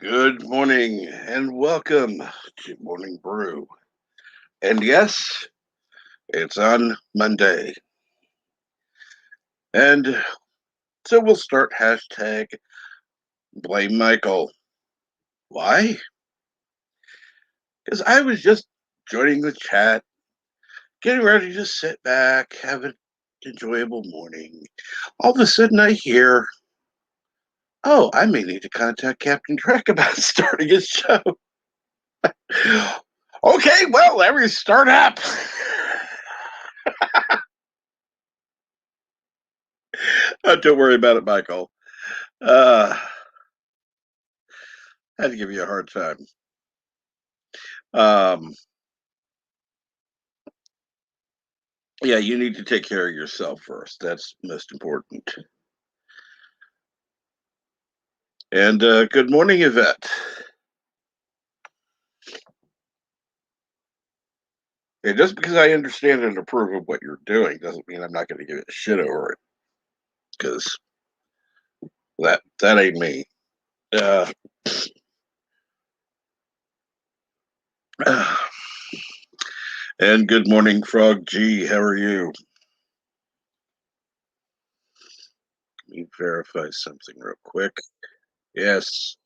Good morning and welcome to Morning Brew. And yes, it's on Monday. And so we'll start hashtag blame Michael. Why? Because I was just joining the chat, getting ready to sit back, have an enjoyable morning. All of a sudden I hear, oh, I may need to contact Captain Trek about starting his show. Okay, well, let me start up. Don't worry about it, Michael. I had to give you a hard time. Um, yeah, you need to take care of yourself first. That's most important. And good morning, Yvette. And just because I understand and approve of what you're doing doesn't mean I'm not going to give it a shit over it, because that ain't me. Uh, and good morning, Frog G. How are you? Let me verify something real quick. Yes,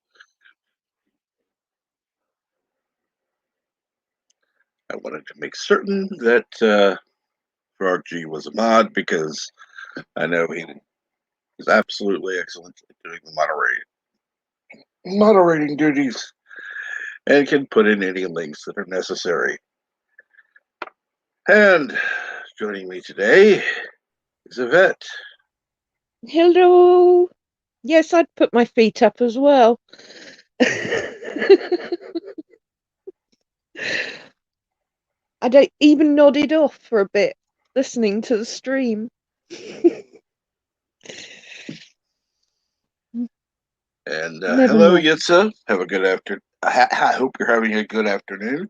I wanted to make certain that Frog G was a mod because I know he is absolutely excellent at doing the moderating duties and can put in any links that are necessary. And joining me today is Yvette. Hello. Yes, I'd put my feet up as well. I even nodded off for a bit, listening to the stream. And Never hello, mind. Yitza. Have a good afternoon. I hope you're having a good afternoon.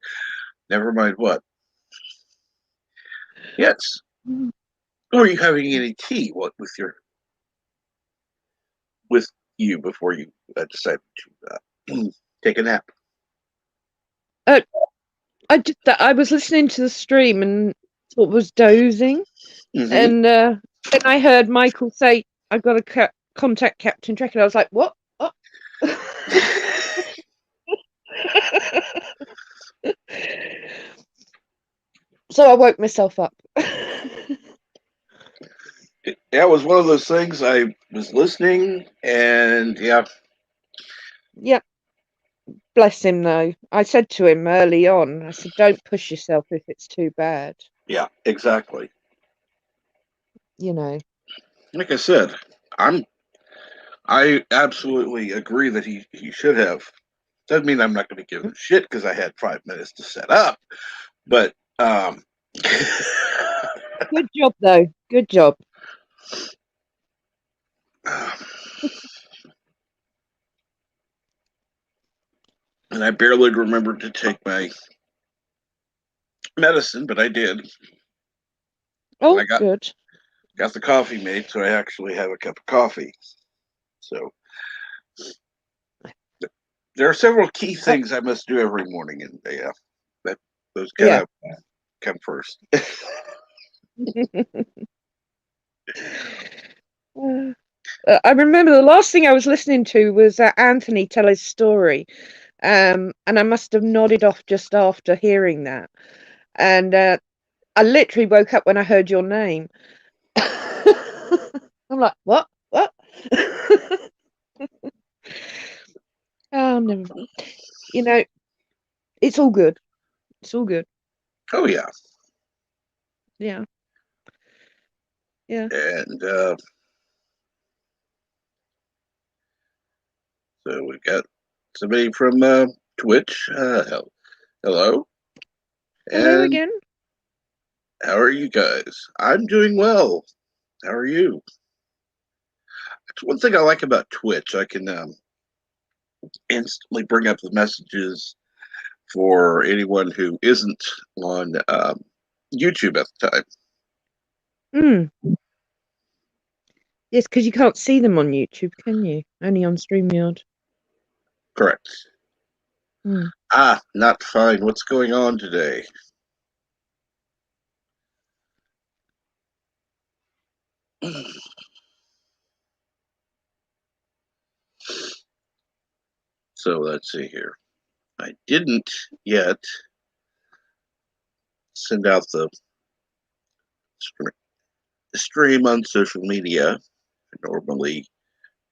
Never mind what. Yes. Or are you having any tea? What with you before you decide to take a nap? Uh, I was listening to the stream and sort of was dozing, Mm-hmm. and then I heard Michael say, "I've got to contact Captain Trek," and I was like, "What? What?" So I woke myself up. Yeah, it was one of those things. I was listening, and yeah, Yep. Bless him, though. I said to him early on, I said, don't push yourself if it's too bad. yeah, exactly. You know. Like I said, I absolutely agree that he should have. Doesn't mean I'm not going to give him shit because I had 5 minutes to set up, but Good job, though. Good job. and I barely remembered to take my medicine, but I did, and Oh, I good. got the coffee made, so I actually have a cup of coffee. So there are several key Uh, things I must do every morning, and yeah, that those yeah. gotta come first. Uh, I remember the last thing I was listening to was Anthony tell his story. And I must have nodded off just after hearing that. And I literally woke up when I heard your name. I'm like, what? What? Oh, never mind. You know, it's all good. It's all good. Oh yeah, Yeah. Yeah. and so we got somebody from Twitch. Hello, Hello and again. how are you guys? I'm doing well. How are you? That's one thing I like about Twitch. I can instantly bring up the messages for anyone who isn't on YouTube at the time. Mm. Yes, because you can't see them on YouTube, can you? Only on StreamYard. Correct. Hmm. Not fine. What's going on today? So let's see here. I didn't yet send out the stream on social media. I normally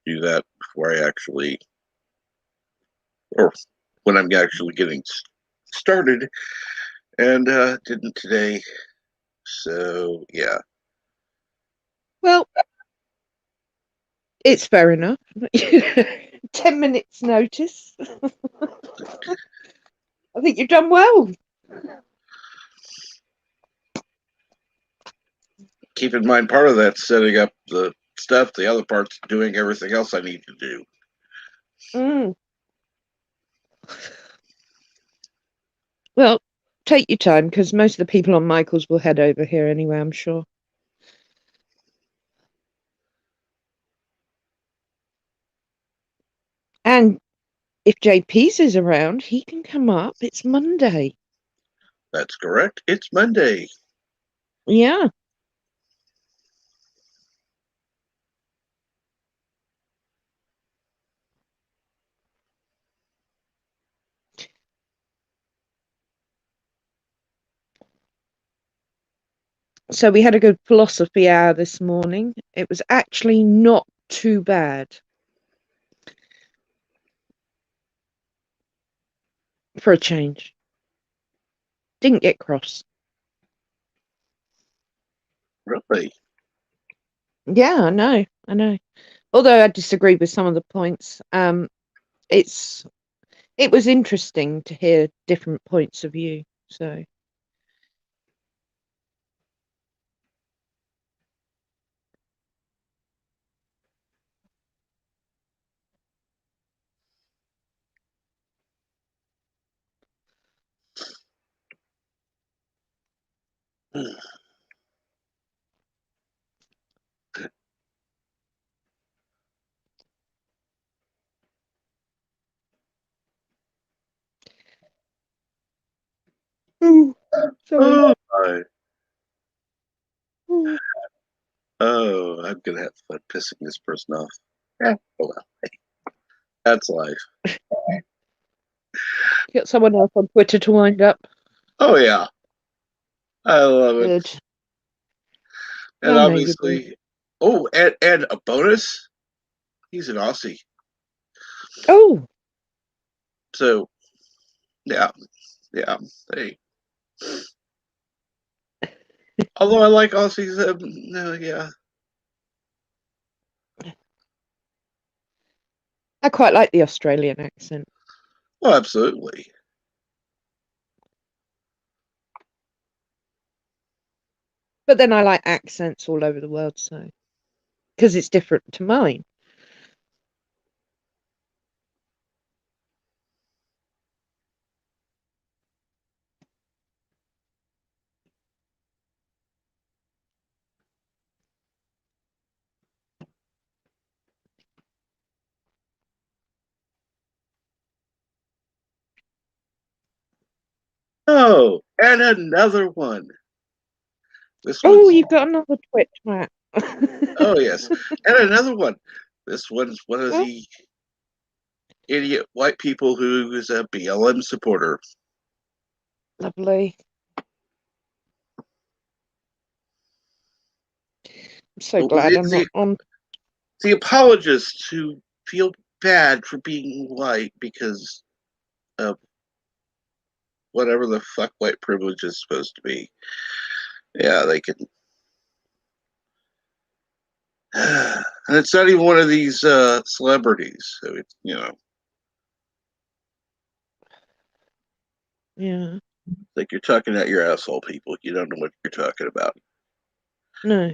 do that before I actually, or when I'm actually getting started, and didn't today. So yeah, Well, it's fair enough. 10 minutes notice. I think you've done well. keep in mind part of that setting up the stuff. The other part's doing everything else I need to do. Mm. Well, take your time because most of the people on Michael's will head over here anyway, I'm sure. And if JP's is around, he can come up. It's Monday. That's correct. It's Monday. Yeah. So we had a good philosophy hour this morning. It was actually not too bad for a change. Didn't get cross. Really? Yeah, I know. I know. Although I disagree with some of the points. It's it was interesting to hear different points of view. So Ooh, sorry. Oh my. Ooh. Oh, I'm gonna have fun pissing this person off. Yeah. Oh well, that's life. Get someone else on Twitter to wind up. Oh yeah, I love it. Good. And I know you do. obviously, oh, and a bonus. He's an Aussie, Oh, so yeah, yeah. Hey, although I like Aussies, no, yeah. I quite like the Australian accent. Well, absolutely. But then I like accents all over the world, so because it's different to mine. Oh, and another one. This Oh, one's you've got another Twitch, Matt. oh yes, and another one. This one's one of the idiot white people who is a BLM supporter. Lovely. I'm so Oh, glad I'm not on. the apologists who feel bad for being white because of whatever the fuck white privilege is supposed to be. Yeah, they can. And it's not even one of these celebrities. So it's, Yeah, like you're talking at your asshole people. You don't know what you're talking about. no.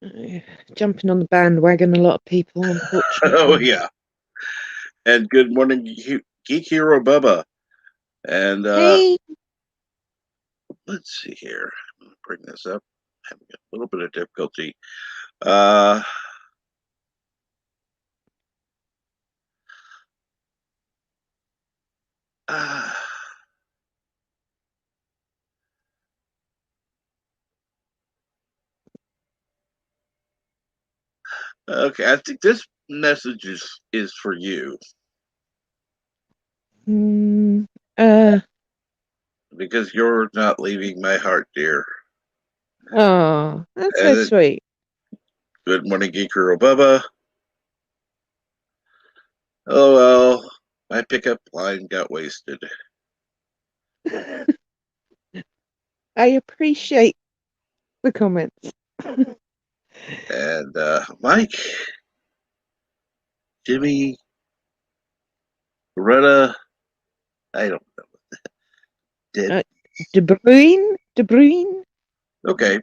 Uh, Jumping on the bandwagon, a lot of people, Oh, unfortunately. yeah. And good morning, Geek Hero Bubba. And Hey, let's see here. I'm going to bring this up. I'm having a little bit of difficulty. Uh, Okay, I think this message is for you Mm, uh, because you're not leaving my heart, dear. oh, that's so And then, sweet. good morning, Geek Girl Bubba. Oh well, my pickup line got wasted. I appreciate the comments. And Mike, Jimmy, Loretta, I don't know. Did Uh, De Bruyne? De Bruyne? okay.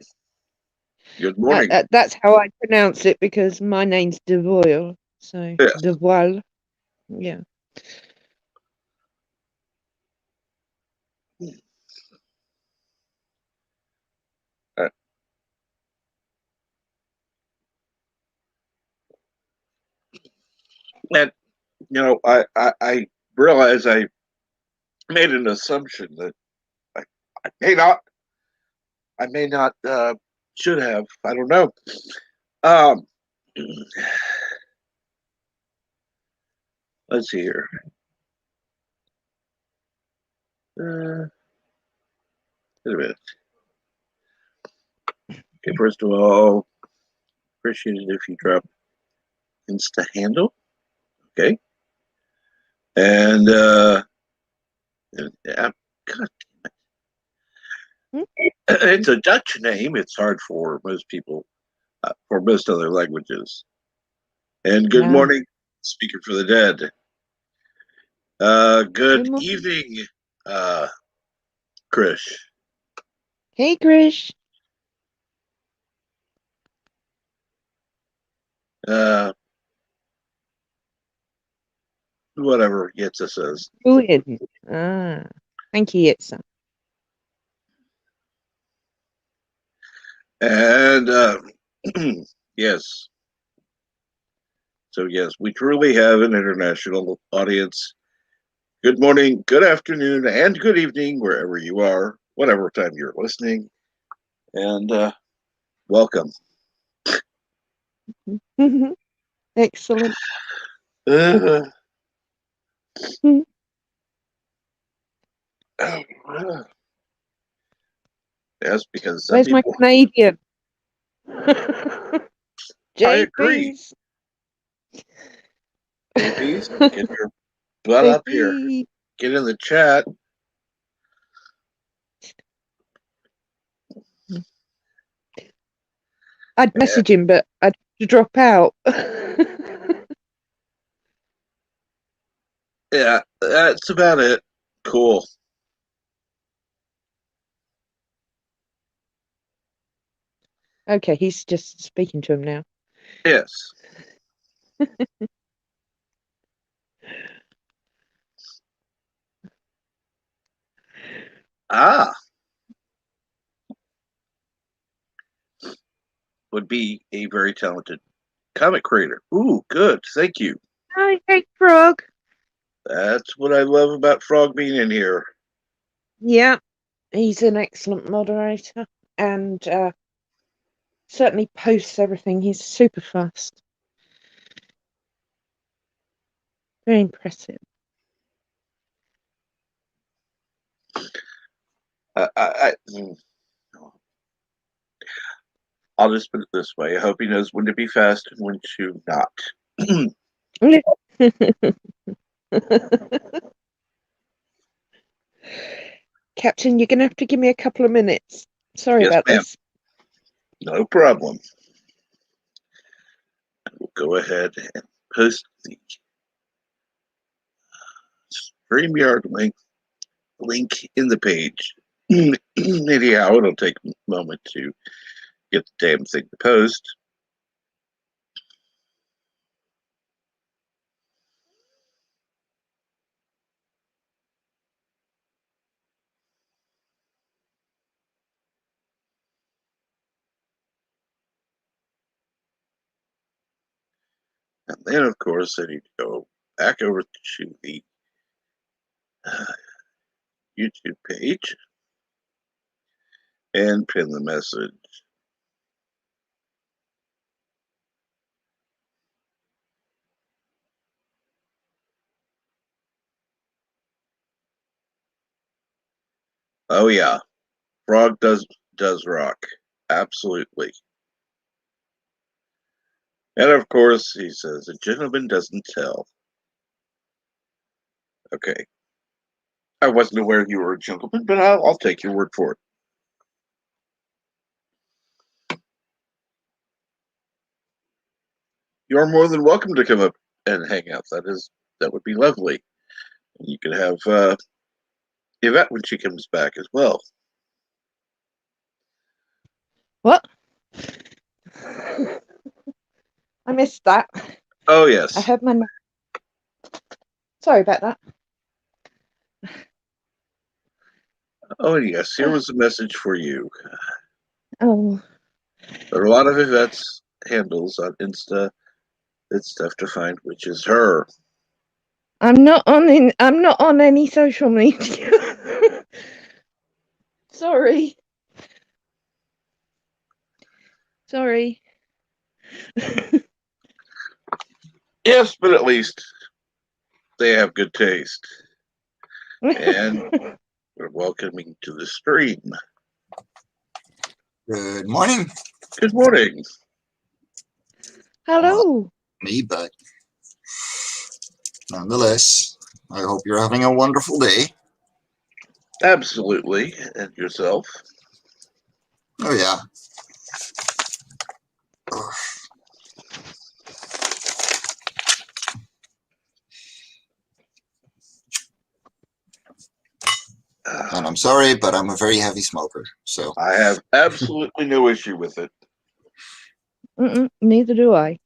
Good morning. That's how I pronounce it because my name's De Voile. So, Yes. De Voile. Yeah. Uh, And I realize I made an assumption that I, I may not, I may not, should have. I don't know. Um, let's see here. Wait a minute. Okay, first of all, appreciate it if you drop Insta handle. Okay, and God, Hmm? it's a Dutch name. It's hard for most people, for most other languages. And good Ah, morning, speaker for the dead. good Good morning. evening, uh, Krish. Hey, Grish. Uh, whatever Yitza says. Brilliant. Ah, thank you, Yitsa. And yes, so yes, we truly have an international audience. Good morning, good afternoon, and good evening, wherever you are, whatever time you're listening. And welcome. Excellent. Uh, Hmm. yes, because some Where's my people, Canadian? I agree. JP's. JP's, get your butt up here. JP. Get in the chat. I'd Uh, message him, but I'd have to drop out. yeah, that's about it. Cool. Okay, he's just speaking to him now. Yes. Ah, would be a very talented comic creator. Ooh, good. Thank you. Hi, hey, Frog. That's what I love about Frog being in here. Yeah, he's an excellent moderator and certainly posts everything. He's super fast. Very impressive. I I'll just put it this way. I hope he knows when to be fast and when to not. Captain, you're going to have to give me a couple of minutes. Sorry Yes, about ma'am. this. No problem. We'll go ahead and post the StreamYard link in the page. Anyhow, it'll take a moment to get the damn thing to post. And then, of course, I need to go back over to the YouTube page and pin the message. Oh yeah, Frog does rock. Absolutely. And of course, he says, a gentleman doesn't tell. Okay. I wasn't aware you were a gentleman, but I'll take your word for it. You're more than welcome to come up and hang out. That would be lovely. You could have Yvette when she comes back as well. What? I missed that. Oh I yes. heard my. Sorry about that. Oh yes. Here was a message for you. Oh, There are a lot of Yvette's handles on Insta. It's tough to find which is her. I'm not on any social media. Sorry. Sorry. Yes, but at least they have good taste. And we're welcoming to the stream. Good morning. Good morning. Hello. Me, but nonetheless, I hope you're having a wonderful day. Absolutely. And yourself? Oh, yeah. And I'm sorry, but I'm a very heavy smoker, so. I have absolutely no issue with it. Neither do I.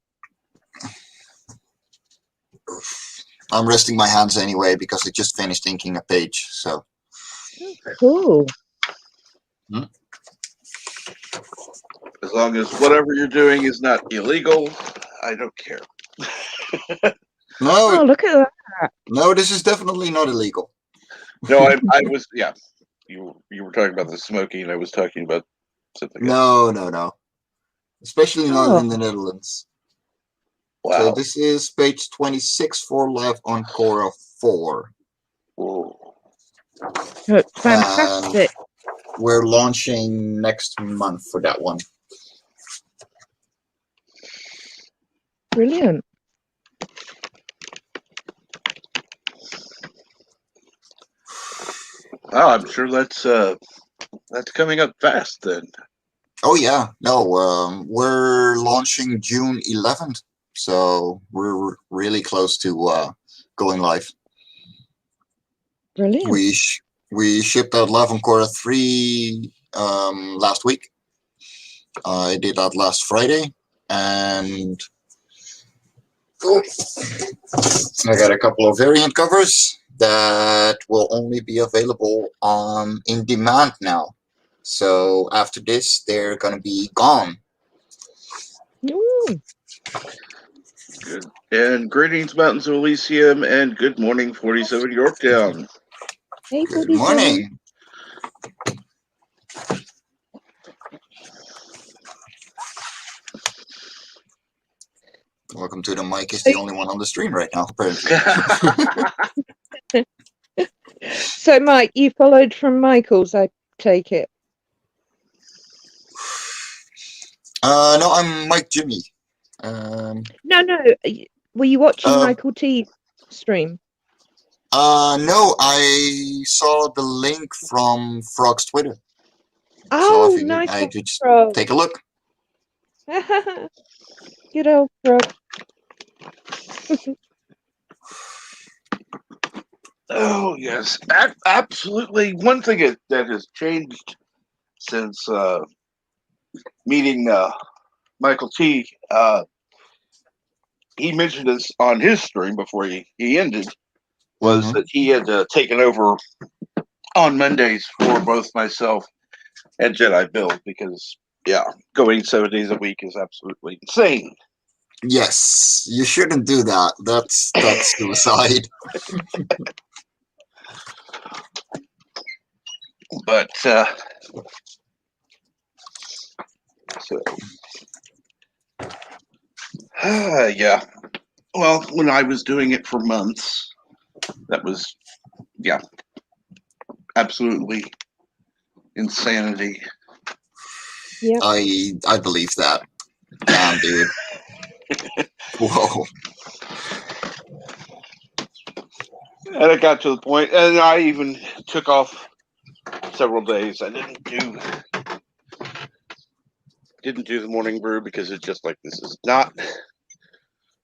I'm resting my hands anyway because I just finished inking a page, so. Cool. As long as whatever you're doing is not illegal, I don't care. No, Oh, look at that. no, this is definitely not illegal. No, I was, yeah. You were talking about the smoking, and I was talking about something else. No. Especially not in the Netherlands. Wow. So this is page 26 for Live on Cora 4. Whoa. Fantastic. And we're launching next month for that one. Brilliant. Wow, I'm sure that's coming up fast then. Oh yeah, no, we're launching June 11th, so we're really close to going live. Brilliant. We shipped out Live on Cora 3 last week. I did that last Friday, and I got a couple of variant covers that will only be available on in demand now. So after this, they're gonna be gone. Ooh. Good. And greetings, Mountains of Elysium, and good morning, 47 Yorktown. Hey, Good 47. morning. Welcome to the mic is the only one on the stream right now, apparently. So, Mike, you followed from Michael's, I take it? No, I'm Mike Jimmy. No. Were you watching Michael T's stream? No, I saw the link from Frog's Twitter. Oh, so I figured nice. I could just Frog. take a look. Good old Frog. Oh, yes. Absolutely. One thing that has changed since meeting Michael T, he mentioned this on his stream before he ended, was that he had taken over on Mondays for both myself and Jedi Bill because, yeah, going 7 days a week is absolutely insane. Yes, you shouldn't do that. That's suicide. But so, yeah. Well, when I was doing it for months, that was, yeah, absolutely insanity. Yeah. I believe that. Damn, dude. Whoa. And it got to the point, and I even took off several days. I didn't do the morning brew because it's just like, this is not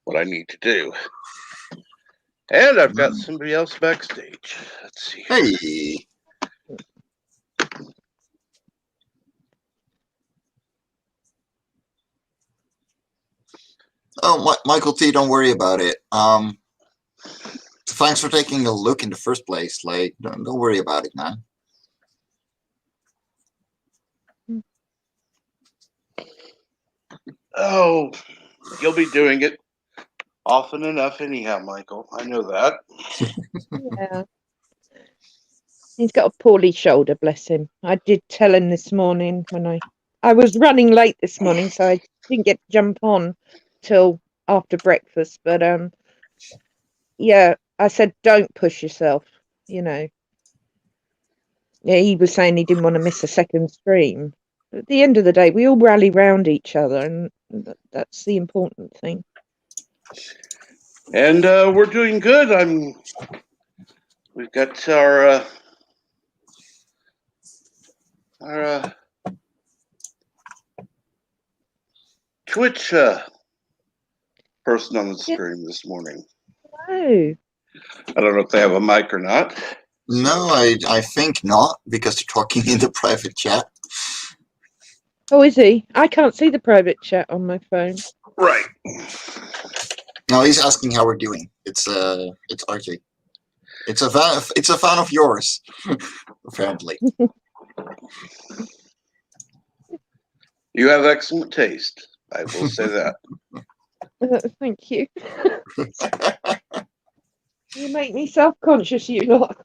what I need to do. And I've got somebody else backstage. Let's see. Hey. Oh, Michael T, don't worry about it. Thanks for taking a look in the first place. Like, don't worry about it, man. Oh, you'll be doing it often enough anyhow, Michael. I know that. Yeah. He's got a poorly shoulder, bless him. I did tell him this morning when I was running late this morning, so I didn't get to jump on till after breakfast. But yeah, I said don't push yourself. You know, yeah, he was saying he didn't want to miss a second stream. But at the end of the day, we all rally round each other, and that's the important thing. And we're doing good. We've got our Twitch person on the stream this morning. Oh. I don't know if they have a mic or not. No, I think not, because they're talking in the private chat. Oh, is he? I can't see the private chat on my phone. Right. No, he's asking how we're doing. It's RJ. It's a fan of yours, apparently. You have excellent taste. I will say that. Thank you. You make me self-conscious, you lot.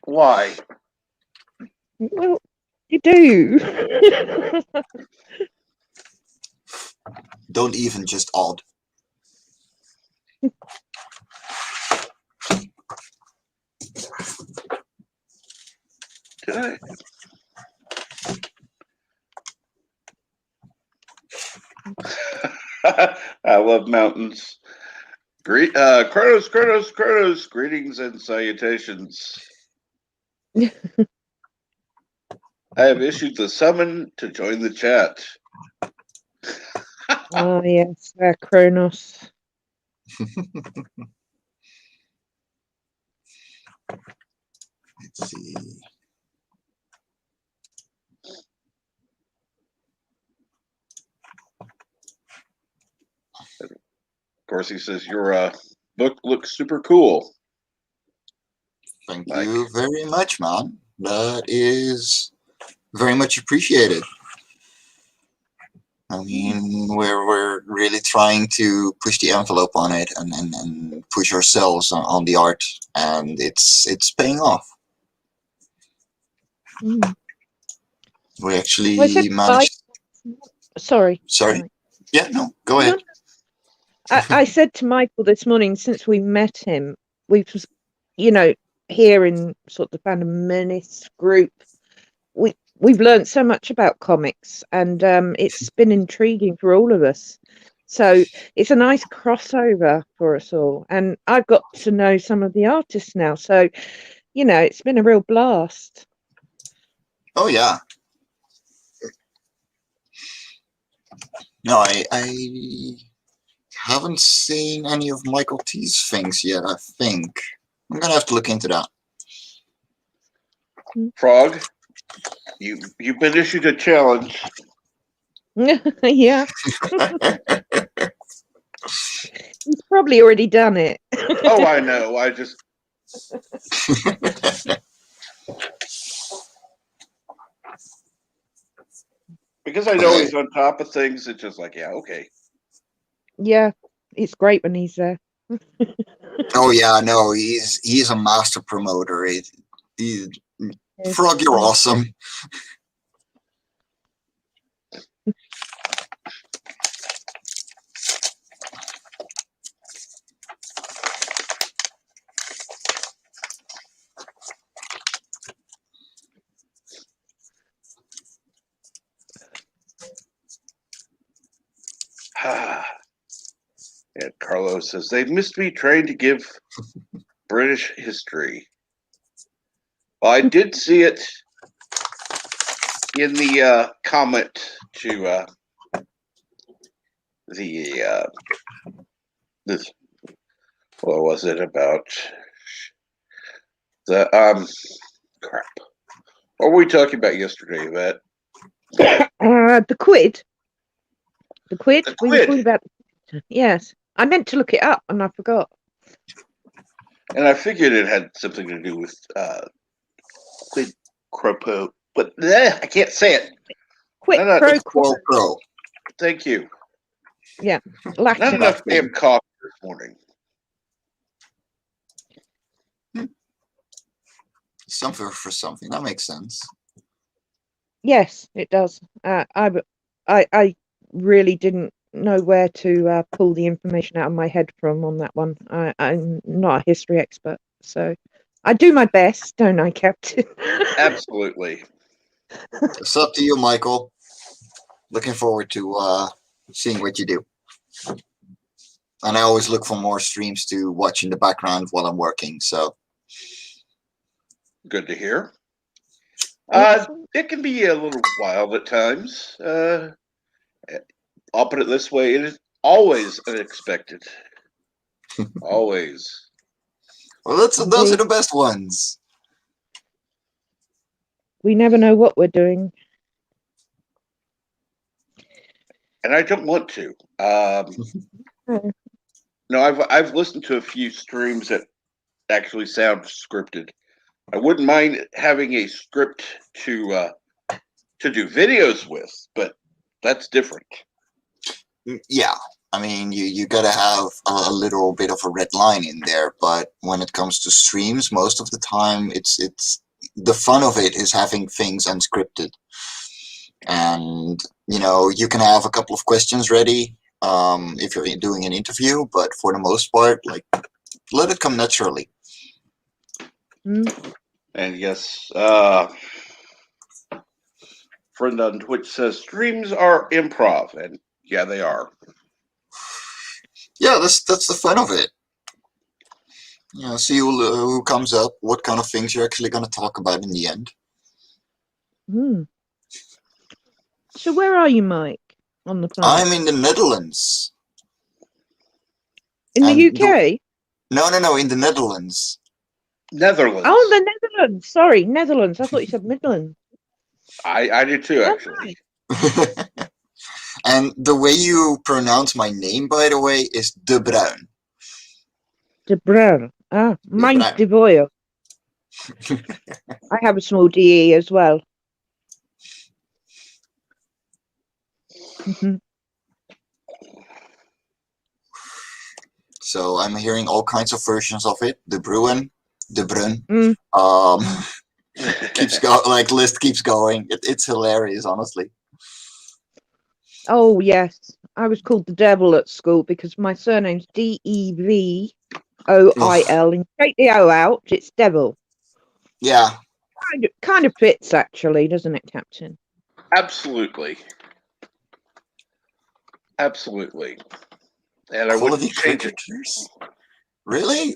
Why? Well, you do. Don't even, just odd. Did I? I love mountains. Kronos, greetings and salutations. I have issued the summon to join the chat. Oh, yes, Kronos. Let's see. Of course, he says your book looks super cool. Thank you very much, man. That is very much appreciated. I mean, we're really trying to push the envelope on it and push ourselves on the art, and it's paying off. Mm. We actually managed. Sorry. Yeah, no, go ahead. I said to Michael this morning, since we met him, we've, here in sort of the Fandom Menace group, we've learned so much about comics, and it's been intriguing for all of us. So it's a nice crossover for us all, and I've got to know some of the artists now. So, it's been a real blast. Oh yeah. No, I haven't seen any of Michael T's things yet. I think I'm gonna have to look into that. Frog, you've been issued a challenge. Yeah. He's probably already done it. Oh, I know. I just. Because I know he's on top of things, it's just like, yeah, okay. Yeah, it's great when he's there. Oh yeah, no, he's a master promoter. Frog, you're awesome. And Carlos says, they missed me trying to give British history. Well, I did see it in the comment to the this. What was it about? The crap. What were we talking about yesterday, Yvette? The quid. The quid. The We were talking quid. about. Yes, I meant to look it up and I forgot. And I figured it had something to do with quid pro quo, but I can't say it. Quid No, pro quo. Pro. Thank you. Yeah, Not Latin. enough damn coffee this morning. Something for something. That makes sense. Yes, it does. I really didn't know where to pull the information out of my head from on that one. I'm not a history expert, so I do my best, don't I, Captain? Absolutely. It's up to you, Michael. Looking forward to seeing what you do. And I always look for more streams to watch in the background while I'm working. So Good to hear. Excellent. It can be a little wild at times. I'll put it this way: it is always unexpected. Always. well, those are the best ones. We never know what we're doing. And I don't want to. Oh. No, I've listened to a few streams that actually sound scripted. I wouldn't mind having a script to do videos with, but that's different. Yeah, I mean, you gotta have a little bit of a red line in there. But when it comes to streams, most of the time, it's the fun of it is having things unscripted, and you can have a couple of questions ready if you're doing an interview, but for the most part, like, let it come naturally. And yes, friend on Twitch says streams are improv, and yeah, they are. Yeah, that's the fun of it. See who comes up, what kind of things you're actually going to talk about in the end. So where are you, Mike, on the planet? I'm in the Netherlands. In the UK? No, in the Netherlands. Netherlands. Oh, the Netherlands. Sorry, Netherlands. I thought you said Midlands. I did too, actually. And the way you pronounce my name, by the way, is De Bruin. De Bruin. Ah, mine's De Boyle. I have a small DE as well. So I'm hearing all kinds of versions of it. De Bruin, De Brun. Keeps going, like, list keeps going. It's hilarious, honestly. Oh yes, I was called the Devil at school because my surname's Devoil, and take the O out, it's Devil. Yeah. Kind of fits, actually, doesn't it, Captain? Absolutely. Absolutely. And I Quality wouldn't change cricketers? Really?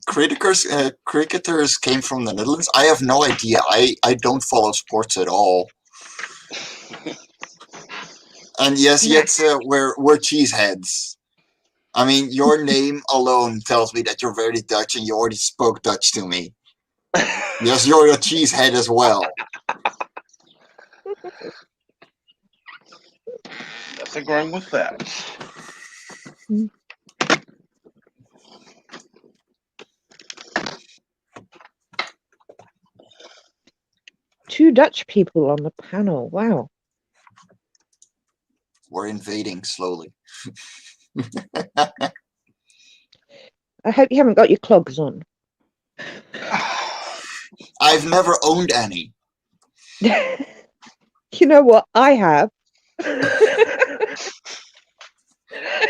Cricketers came from the Netherlands? I have no idea. I don't follow sports at all. And yes, yet we're cheeseheads. I mean, your name alone tells me that you're very Dutch and you already spoke Dutch to me. Yes, you're a cheesehead as well. Nothing wrong with that. Two Dutch people on the panel. Wow. We're invading slowly. I hope you haven't got your clogs on. I've never owned any. You know what? I have.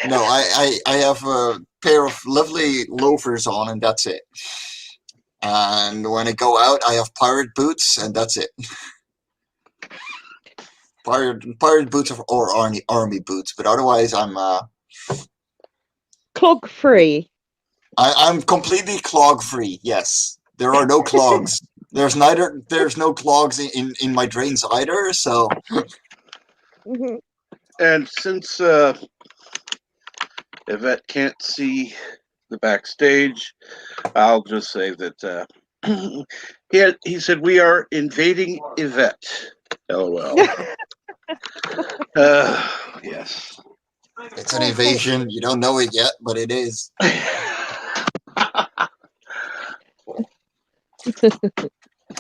No, I have a pair of lovely loafers on, and that's it. And when I go out, I have pirate boots, and that's it. Pirate boots or army boots, but otherwise Clog free. I'm completely clog free. Yes, there are no clogs. There's no clogs in my drains either. So And since Yvette can't see the backstage, I'll just say that he said we are invading Yvette. LOL. Yes. it's an invasion. You don't know it yet, but it is.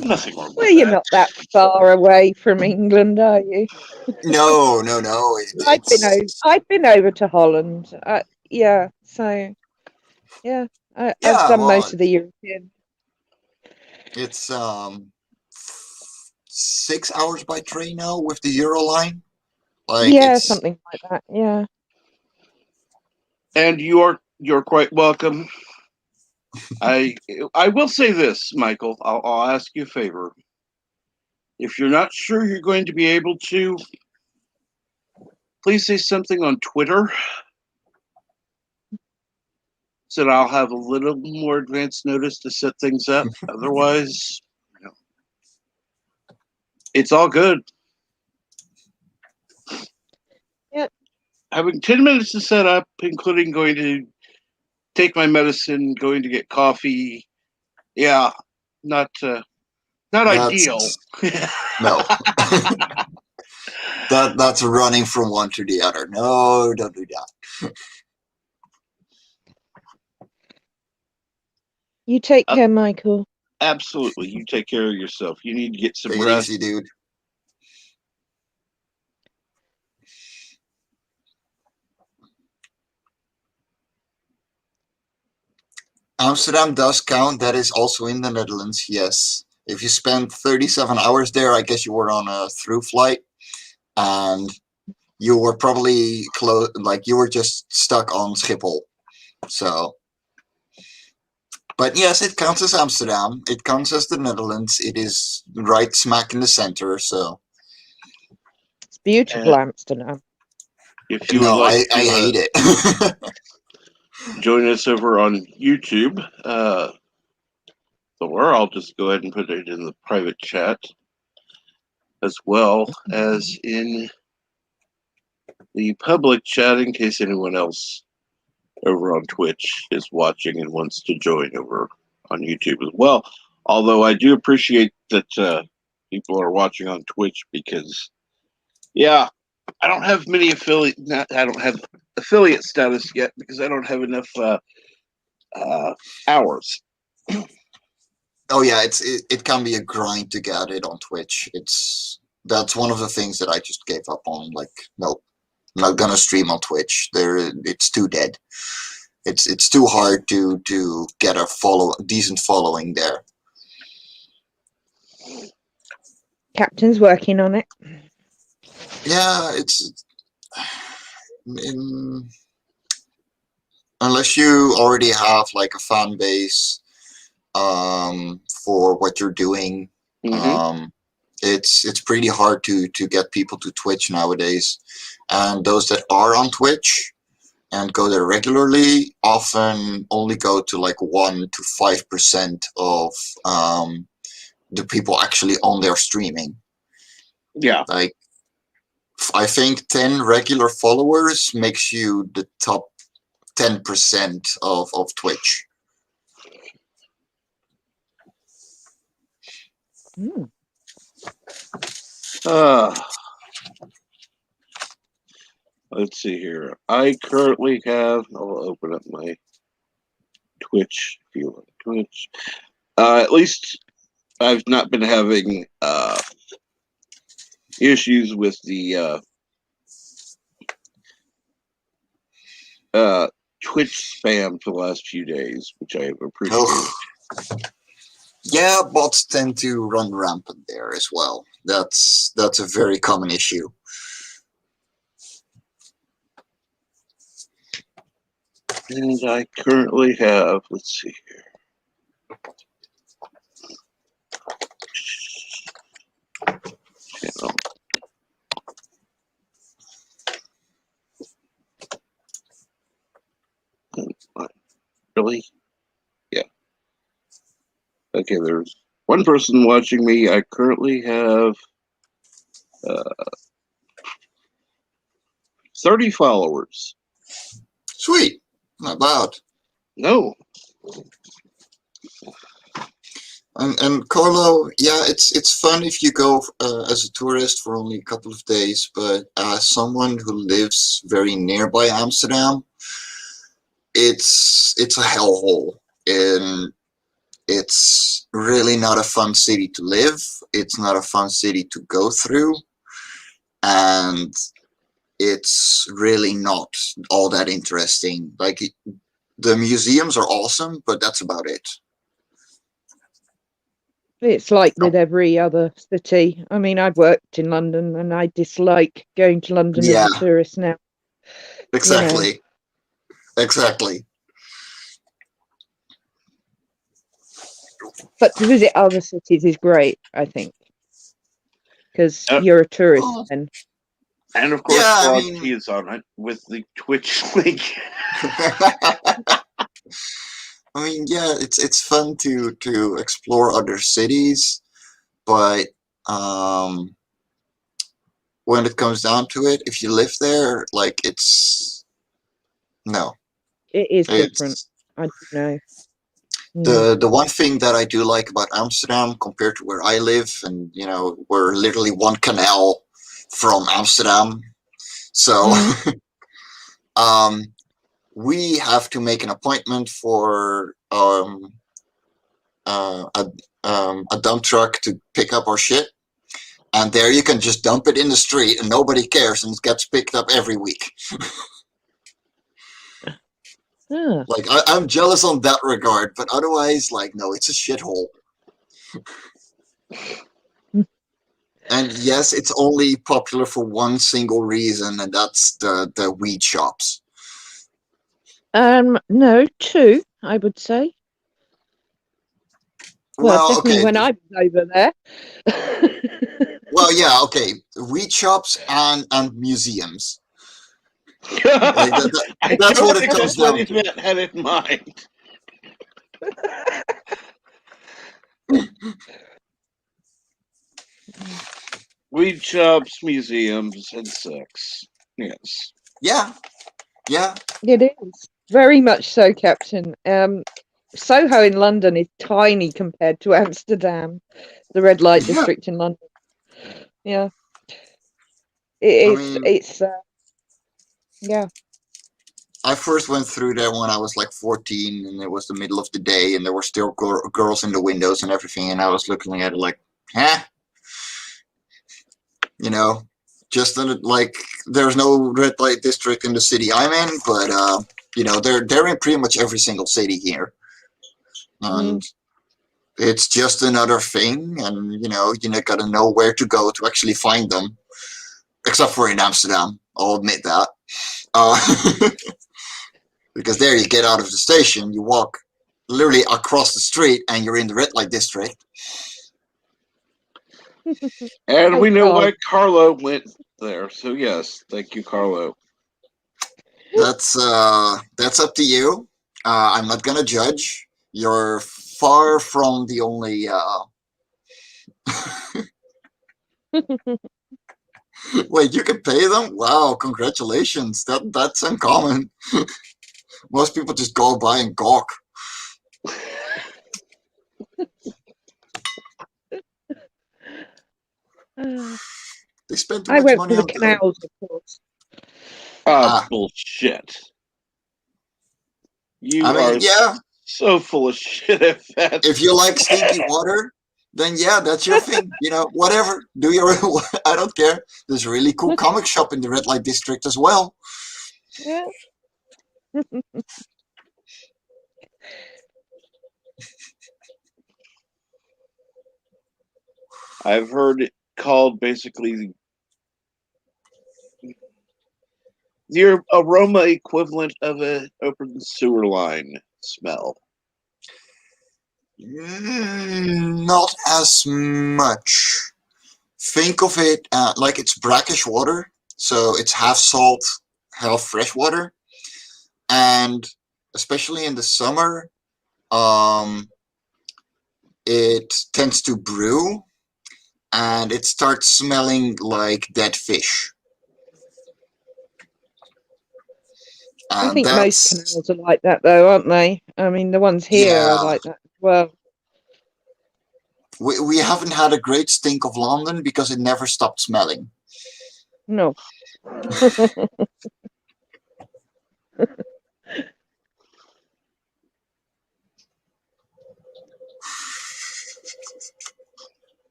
Nothing wrong with Well, you're that. not that far away from England, are you? No. I've been over to Holland. Yeah, so yeah, I've Yeah. done Well, most of the European. it's 6 hours by train now with the Euroline. Like Yeah, it's something like that. Yeah. And you're quite welcome. I will say this, Michael. I'll ask you a favor. If you're not sure you're going to be able to, please say something on Twitter so that I'll have a little more advance notice to set things up. Otherwise, it's all good. Yep. Having 10 minutes to set up, including going to take my medicine, going to get coffee. Yeah, not ideal. that's no. That's running from one to the other. No, don't do that. You take care, Michael. Absolutely. You take care of yourself. You need to get some Take it rest. easy, dude. Amsterdam does count. That is also in the Netherlands, yes. If you spent 37 hours there, I guess you were on a through flight. And you were probably close, like you were just stuck on Schiphol. So, but yes, it counts as Amsterdam. It counts as the Netherlands. It is right smack in the center. So, It's beautiful, Amsterdam. If you would no, like I to hate it. join us over on YouTube, or I'll just go ahead and put it in the private chat as well as in the public chat in case anyone else over on Twitch is watching and wants to join over on YouTube as well. Although I do appreciate that people are watching on Twitch because, yeah, I don't have many affiliate. I don't have affiliate status yet because I don't have enough hours. Oh yeah, it can be a grind to get it on Twitch. That's one of the things that I just gave up on. Like, nope, I'm not gonna stream on Twitch. It's too dead. It's too hard to get a decent following there. Captain's working on it. Yeah, unless you already have like a fan base for what you're doing. It's pretty hard to get people to Twitch nowadays, and those that are on Twitch and go there regularly often only go to like 1 to 5% of the people actually on their streaming. Yeah, like I think 10 regular followers makes you the top 10% of Twitch. Mm. Let's see here. I currently have. I'll open up my Twitch. If you want Twitch, at least I've not been having issues with the Twitch spam for the last few days, which I appreciate. Oh, yeah, bots tend to run rampant there as well. That's a very common issue. And I currently have, let's see here. Channel. Really? Yeah. Okay, there's one person watching me. I currently have 30 followers. Sweet, not bad. No. And Carlo, yeah, it's fun if you go as a tourist for only a couple of days, but as someone who lives very nearby Amsterdam, it's a hellhole, and it's really not a fun city to live. It's not a fun city to go through, and it's really not all that interesting. Like, the museums are awesome, but that's about it. It's like with every other city. I mean, I've worked in London and I dislike going to London Yeah. as a tourist now. Exactly. Exactly. But to visit other cities is great, I think. Because you're a tourist then. And of course, Yeah, I Frosty mean- is on it with the Twitch link. I mean, yeah, it's fun to explore other cities, but when it comes down to it, if you live there, like, it's no. It is It's different. I don't know. the one thing that I do like about Amsterdam compared to where I live, and we're literally one canal from Amsterdam, so we have to make an appointment for a dump truck to pick up our shit, and there you can just dump it in the street and nobody cares, and it gets picked up every week. Like, I'm jealous on that regard, but otherwise, like, no, it's a shithole. And yes, it's only popular for one single reason, and that's the weed shops. No, two, I would say. Well, definitely okay. when I was over there. Well, yeah, okay. Weed shops and museums. Like, that's what it comes down to. That had in mind. Weed shops, museums, and sex. Yes. Yeah. Yeah. It is. Very much so, Captain. Soho in London is tiny compared to Amsterdam, the red light district in London. Yeah. It is. It's yeah. I first went through there when I was like 14, and it was the middle of the day, and there were still girls in the windows and everything, and I was looking at it like, huh? Just like, there's no red light district in the city I'm in, but they're in pretty much every single city here, and it's just another thing, and you gotta know where to go to actually find them, except for in Amsterdam. I'll admit that. Because there you get out of the station, you walk literally across the street, and you're in the red light district. And we know why Carlo went there. So yes, thank you, Carlo. That's up to you. I'm not gonna judge. You're far from the only. Wait, you can pay them? Wow, congratulations. That's uncommon. Most people just go by and gawk. They spend too much went money for the on canals, of course. Bullshit. You are so full of shit at that. If you like stinky water, then yeah, that's your thing. Whatever. Do your. I don't care. There's a really cool comic shop in the red light district as well. Yeah. I've heard it called basically the aroma equivalent of an open sewer line smell. Not as much. Think of it like it's brackish water, so it's half salt, half fresh water, and especially in the summer, it tends to brew, and it starts smelling like dead fish. I And think most that's, canals are like that, though, aren't they? I mean, the ones here are yeah, like that as well. we haven't had a great stink of London because it never stopped smelling. No.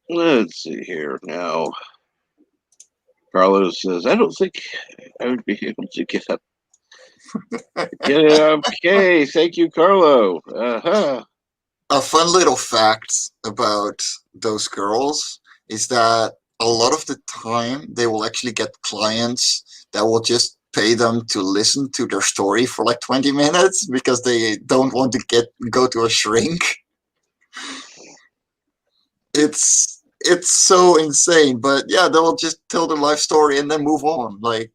Let's see here now. Carlos says, I don't think I would be able to get up. Get it? Okay. Thank you, Carlo. Uh-huh. A fun little fact about those girls is that a lot of the time they will actually get clients that will just pay them to listen to their story for like 20 minutes because they don't want to go to a shrink. It's so insane, but yeah, they'll just tell their life story and then move on. Like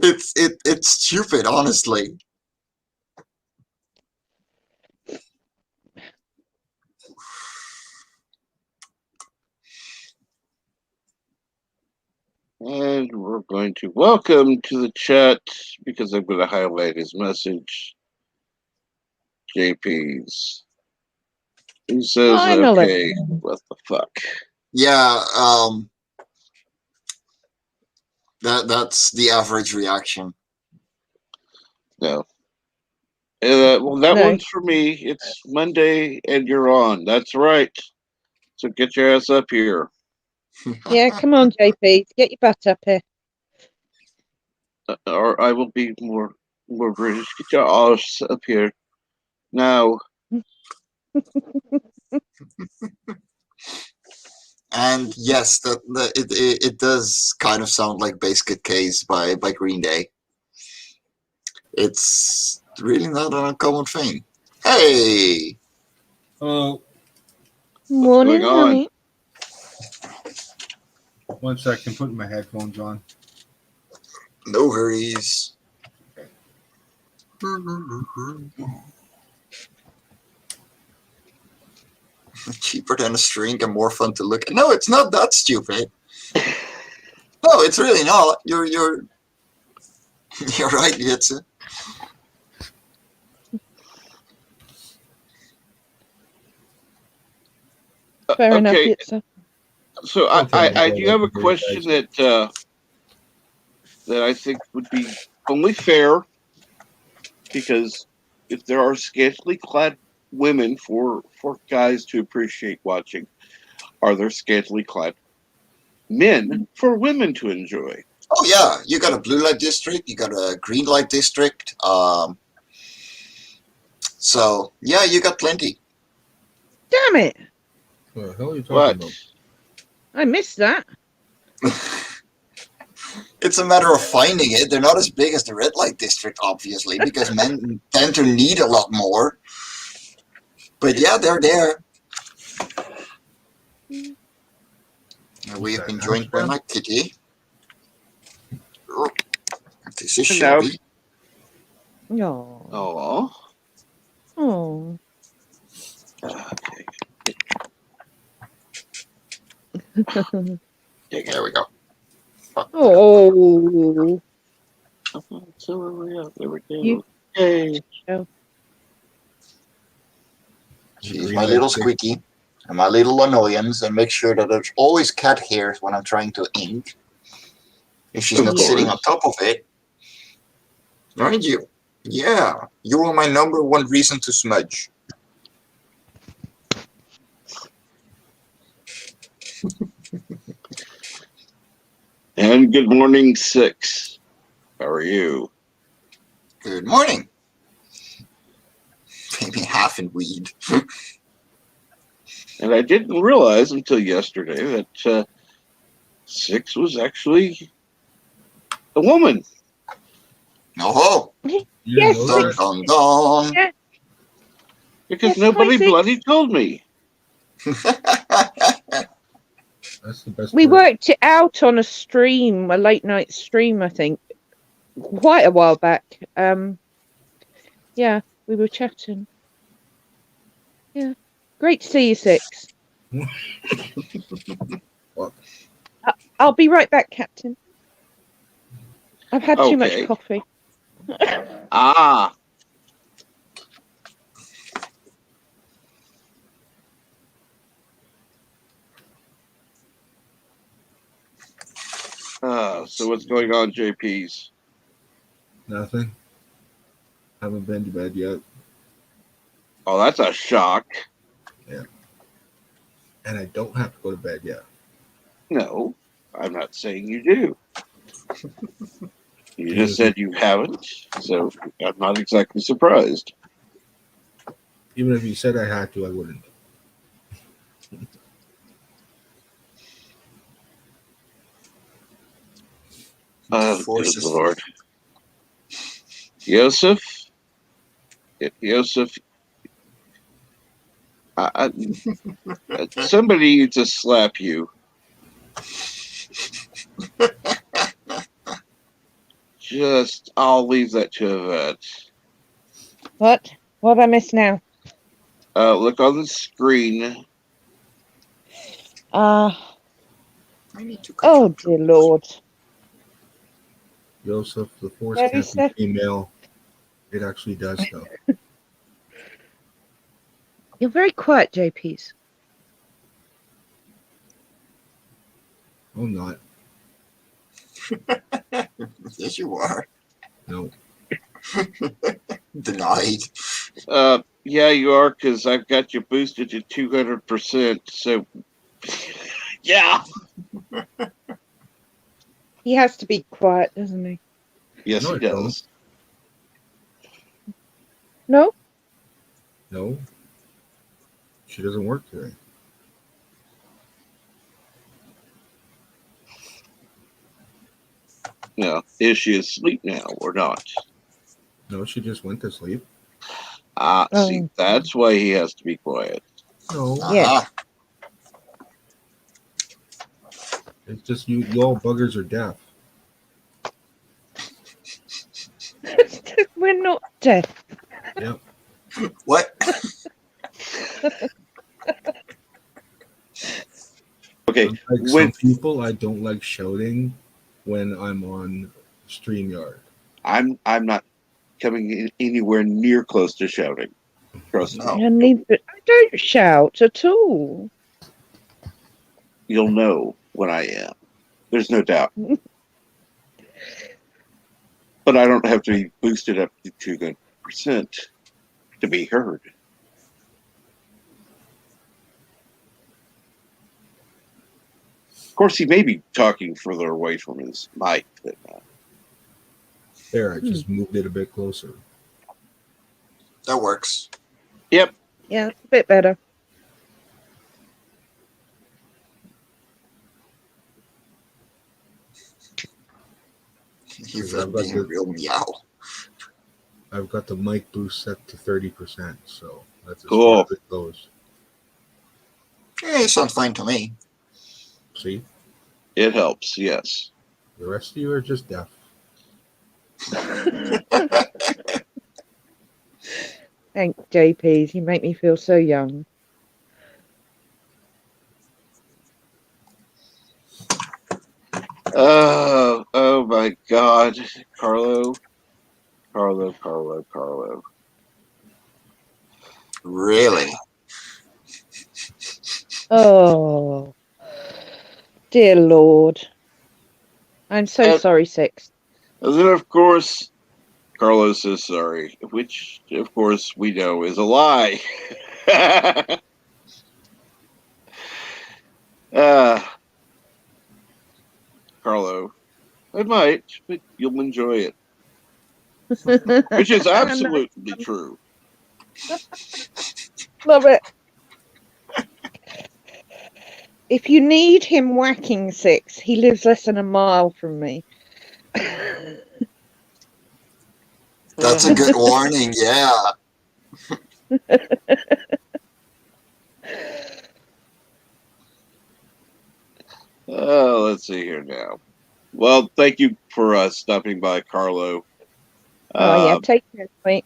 it's stupid, honestly. And we're going to welcome to the chat because I'm going to highlight his message. JP's. He says, Finally. okay, what the fuck? Yeah, that's the average reaction. No. Well, that No. one's for me. It's Monday and you're on. That's right. So get your ass up here. Yeah, come on, JP. Get your butt up here. Or I will be more British. Get your ass up here. Now. And yes, it does kind of sound like Biscuit Case by Green Day. It's really not an uncommon thing. Hey! Hello. Morning, going on? honey. One second, putting my headphones on. No worries. Cheaper than a string and more fun to look at. No, it's not that stupid. No, it's really not. You're right, Jitsu. Fair enough, Okay. Yitza. So Don't tell me I about do have a that, guys. question that I think would be only fair, because if there are scantily clad women for guys to appreciate watching, are there scantily clad men for women to enjoy? Oh yeah, you got a blue light district, you got a green light district. So yeah, you got plenty. Damn it. What the hell are you talking What? about? I missed that. It's a matter of finding it. They're not as big as the red light district, obviously, because men tend to need a lot more. But yeah, they're there. We have been joined by my kitty. Oh, this is Now- Shelby. Oh. Oh. Oh. Okay. There we go. Oh. So there we go. You- Yay. She's my little squeaky and my little annoyance, and make sure that there's always cat hairs when I'm trying to ink. If she's Of not sitting on course. top of it. Aren't you? Yeah, you are my number one reason to smudge. And good morning, Six. How are you? Good morning. Maybe half in weed. And I didn't realize until yesterday that Six was actually a woman. Oh, You Yes, know dun that? dun dun. Yeah. Because Yes, nobody hi, Six. bloody told me. That's the best We part. worked it out on a stream, a late night stream, I think, quite a while back. Yeah, we were chatting. Yeah, great to see you, Six. Fuck. I'll be right back, Captain. I've had too much Okay. coffee. Ah. So what's going on, JP's? Nothing. Haven't been to bed yet. Oh, that's a shock. And I don't have to go to bed yet. No, I'm not saying you do. You Even just if said you haven't, so I'm not exactly surprised. even if you said I had to, I wouldn't. Oh, Force good is Lord. Yosef? Yosef, somebody needs to slap you. I'll leave that to Yvette. What? What have I missed now? Look on the screen. Uh, I need to catch oh, up. dear Lord. Joseph, the force Very can't be sad. female. It actually does stuff. You're very quiet, JP's. I'm not. Yes, you are. No. Denied. Yeah, you are, because I've got you boosted to 200%, so... yeah! He has to be quiet, doesn't he? Yes, No, he I don't. does. No? No. She doesn't work today. No. Is she asleep now or not? No, she just went to sleep. See, Oh, that's why he has to be quiet. No. yes. Aha. It's just you all buggers are deaf. We're not deaf. Yep. What? Okay, Unlike some people, I don't like shouting when I'm on StreamYard. I'm not coming anywhere near close to shouting. Trust me. No. And I don't shout at all. You'll know when I am. There's no doubt. But I don't have to be boosted up to 200% to be heard. Of course, he may be talking further away from his mic. But, There, I just moved it a bit closer. That works. yep. Yeah, it's a bit better. You've I've got being the- real meow. I've got the mic boost set to 30%, so that's as Cool. far as it goes. It sounds fine to me. See? It helps, yes. The rest of you are just deaf. Thanks, JP's. You make me feel so young. Oh my God. Carlo. Really? Oh, dear Lord. I'm so sorry, Six. And then, of course, Carlos says sorry, which, of course, we know is a lie. Ah, Carlo, I might, but you'll enjoy it, which is No, absolutely true. love it. If you need him whacking six, he lives less than a mile from me. That's a good warning. Yeah. Let's see here now. Well, thank you for stopping by, Carlo. Oh yeah, Uh, take care, mate.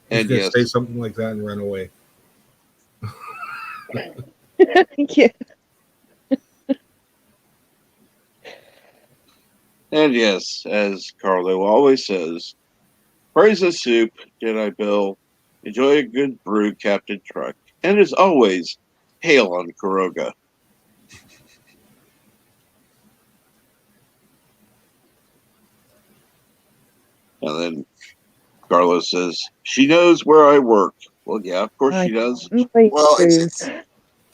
He's and gonna yes, say something like that and run away. Yeah. and yes, as Carlo always says, praise the soup, Jedi Bill. Enjoy a good brew, Captain Truck. And as always, hail on Kuroga. And then Carlos says, she knows where I work. Well, yeah, of course she I does. certainly Well, do.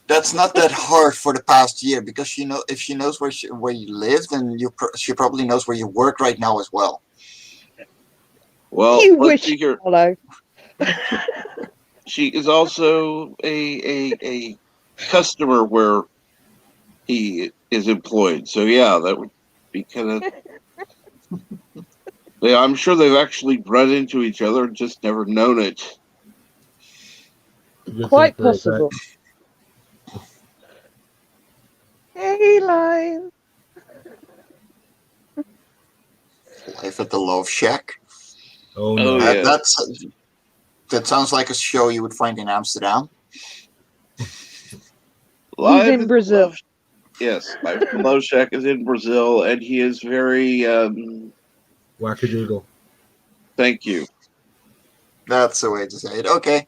that's not that hard for the past year because if she knows where you live, then she probably knows where you work right now as well. Well, You let's wish, see here. Hollow. She is also a customer where he is employed. So yeah, that would be kind of. Yeah, I'm sure they've actually run into each other and just never known it. Good thing Quite for a vet. possible. Hey, Lion. Life at the Love Shack. Oh Oh no. yeah, That sounds like a show you would find in Amsterdam. He's live in at the Love. Brazil. Yes, Live at the Love Shack is in Brazil, and he is very. Wackadoodle. Thank you. That's the way to say it. Okay.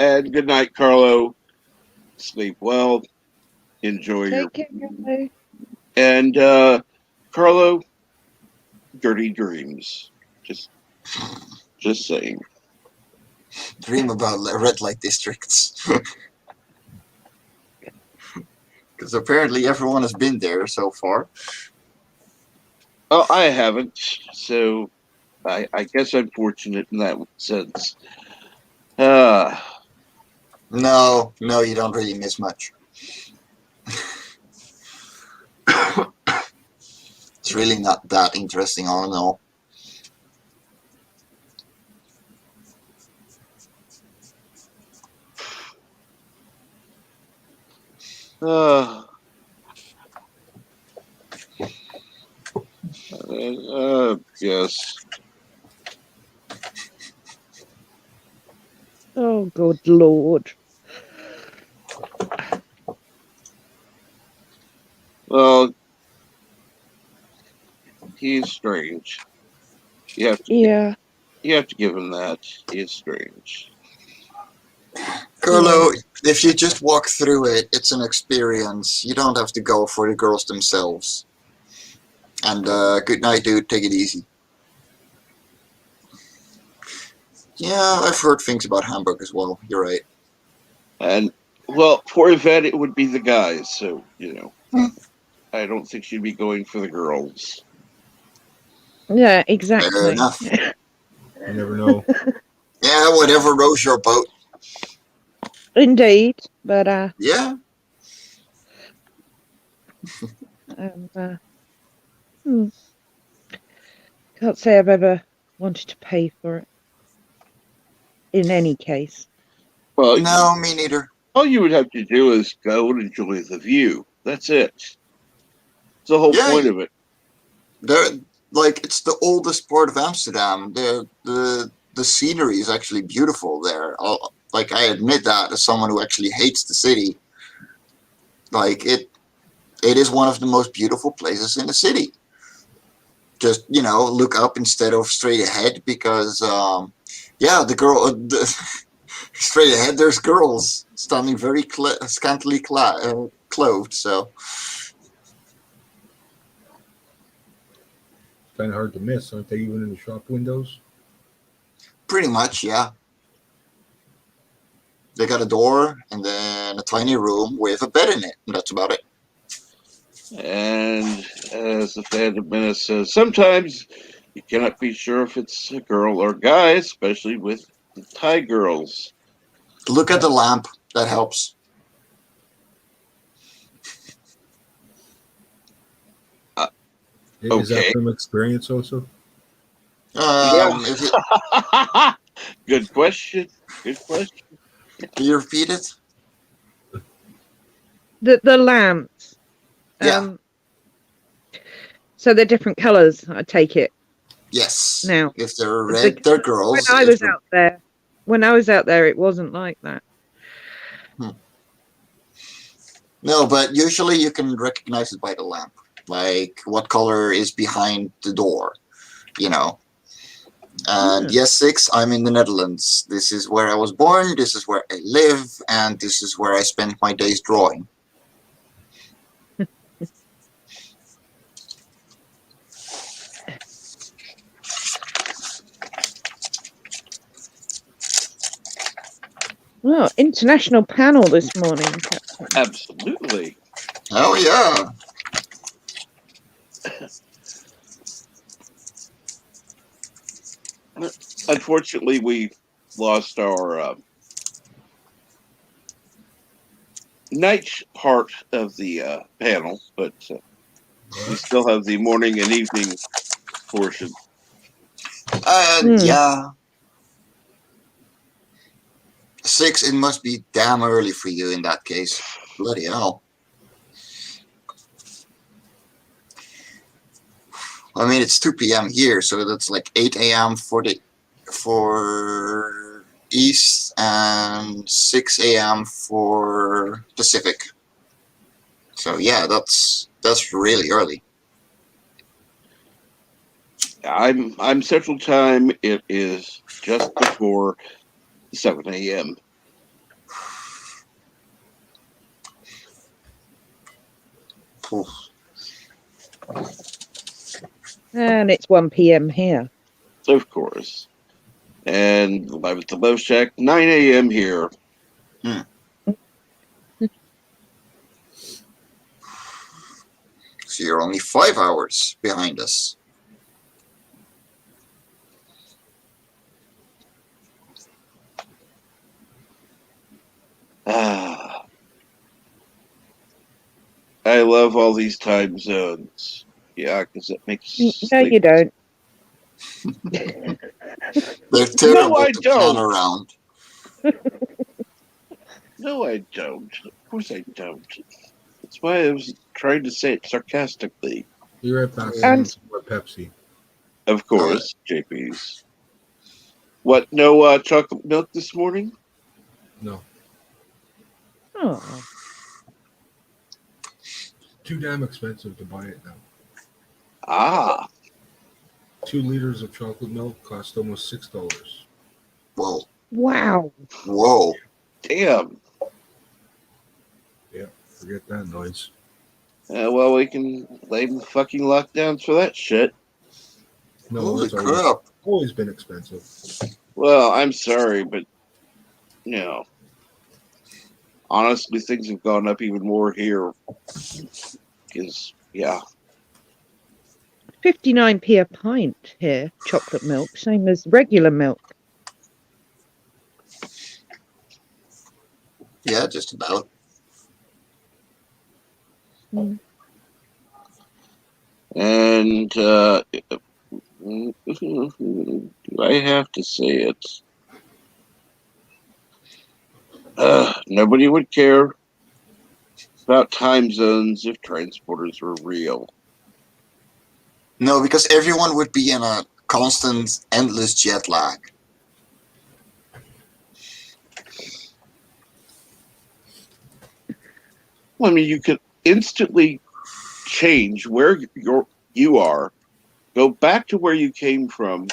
And good night, Carlo. Sleep well. Enjoy your Take care, Hollow. and Carlo. Dirty dreams. Just, just saying. Dream about red light districts. Because apparently everyone has been there so far. Oh, I haven't, so I guess I'm fortunate in that sense. Uh, No, you don't really miss much. It's really not that interesting, all in all. uh, yes. Oh, good Lord. Well, he's strange. You have to, Yeah, you have to give him that. He is strange. Carlo, if you just walk through it, it's an experience. You don't have to go for the girls themselves. And good night, dude. Take it easy. Yeah, I've heard things about Hamburg as well. You're right. And well, for Yvette, it would be the guys. So I don't think she'd be going for the girls. yeah, Fair exactly. enough. You never know. Yeah, whatever rows your boat. Indeed, but Yeah. um, hmm, can't say I've ever wanted to pay for it. In any case, Well, No, me neither. all you would have to do is go and enjoy the view. That's it. It's the whole Yeah, point of it. they're like it's the oldest part of Amsterdam. The scenery is actually beautiful there. Like I admit that as someone who actually hates the city. Like it is one of the most beautiful places in the city. Just look up instead of straight ahead because yeah, straight ahead there's girls. standing very scantily clothed. So Kind of hard to miss, aren't they? Even in the shop windows. pretty much, yeah. They got a door and then a tiny room with a bed in it. And that's about it. And as the Fandom Menace says, sometimes you cannot be sure if it's a girl or guy, especially with the Thai girls. Look at the lamp. That helps. Is that Okay. from experience also? If you, Good question. Good question. can you repeat it? The lamps. Yeah. So they're different colours, I take it. Yes. Now, If they're red, they're girls. When I was out there, it wasn't like that. No, but usually you can recognize it by the lamp. Like what color is behind the door, you know. And yes, 6, I'm in the Netherlands. This is where I was born, this is where I live, and this is where I spend my days drawing. Well, international panel this morning, Captain. Absolutely. Oh, yeah. Unfortunately, we lost our night part of the panel, but we still have the morning and evening portion. Yeah. 6, it must be damn early for you in that case. Bloody hell. I mean, it's 2 p.m. here, so that's like 8 a.m. for East and 6 a.m. for Pacific. So yeah, that's really early. I'm Central Time. It is just before 7 a.m. And it's 1 p.m. here. Of course. And live at the Love Shack, 9 a.m. here. So you're only 5 hours behind us. I love all these time zones. Yeah, because it makes No, you don't. They're terrible to plan around. No, I don't. Of course I don't. That's why I was trying to say it sarcastically. Be right back. And Some more Pepsi. Of course, JP's. What, no chocolate milk this morning? No. oh, Too damn expensive to buy it now. Ah, 2 liters of chocolate milk cost almost $6. Whoa. wow. Whoa. damn. Yeah, forget that noise. Well, we can blame the fucking lockdowns for that shit. No, Holy it's crap. always been expensive. Well, I'm sorry, but, you know, honestly, things have gone up even more here. Because, yeah. 59p a pint here, chocolate milk, same as regular milk. Yeah, just about. And, do I have to say it? Nobody would care about time zones if transporters were real. No, because everyone would be in a constant, endless jet lag. Well, I mean, you could instantly change where you are, go back to where you came from,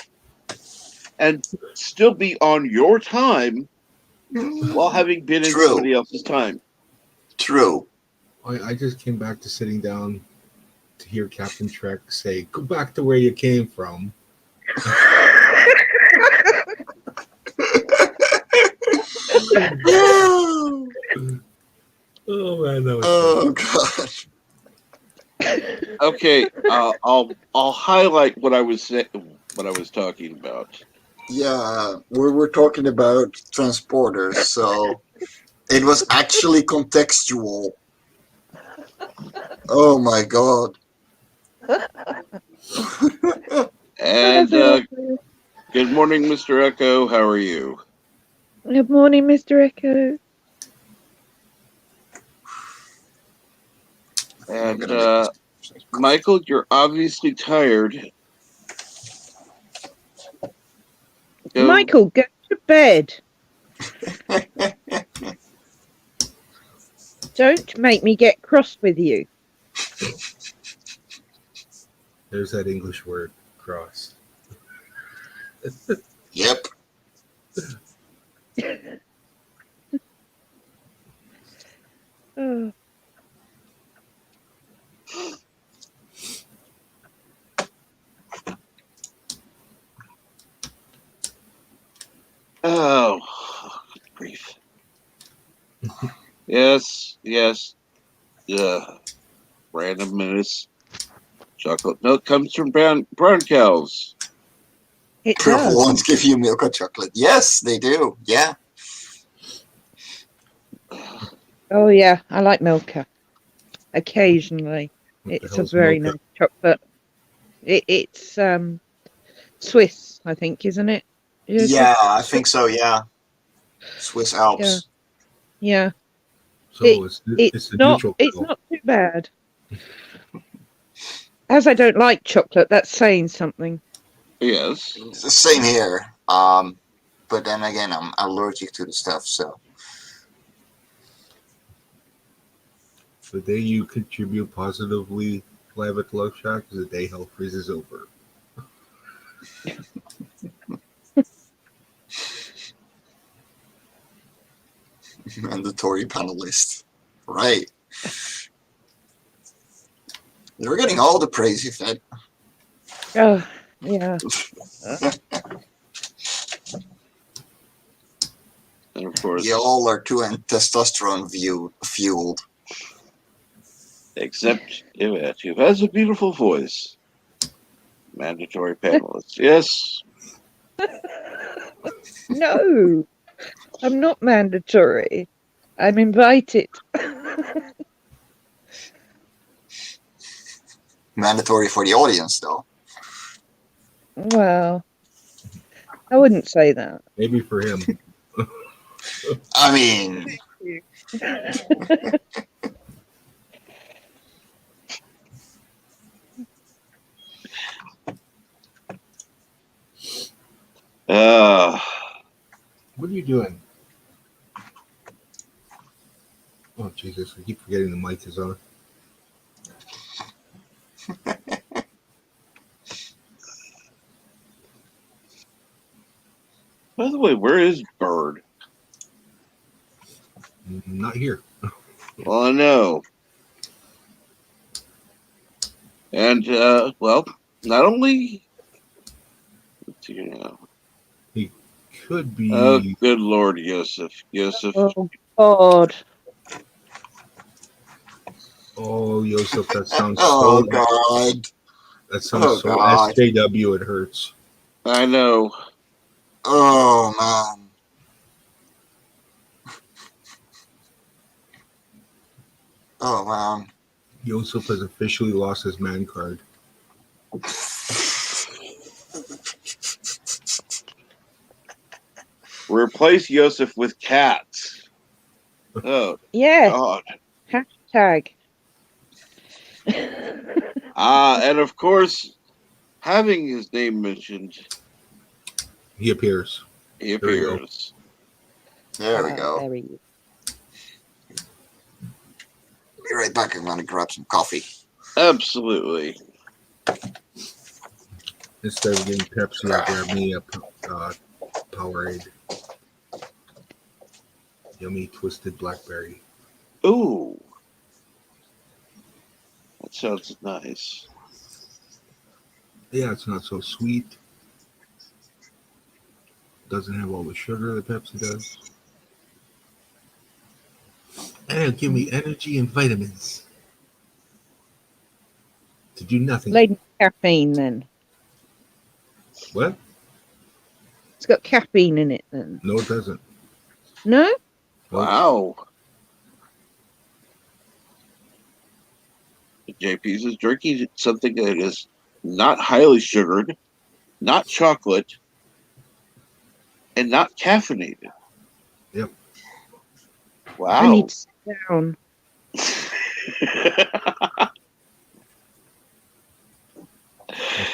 and still be on your time while having been in True. somebody else's time. True. I just came back to sitting down to hear Captain Trek say, "Go back to where you came from." Oh man, that was Oh funny. god. Okay, I'll highlight what I was talking about. Yeah, we're talking about transporters, so it was actually contextual. Oh my god. And good morning, Mr. Echo. How are you? Good morning, Mr. Echo. And Michael, you're obviously tired. Michael, go to bed. Don't make me get cross with you. There's that English word, cross. Yep. Oh. Oh, good grief. Yes. Random menace. Chocolate milk comes from brown cows. It Purple does. ones give you milk or chocolate. Yes, they do. Yeah. Oh yeah, I like Milka. Occasionally, What the it's a hell's very Milka? nice chocolate. It's Swiss, I think, isn't it? Yeah, I think so, yeah. Swiss Alps. Yeah. So it's the neutral It's pill. not too bad. As I don't like chocolate, that's saying something. Yes. Same here. But then again, I'm allergic to the stuff, so. The day you contribute positively live at Love Shack is the day hell freezes over. Mandatory panelist. Right. You're getting all the praise you've had. Oh, yeah. And of course, Y'all are too testosterone fueled. except Yvette, who has a beautiful voice. Mandatory panelist. Yes. No, I'm not mandatory. I'm invited. Mandatory for the audience, though. Well, I wouldn't say that. Maybe for him. I mean, What are you doing? Oh Jesus! I keep forgetting the mic is on. By the way, where is Bird? Not here. Well, I know. And well, not only. Let's see now. He could be. Oh, good Lord, Yosef. Oh, God. Oh, Yosef, that sounds oh so. god. That sounds so God. SJW. It hurts. I know. Oh man. Oh man. Yosef has officially lost his man card. Replace Yosef with cats. Oh, Yeah. God. Hashtag. And of course, having his name mentioned, He appears. he There we go. appears. There we go. There he is. Be right back. I'm gonna grab some coffee. Absolutely. Instead of getting Pepsi, I grabbed me a Powerade. Yummy twisted blackberry. Ooh, that sounds nice. Yeah, it's not so sweet. Doesn't have all the sugar that Pepsi does. And it'll give me energy and vitamins to do nothing. Laden with caffeine, then. What? It's got caffeine in it, then. No, it doesn't. No? Nope. Wow. JP's is drinking something that is not highly sugared, not chocolate, and not caffeinated. Yep. Wow. I need to sit down.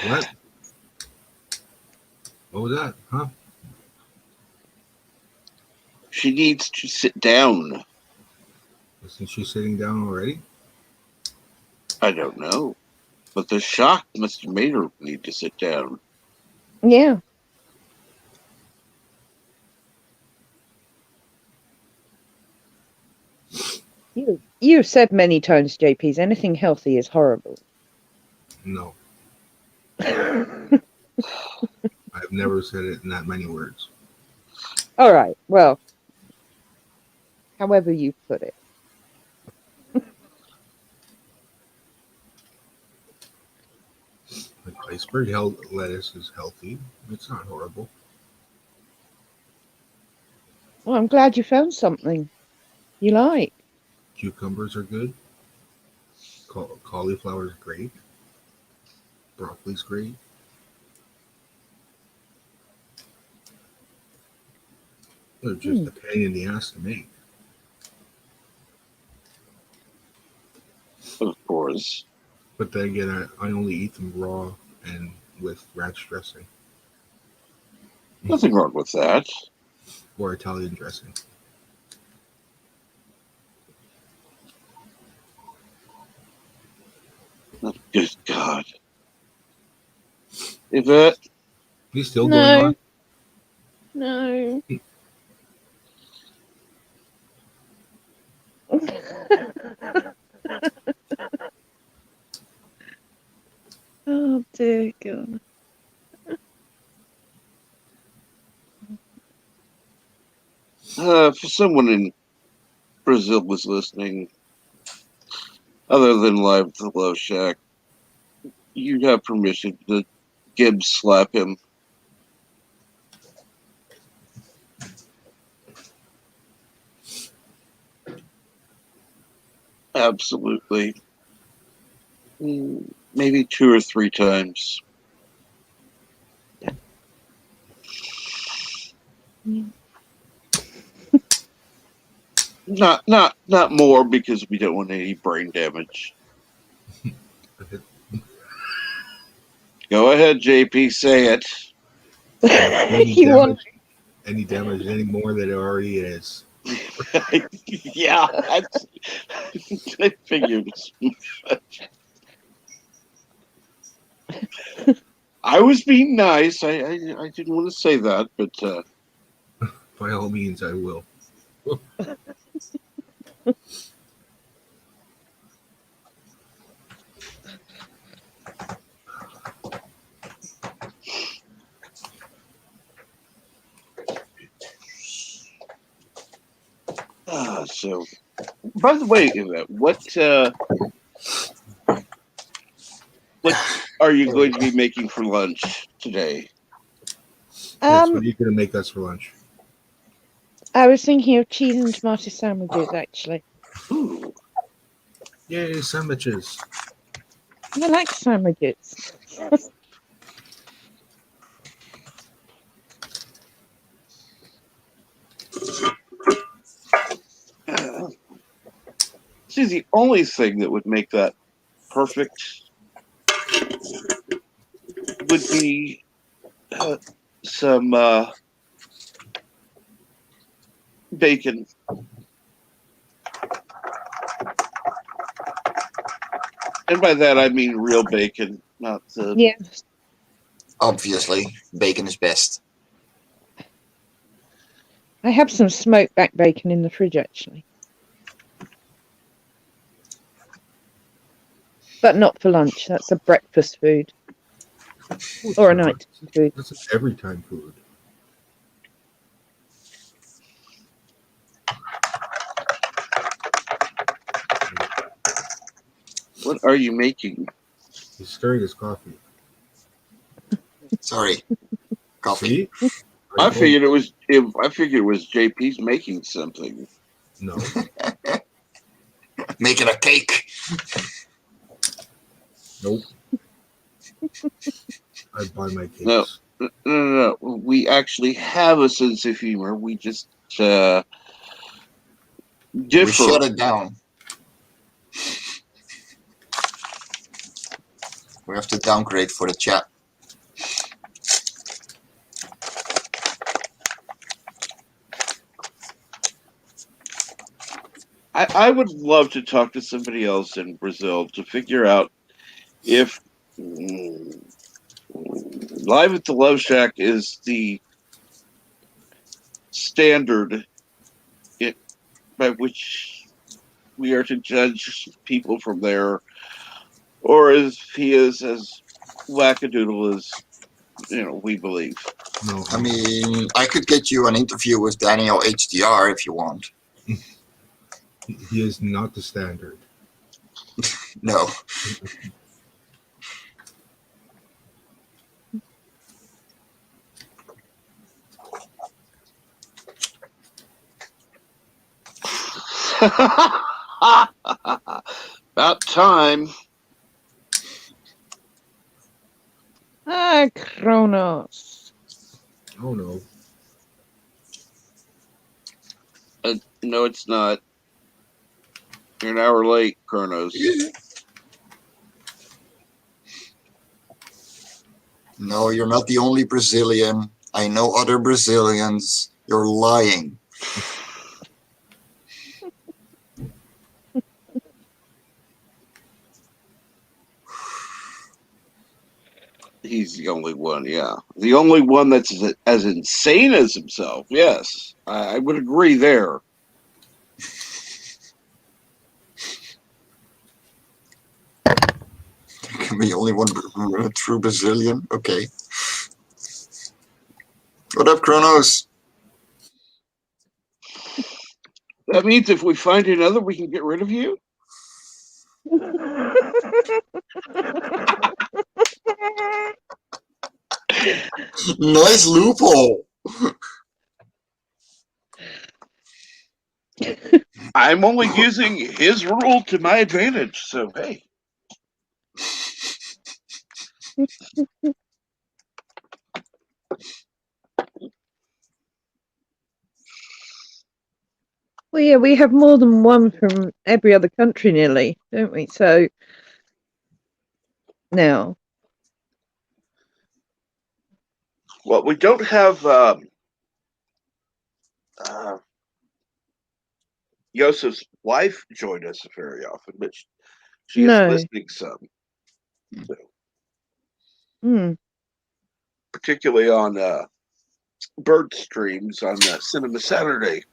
What? What was that? Huh? She needs to sit down. Isn't she sitting down already? I don't know. But the shock must have made her need to sit down. Yeah. You've said many times, JP's, anything healthy is horrible. No. I've never said it in that many words. All right. Well, however you put it. Like iceberg lettuce is healthy. It's not horrible. Well, I'm glad you found something you like. Cucumbers are good. Cauliflower is great. Broccoli's great. They're just a pain in the ass to make. Of course. But then again, I only eat them raw and with ranch dressing Nothing wrong with that. or Italian dressing. Good God. Yvette? You still going on? No. Oh, dear God. For someone in Brazil was listening, other than Live at the Love Shack, you have permission to Gibbs slap him. Absolutely. Maybe 2 or 3 times. Not more, because we don't want any brain damage. Go ahead, JP, say it. Any damage any more than it already is. Yeah, I figured. I was being nice. I didn't want to say that, but by all means, I will. So, by the way, what are you going to be making for lunch today? Yes, what are you going to make us for lunch? I was thinking of cheese and tomato sandwiches, actually. Ooh. Yay, sandwiches. I like sandwiches. See, the only thing that would make that perfect would be some bacon. And by that, I mean real bacon, not the... Yeah. Obviously, bacon is best. I have some smoked back bacon in the fridge, actually. But not for lunch. That's a breakfast food. Oh, it's Or a not. night food. That's an every time food. What are you making? He's stirring his coffee. Sorry, coffee. See? I told figured it was. I figured it was JP's making something. you. No. Making a cake. Nope. I buy my cakes. No. No. We actually have a sense of humor. We just differ. We shut it down. We have to downgrade for the chat. I would love to talk to somebody else in Brazil to figure out if Live at the Love Shack is the standard by which we are to judge people from there, or if he is as wackadoodle as we believe. No. I mean, I could get you an interview with Daniel HDR if you want. He is not the standard. No. About time. Ah, Kronos. Oh no. No, it's not. You're an hour late, Kronos. No, you're not the only Brazilian. I know other Brazilians. You're lying. He's the only one, yeah. The only one that's as insane as himself, yes. I would agree there. The only one true Brazilian? Okay. What up, Kronos? That means if we find another, we can get rid of you? Nice loophole. I'm only using his rule to my advantage, so hey. Well, yeah, we have more than one from every other country nearly, don't we? So now. Well, we don't have Yosef's wife join us very often, but she is No. listening some. So, Hmm. particularly on bird streams on Cinema Saturday.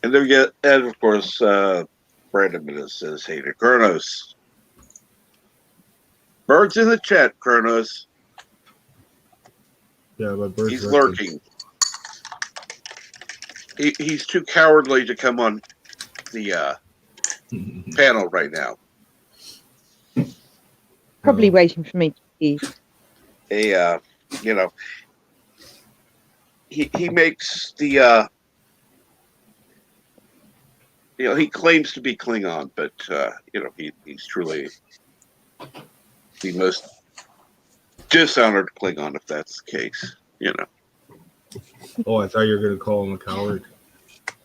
And then we get, and of course, Brandon says, hey to Kronos. Bird's in the chat, Kronos. Yeah, my bird's He's lurking. He's too cowardly to come on the panel right now. Probably waiting for me to leave. He makes the he claims to be Klingon, but he's truly the most dishonored Klingon, if that's the case. Oh, I thought you were going to call him a coward.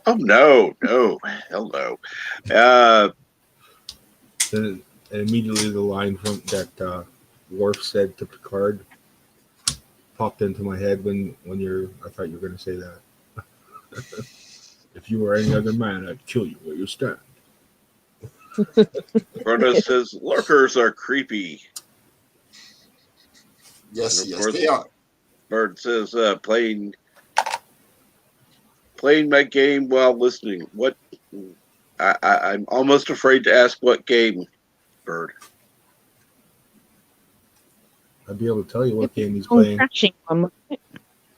Oh no, hell no. Then immediately the line from that Worf said to Picard popped into my head when I thought you were going to say that. If you were any other man, I'd kill you where you stand. Kronos says lurkers are creepy. Yes, And of yes, course, they are. Bird says playing my game while listening. What? I'm almost afraid to ask what game, Bird. I'd be able to tell you what game he's On playing. crashing one. Wasn't it?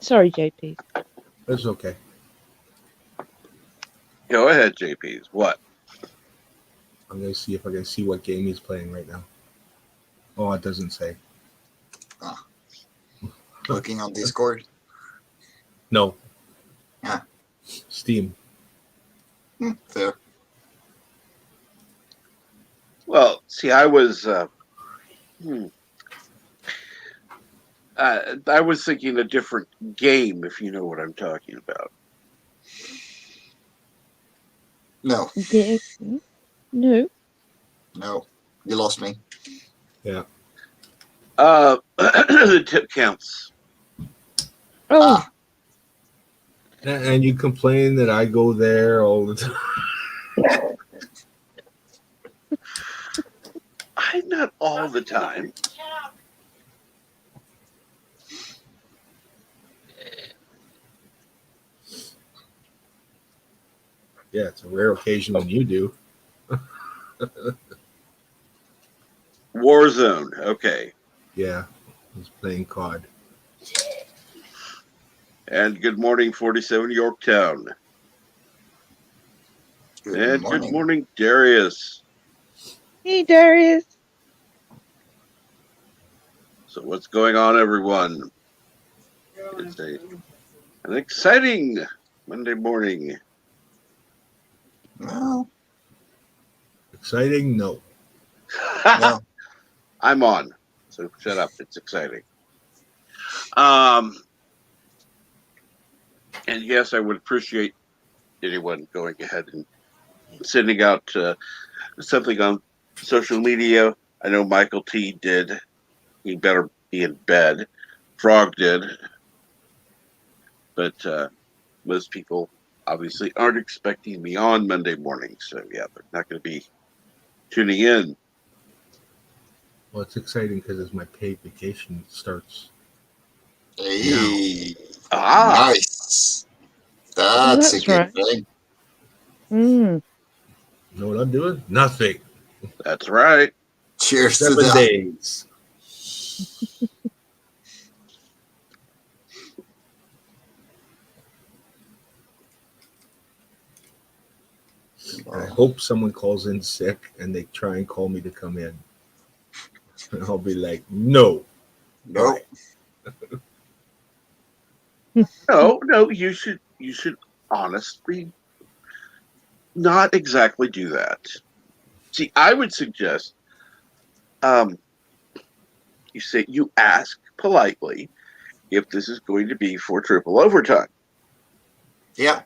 Sorry, JP. It's okay. Go ahead, JP's. What? I'm going to see if I can see what game he's playing right now. Oh, it doesn't say. Looking on Discord. No. Ah. Steam. Fair. Well, see, I was I was thinking a different game, if you know what I'm talking about. No, Yeah. No. no. You lost me. Yeah. The tip counts. Oh, Ah, And you complain that I go there all the time. I'm not all the time. Yeah, it's a rare occasion when you do. Warzone. Okay. Yeah, he's playing COD. And good morning, 47 Yorktown. good And good morning. morning, Darius. hey, Darius. So what's going on, everyone? It's an exciting Monday morning. No, Exciting? No. no. I'm on. So shut up. It's exciting. And yes, I would appreciate anyone going ahead and sending out something on social media. I know Michael T did. He better be in bed. Frog did. But most people obviously aren't expecting me on Monday morning. So yeah, they're not going to be tuning in. Well, it's exciting because it's my paid vacation starts. Hey, Ah, nice. That's a That's good right. thing. Mm. You know what I'm doing? Nothing. that's right. Cheers to 7 that. days. I hope someone calls in sick and they try and call me to come in. And I'll be like, no. Nope. No, you should honestly not exactly do that. See, I would suggest um, you ask politely if this is going to be for triple overtime. Yeah.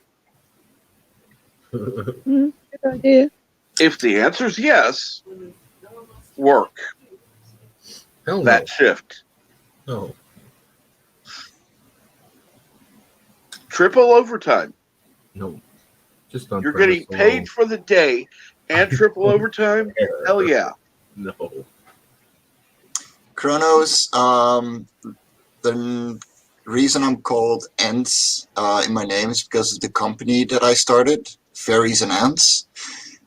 Good idea. If the answer is yes, work Hell no. that shift. No. Triple overtime. No. Just on You're premise getting paid alone. for the day and triple overtime. Hell yeah. No. Chronos, the reason I'm called Ants in my name is because of the company that I started, Fairies and Ants.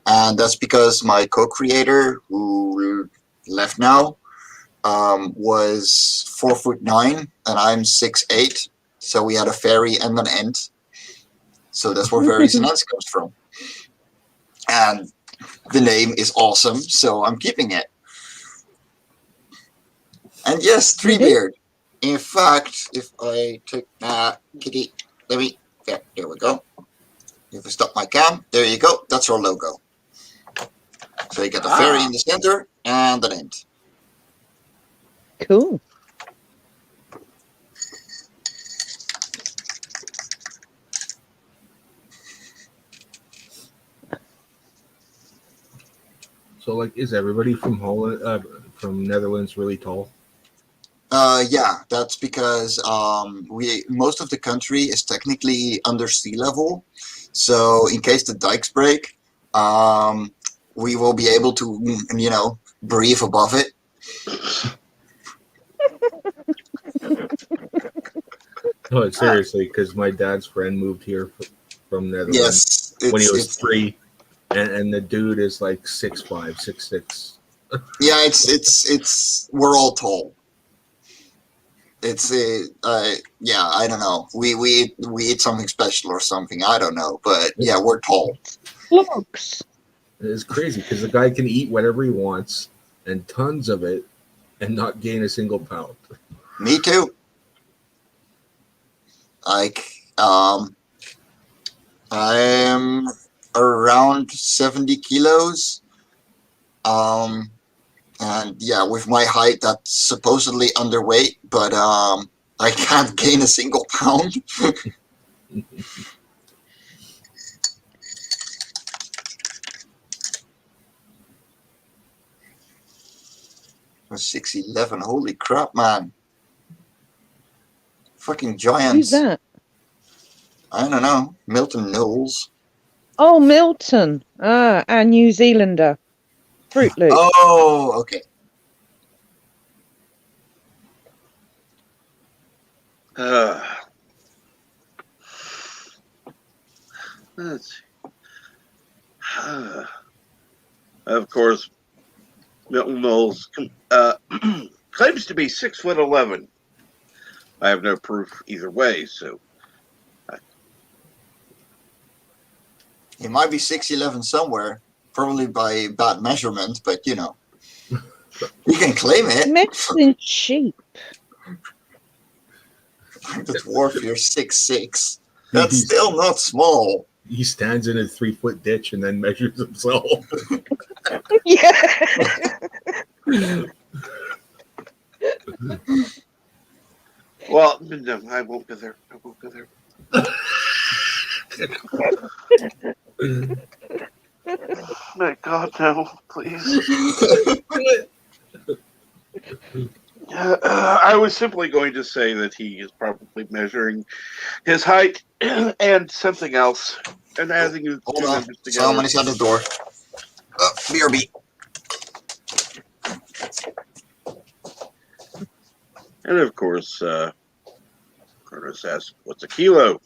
And that's because my co-creator, who left now, was 4'9" and I'm 6'8". So we had a fairy and an ant. So that's where Fairies and Ants comes from. And the name is awesome, so I'm keeping it. And yes, Treebeard. In fact, if I take kitty, there we go. If I stop my cam, there you go. That's our logo. So you get the fairy in the center and an ant. Cool. So, like, is everybody from Holland, from Netherlands, really tall? Yeah, that's because most of the country is technically under sea level. So in case the dikes break, we will be able to, breathe above it. No, seriously, because my dad's friend moved here from Netherlands Yes, when he was it's 3, and the dude is like 6'5", 6'6". yeah, it's we're all tall. It's yeah, I don't know. We eat something special or something. I don't know, but yeah, we're tall. Logs. It's crazy because the guy can eat whatever he wants and tons of it and not gain a single pound. Me too. Like I am around 70 kilos. Um, and yeah, with my height, that's supposedly underweight, but I can't gain a single pound. 6'11", holy crap, man! Fucking Who's giants. that? I don't know, Milton Knowles. Oh, Milton. Ah, our New Zealander. Fruit Loop. Oh, okay. Let's see. Of course, Milton Knowles claims to be 6'11". I have no proof either way, so He might be 6'11" somewhere, probably by bad measurement, but you know, you can claim it. Medicine sheep. The dwarf, you're 6'6". That's He's- still not small. He stands in a 3-foot ditch and then measures himself. Yeah. well, no, I won't go there. I won't go there. My God, no, please. I was simply going to say that he is probably measuring his height and something else and adding the Hold two on, numbers together. somebody's at the door. BRB. And of course, Curtis asks, "What's a kilo?"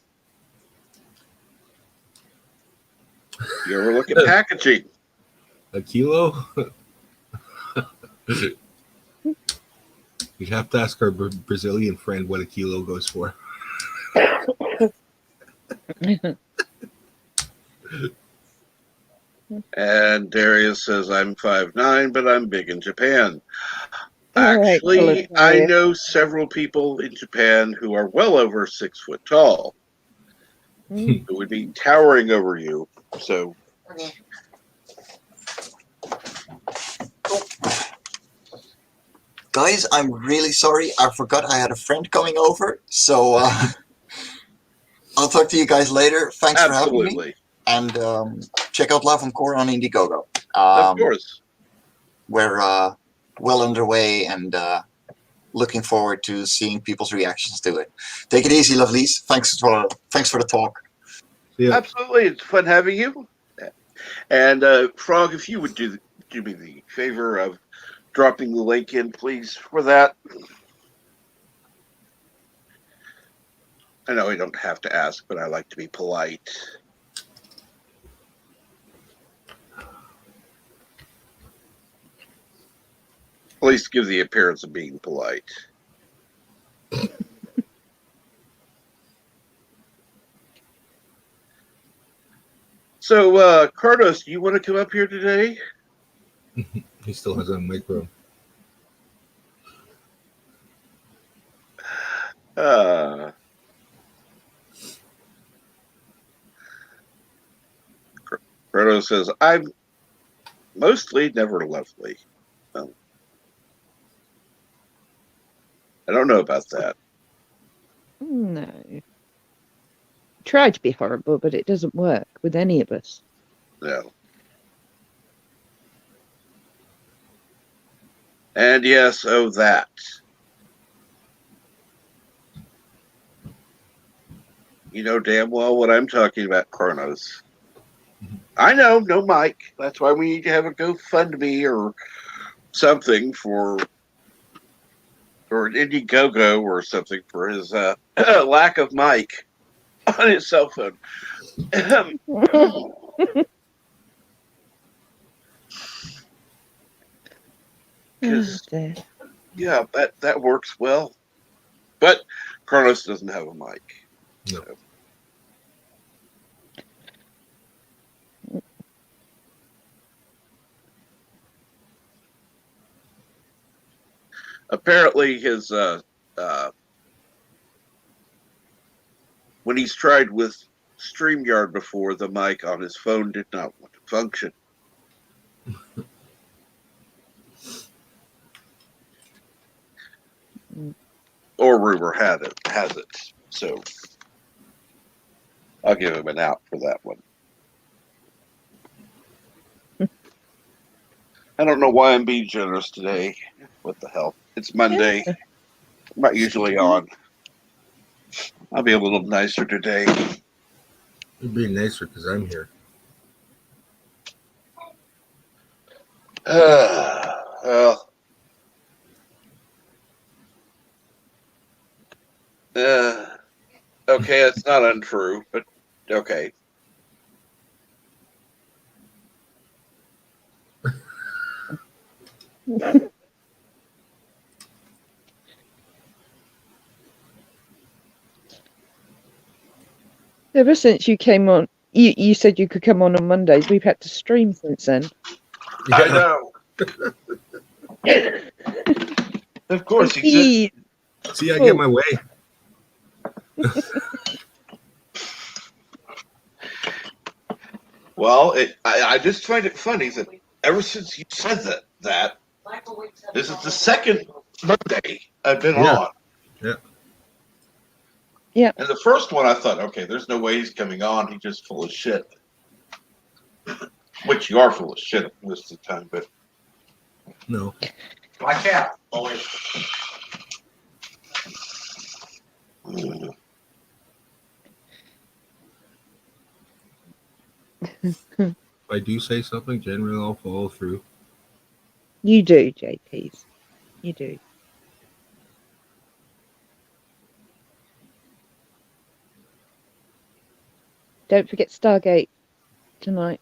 You ever look at packaging? A kilo? You'd have to ask our Brazilian friend what a kilo goes for. And Darius says, "I'm 5'9", but I'm big in Japan." All right, Actually, tell us, I Darius. know several people in Japan who are well over 6 foot tall, Mm. who would be towering over you. So, Guys, I'm really sorry. I forgot I had a friend coming over. So I'll talk to you guys later. Thanks for having me. absolutely, And check out Love and Core on Indiegogo. of course. We're well underway and looking forward to seeing people's reactions to it. Take it easy, lovelies. Thanks for the talk. Yeah. Absolutely, it's fun having you. And Frog, if you would do me the favor of dropping the link in, please, for that. I know I don't have to ask, but I like to be polite. At least give the appearance of being polite. So, Cardos, you want to come up here today? He still has a micro. Cardos says, "I'm mostly never lovely." I don't know about that. No. Try to be horrible, but it doesn't work with any of us. No. And yes, oh, that. You know damn well what I'm talking about, Carnos. I know, no mic. That's why we need to have a GoFundMe or something for or an Indiegogo or something for his lack of mic on his cell phone. Because yeah, that works well. But Carlos doesn't have a mic. No. So. Apparently, his when he's tried with StreamYard before, the mic on his phone did not want to function. Or rumor has it. So I'll give him an out for that one. I don't know why I'm being generous today. What the hell? It's Monday. I'm not usually on. I'll be a little nicer today. You're being nicer because I'm here. Well, okay, it's not untrue, but okay. Ever since you came on, you said you could come on Mondays. We've had to stream since then. Yeah. I know. Of course, See, I get my way. Well, I just find it funny that ever since you said that this is the second Monday I've been on. Yeah. Yeah. And the first one I thought, okay, there's no way he's coming on. He's just full of shit. Which you are full of shit most of the time, but No. my cat always. If I do say something, generally I'll follow through. You do, JPs. You do. Don't forget Stargate tonight.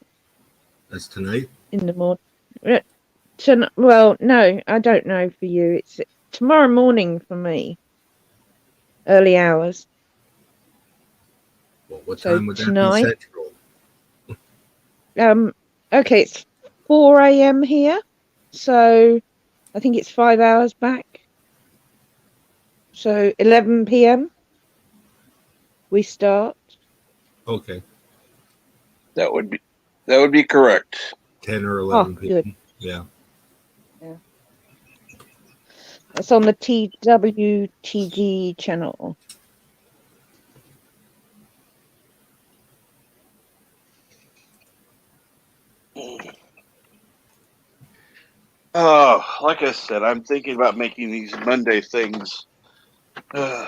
That's tonight? In the morning. Well, no, I don't know for you. It's tomorrow morning for me. Early hours. Well, what So time would that tonight, be central? Okay, it's 4 a.m. here. So I think it's 5 hours back. So 11 p.m. we start. Okay. That would be correct. 10 or 11 p.m. Good. Yeah. That's on the TWTG channel. Like I said, I'm thinking about making these Monday things a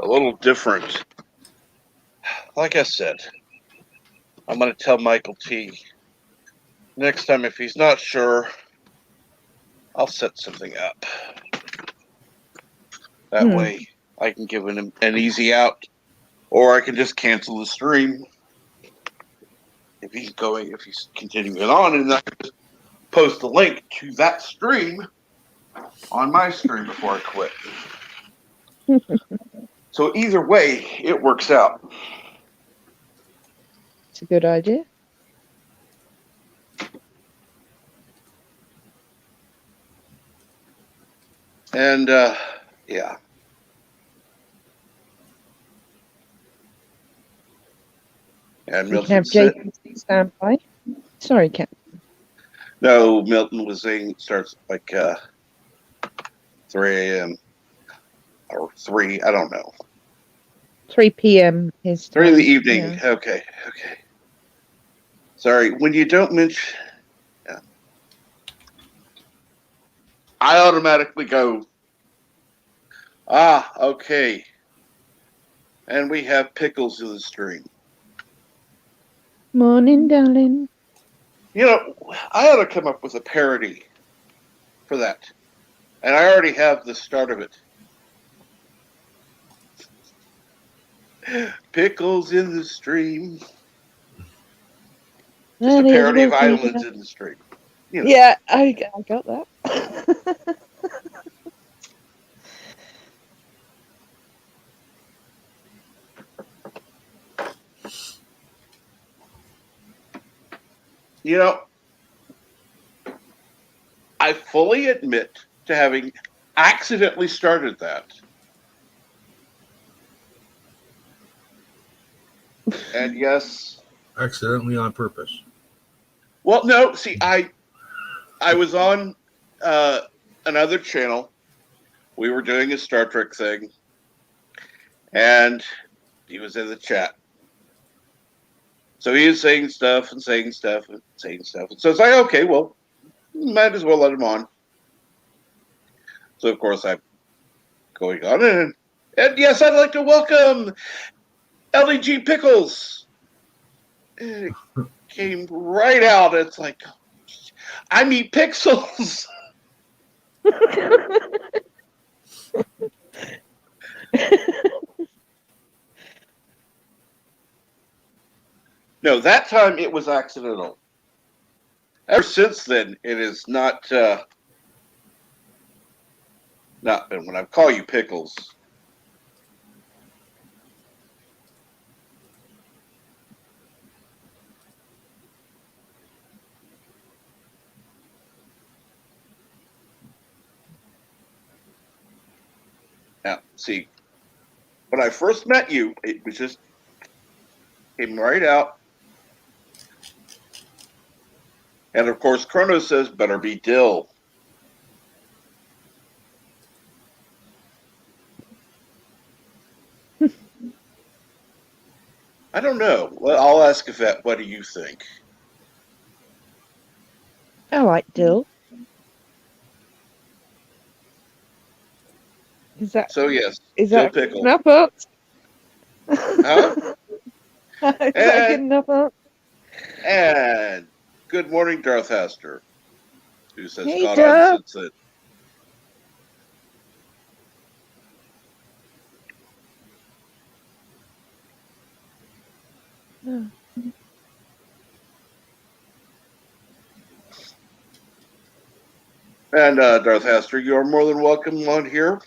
little different. Like I said, I'm going to tell Michael T. Next time, if he's not sure, I'll set something up. That way, I can give him an easy out, or I can just cancel the stream if he's continuing on, and I can just post the link to that stream on my stream before I quit. So either way, it works out. It's a good idea. And yeah. And We can have JP stand by. Sorry, Kat. No, Milton was saying it starts like 3 a.m. or 3, I don't know. 3 p.m. his time. 3 in the evening. Yeah. Okay. Sorry, when you don't mention... Yeah. I automatically go, okay. And we have Pickles in the stream. Morning, darling. You know, I ought to come up with a parody for that. And I already have the start of it. Pickles in the stream. Just a That is parody of what we Islands do. in the Stream. You know. Yeah, I got that. You know, I fully admit to having accidentally started that. And yes, Accidentally on purpose. well, no, see, I was on uh, another channel. We were doing a Star Trek thing, and he was in the chat. So he was saying stuff and saying stuff and saying stuff. And so it's like, okay, well, might as well let him on. So of course I'm going on, and yes, I'd like to welcome LEG Pickles. And it came right out. It's like, I mean, pixels. No, that time it was accidental. Ever since then, it is not been. When I call you pickles, now see, when I first met you, it was just came right out. And of course, Chrono says, better be dill. I don't know. Well, I'll ask Yvette, what do you think? I like dill. Is that So, yes, is dill that pickle. enough answer? Huh? Is that a good enough answer? And good morning, Darth Haster, who says Hey, caught on Duff. since then. And Darth Haster, you are more than welcome on here.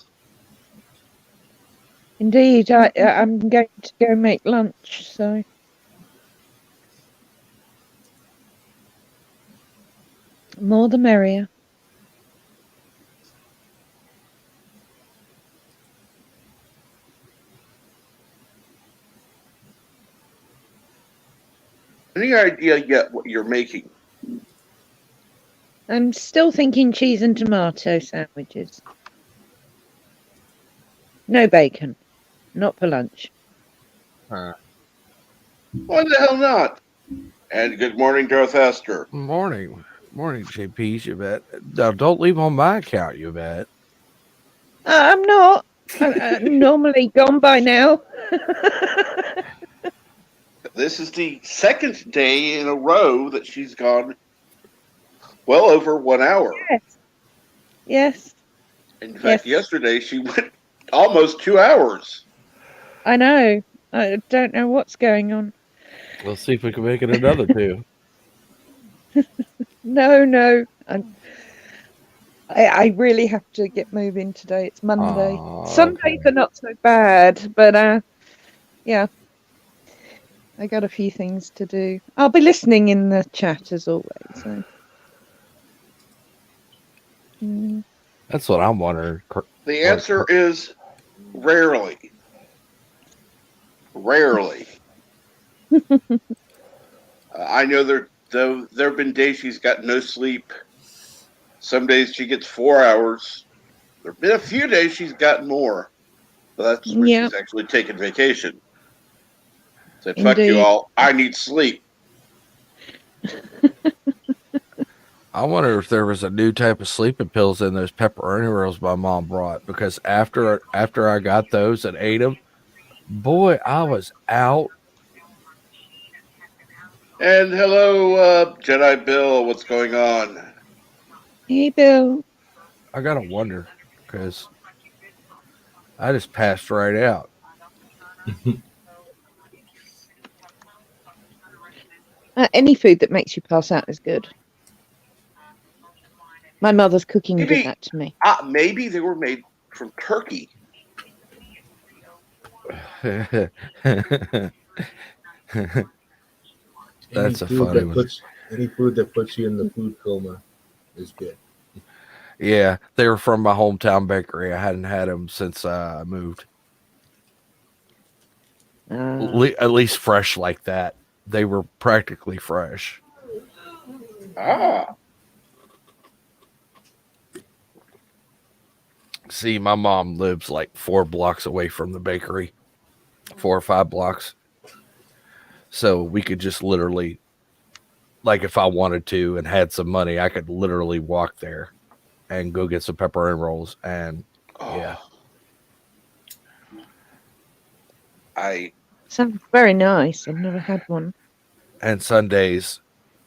Indeed, I'm going to go make lunch, so. More the merrier. Any idea yet what you're making? I'm still thinking cheese and tomato sandwiches. No bacon. Not for lunch. Why the hell not? And good morning, Darth Haster. Morning, JP. You bet. Now, don't leave on my account. You bet. I'm not. I'm normally gone by now. This is the second day in a row that she's gone well over 1 hour. Yes. In fact, yesterday she went almost 2 hours. I know. I don't know what's going on. Let's see if we can make it another two. No. I really have to get moving today. It's Monday. Sundays are not so bad, but yeah. I got a few things to do. I'll be listening in the chat as always. So. That's what I'm wondering. The answer is rarely. Rarely. I know there have been days she's got no sleep. Some days she gets 4 hours. There have been a few days she's gotten more. But that's where she's actually taken vacation. Said, fuck you all. I need sleep. I wonder if there was a new type of sleeping pills in those pepperoni rolls my mom brought, because after I got those and ate them, boy, I was out. And hello, Jedi Bill. What's going on? Hey, Bill. I gotta wonder because I just passed right out. Any food that makes you pass out is good. My mother's cooking did Maybe, that to me. maybe they were made from turkey. That's a funny one. Any food that puts you in the food coma is good. Yeah, they were from my hometown bakery. I hadn't had them since I moved. At least fresh like that. They were practically fresh. Ah, See, my mom lives like 4 blocks away from the bakery, 4 or 5 blocks. So we could just literally, like if I wanted to and had some money, I could literally walk there and go get some pepperoni rolls. And yeah, Sounds very nice. I've never had one. and Sundays,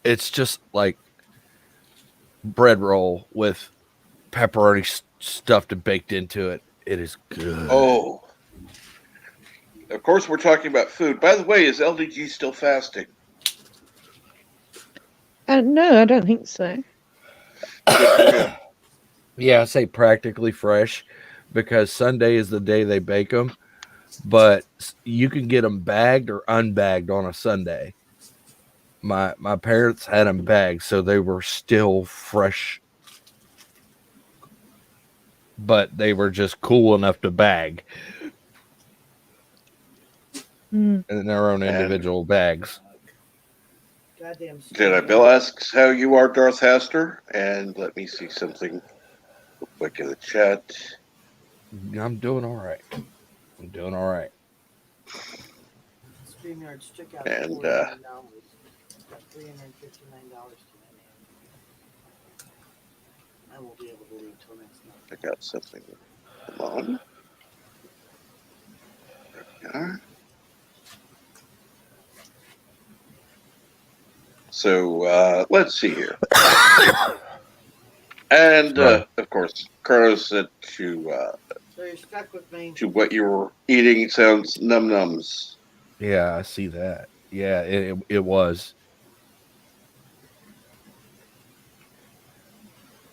it's just like bread roll with pepperoni stuffed and baked into it. It is good. Oh, of course we're talking about food. By the way, is LDG still fasting? No, I don't think so. Good for him. Yeah, I say practically fresh because Sunday is the day they bake them, but you can get them bagged or unbagged on a Sunday. My parents had them bagged, so they were still fresh, but they were just cool enough to bag in their own individual bags. Jedi Bill asks how you are, Darth Haster, and let me see something real quick in the chat. I'm doing all right. StreamYard's checkout And, $49. Got $359 today. I won't be able to leave till next month. I got something. Come on. There we are. So let's see here. And of course, Carlos said So you're stuck with me. to what you were eating sounds num nums. Yeah, I see that. Yeah, it was.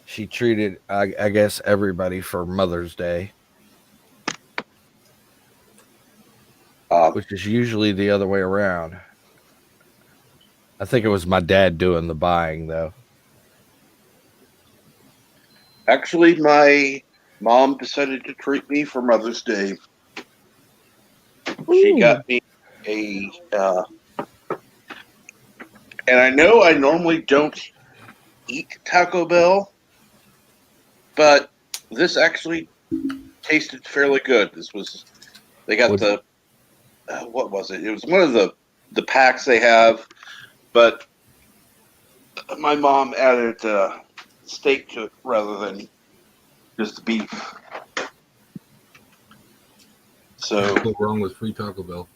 She treated, I guess, everybody for Mother's Day, which is usually the other way around. I think it was my dad doing the buying, though. Actually, my mom decided to treat me for Mother's Day. She got me a, and I know I normally don't eat Taco Bell, but this actually tasted fairly good. They got the, what was it? It was one of the packs they have, but my mom added steak to it rather than just beef. So what's wrong with free Taco Bell?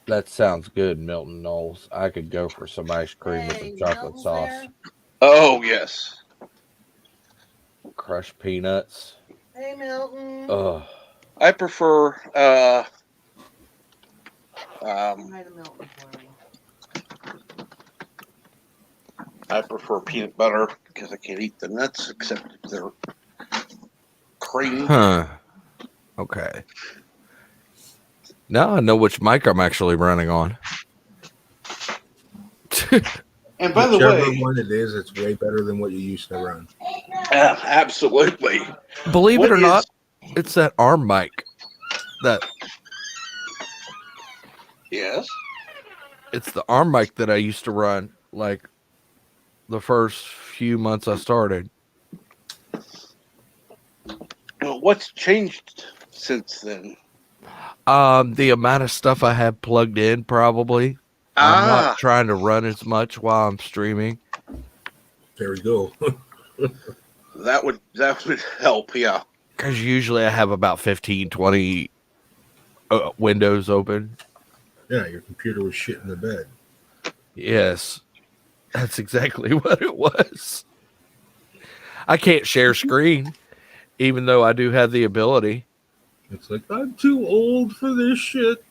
That sounds good, Milton Knowles. I could go for some ice cream with some chocolate sauce. There? oh yes, Crushed peanuts. Hey, Milton. I prefer Hi to Milton for me. I prefer peanut butter because I can't eat the nuts except if they're creamy. Huh. Okay. Now I know which mic I'm actually running on. And by the Whichever way, one it is, it's way better than what you used to run. absolutely. Believe What it or is- not, it's that arm mic. Yes. It's the arm mic that I used to run like the first few months I started. Well, what's changed since then? The amount of stuff I have plugged in, probably. I'm not trying to run as much while I'm streaming. There we go. That would help, yeah. Because usually I have about 15, 20 windows open. Yeah, your computer was shit in the bed. Yes. That's exactly what it was. I can't share screen, even though I do have the ability. It's like, I'm too old for this shit.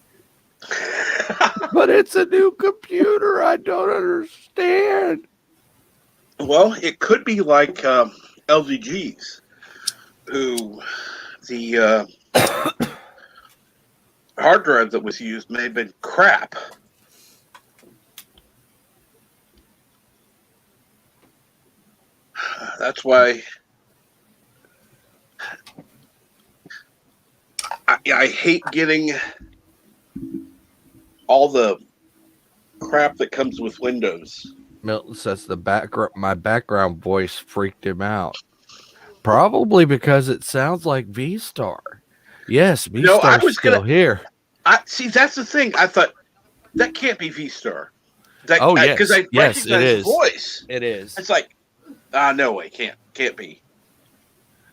But it's a new computer. I don't understand. Well, it could be like LDGs, who the hard drive that was used may have been crap. That's why I hate getting all the crap that comes with Windows. Milton says my background voice freaked him out. Probably because it sounds like V-Star. Yes, No, I V-Star's was still gonna. here. I see. That's the thing. I thought that can't be V-Star. That Oh, because yes. I Yes, it recognize the is. voice. It is. It's like, no way, can't be.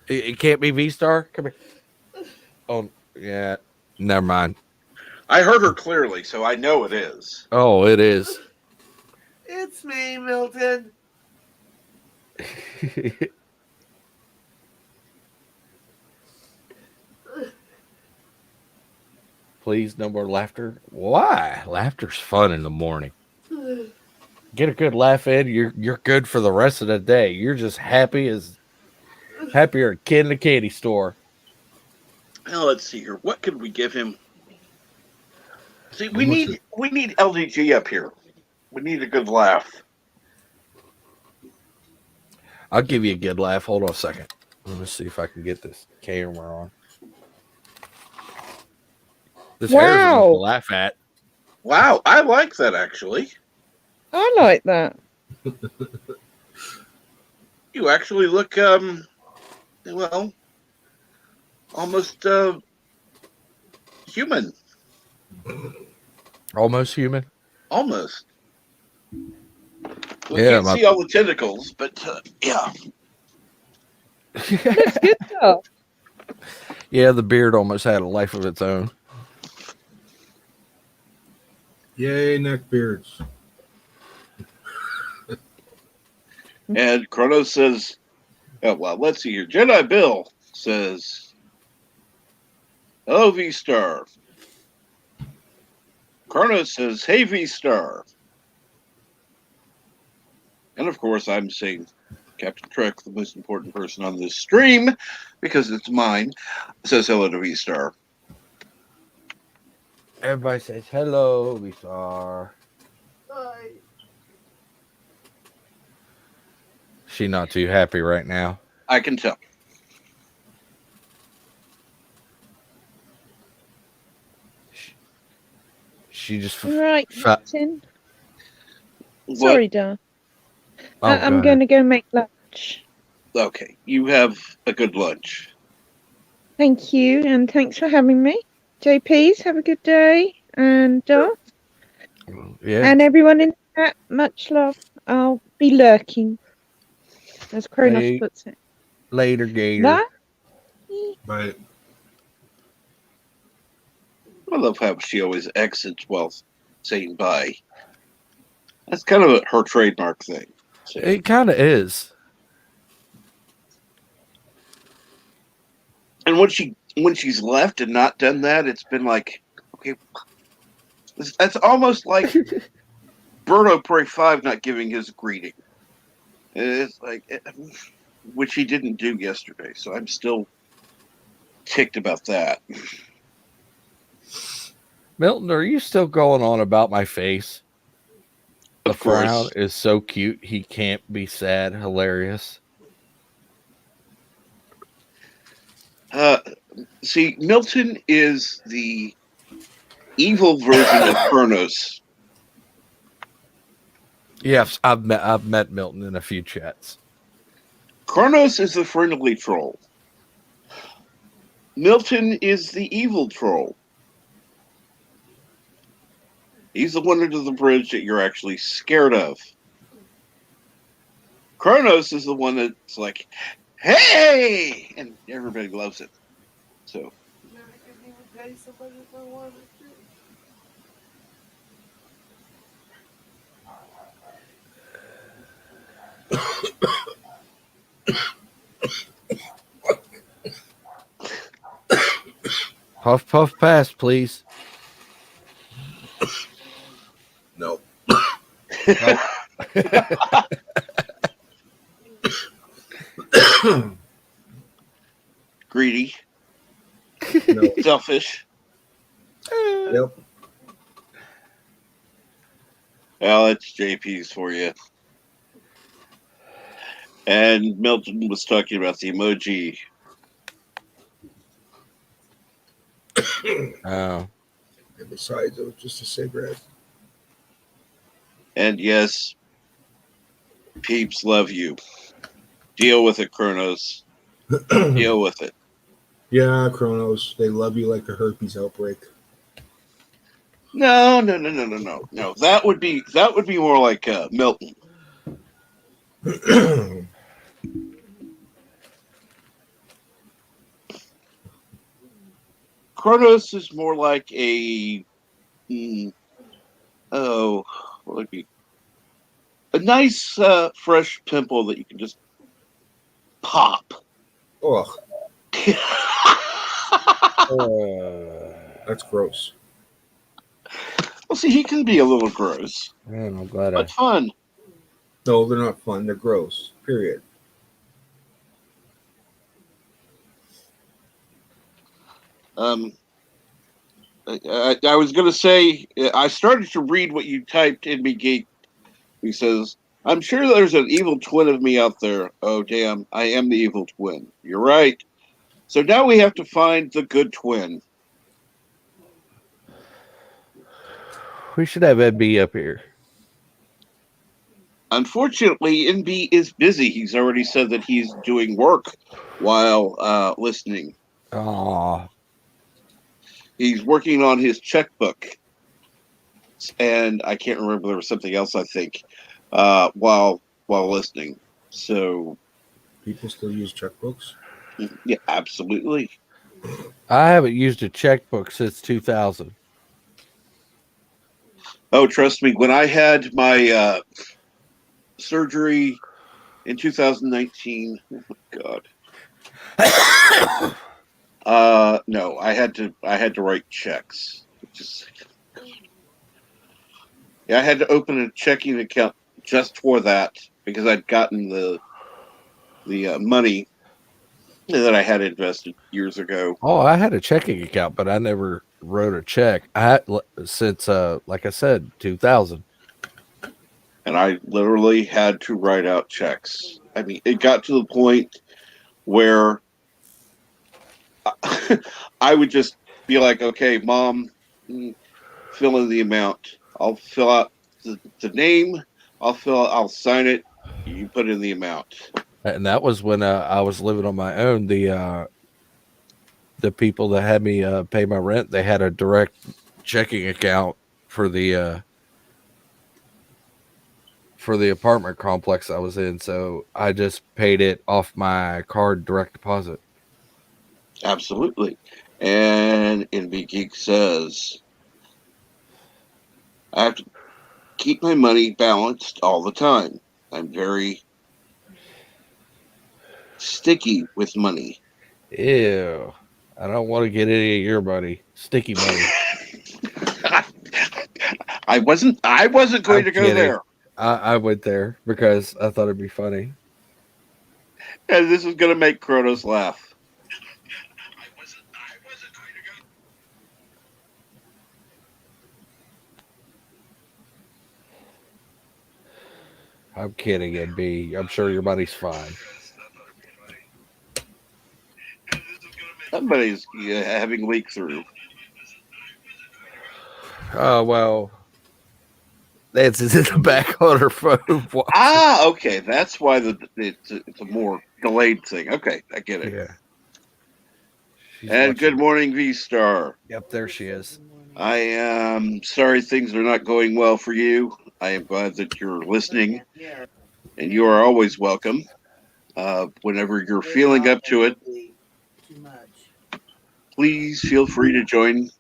It can't be V-Star? Come here. Oh, yeah. Never mind. I heard her clearly, so I know it is. Oh, it is. It's me, Milton. Please, no more laughter. Why? Laughter's fun in the morning. Get a good laugh in, you're good for the rest of the day. You're just happier a kid in a candy store. Now let's see here. What could we give him? See, we Almost need LDG up here. We need a good laugh. I'll give you a good laugh. Hold on a second. Let me see if I can get this camera on. This hair's enough to Wow. laugh at. Wow, I like that actually. I like that. You actually look well, almost human. Almost human. Almost. We Yeah, can't see all the tentacles, but yeah. That's good stuff. Yeah, the beard almost had a life of its own. Yay, neck beards. And Kronos says, oh, well, let's see here. Jedi Bill says, hello, V-Star. Kronos says, hey, V-Star. And of course, I'm saying Captain Trek, the most important person on this stream, because it's mine, says hello to V-Star. Everybody says hello, V-Star. Hi. She not too happy right now. I can tell. She just Right, Martin. What? Sorry, Dar. Oh, I'm go going to go make lunch. Okay, you have a good lunch. Thank you, and thanks for having me. JP's, have a good day. And Dar, yeah. and everyone in the chat, much love. I'll be lurking, as Kronos Hey. puts it. Later, Gator. Bye. But I love how she always exits while saying bye. That's kind of her trademark thing. So, It kind of is. and when she's left and not done that, it's been like, okay, that's almost like Birdo Prey 5 not giving his greeting. It's like, which he didn't do yesterday, so I'm still ticked about that. Milton, are you still going on about my face? The Of course. frown is so cute. He can't be sad. Hilarious. See, Milton is the evil version of Kronos. Yes, I've met Milton in a few chats. Kronos is the friendly troll. Milton is the evil troll. He's the one under the bridge that you're actually scared of. Kronos is the one that's like, hey! And everybody loves it. So, Never could even pay somebody if I wanted to. Puff, puff, pass, please. No. Nope. Greedy, No. selfish. Yep. Well, that's JP's for you. And Milton was talking about the emoji. Oh, And besides, it was just a cigarette. And yes, peeps love you. Deal with it, Kronos. Deal with it. Yeah, Kronos. They love you like a herpes outbreak. No. That would be more like Milton. Kronos is more like a what would it be? A nice fresh pimple that you can just pop. Oh, well, that's gross. Well, see, he can be a little gross, man, I'm glad but fun. No, they're not fun. They're gross. Period. I was going to say, I started to read what you typed in me, Geek. He says, I'm sure there's an evil twin of me out there. Oh, damn, I am the evil twin. You're right. So now we have to find the good twin. we should have NB up here. Unfortunately, NB is busy. He's already said that he's doing work while listening. Oh, He's working on his checkbook. And I can't remember, there was something else, I think, while listening. So, People still use checkbooks. yeah, absolutely. I haven't used a checkbook since 2000. Oh, trust me, when I had my surgery in 2019, oh my God. No, I had to write checks. Just, yeah, I had to open a checking account just for that because I'd gotten the money that I had invested years ago. Oh, I had a checking account, but I never wrote a check. I had since, like I said, 2000. And I literally had to write out checks. I mean, it got to the point where I would just be like, okay, Mom, fill in the amount. I'll fill out the name. I'll sign it. You put in the amount. And that was when I was living on my own. The people that had me pay my rent, they had a direct checking account for the apartment complex I was in, so I just paid it off my card direct deposit. Absolutely. And NB Geek says, I have to keep my money balanced all the time. I'm very sticky with money. Ew. I don't want to get any of your money. Sticky money. I wasn't going I'm to go kidding. there. I went there because I thought it'd be funny. And this is going to make Kronos laugh. I'm kidding, NB. I'm sure your money's fine. Somebody's having leak through. Oh, well. Nancy's in the back on her phone. Ah, okay. That's why it's a more delayed thing. Okay, I get it. Yeah. She's And watching. good morning, V-Star. Yep, there she is. I am sorry things are not going well for you. I am glad that you're listening, and you are always welcome. Whenever you're feeling up to it, please feel free to join.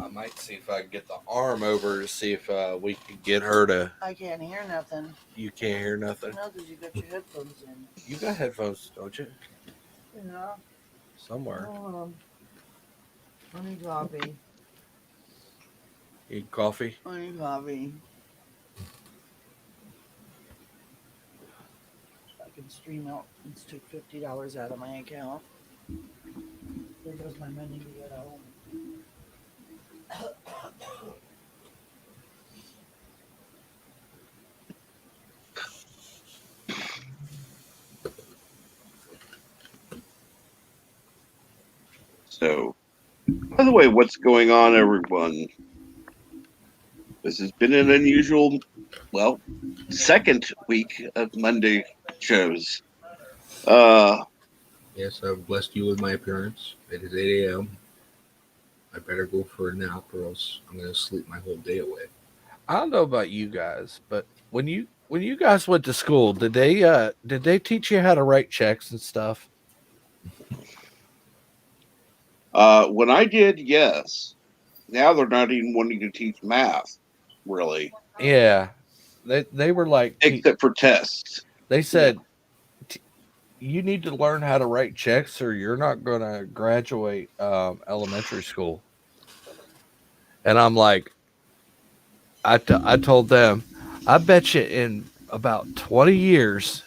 I might see if I can get the arm over to see if we can get her to. I can't hear nothing. You can't hear nothing? No, because you got your headphones in. You got headphones, don't you? Yeah. somewhere. I need coffee. Eat coffee. I need coffee. I can stream out. Let's take $50 out of my account. There goes my money to get home. So, by the way, what's going on, everyone? This has been an unusual, well, second week of Monday shows. Yes, I've blessed you with my appearance. It is 8 a.m. I better go for a nap or else I'm going to sleep my whole day away. I don't know about you guys, but when you guys went to school, did they teach you how to write checks and stuff? When I did, yes. Now they're not even wanting to teach math, really, Yeah, they were like except for tests. they said you need to learn how to write checks or you're not going to graduate elementary school. And I'm like, I told them, I bet you in about 20 years,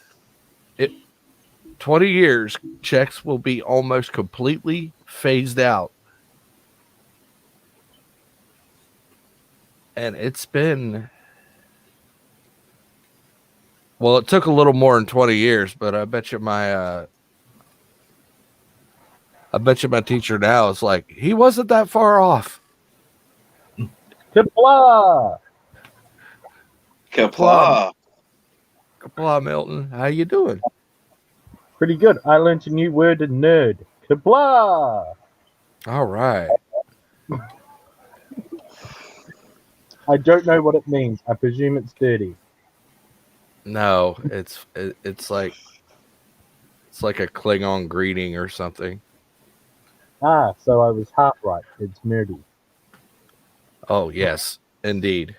20 years, checks will be almost completely phased out. And it's been, well, it took a little more than 20 years, but I bet you my teacher now is like, he wasn't that far off. Kapla! Kapla. Kapla, Milton. How you doing? Pretty good. I learned a new word, nerd. Kapla! All right. I don't know what it means. I presume it's dirty. No, it's like a Klingon greeting or something. Ah, so I was half right. It's nerdy. Oh yes, indeed.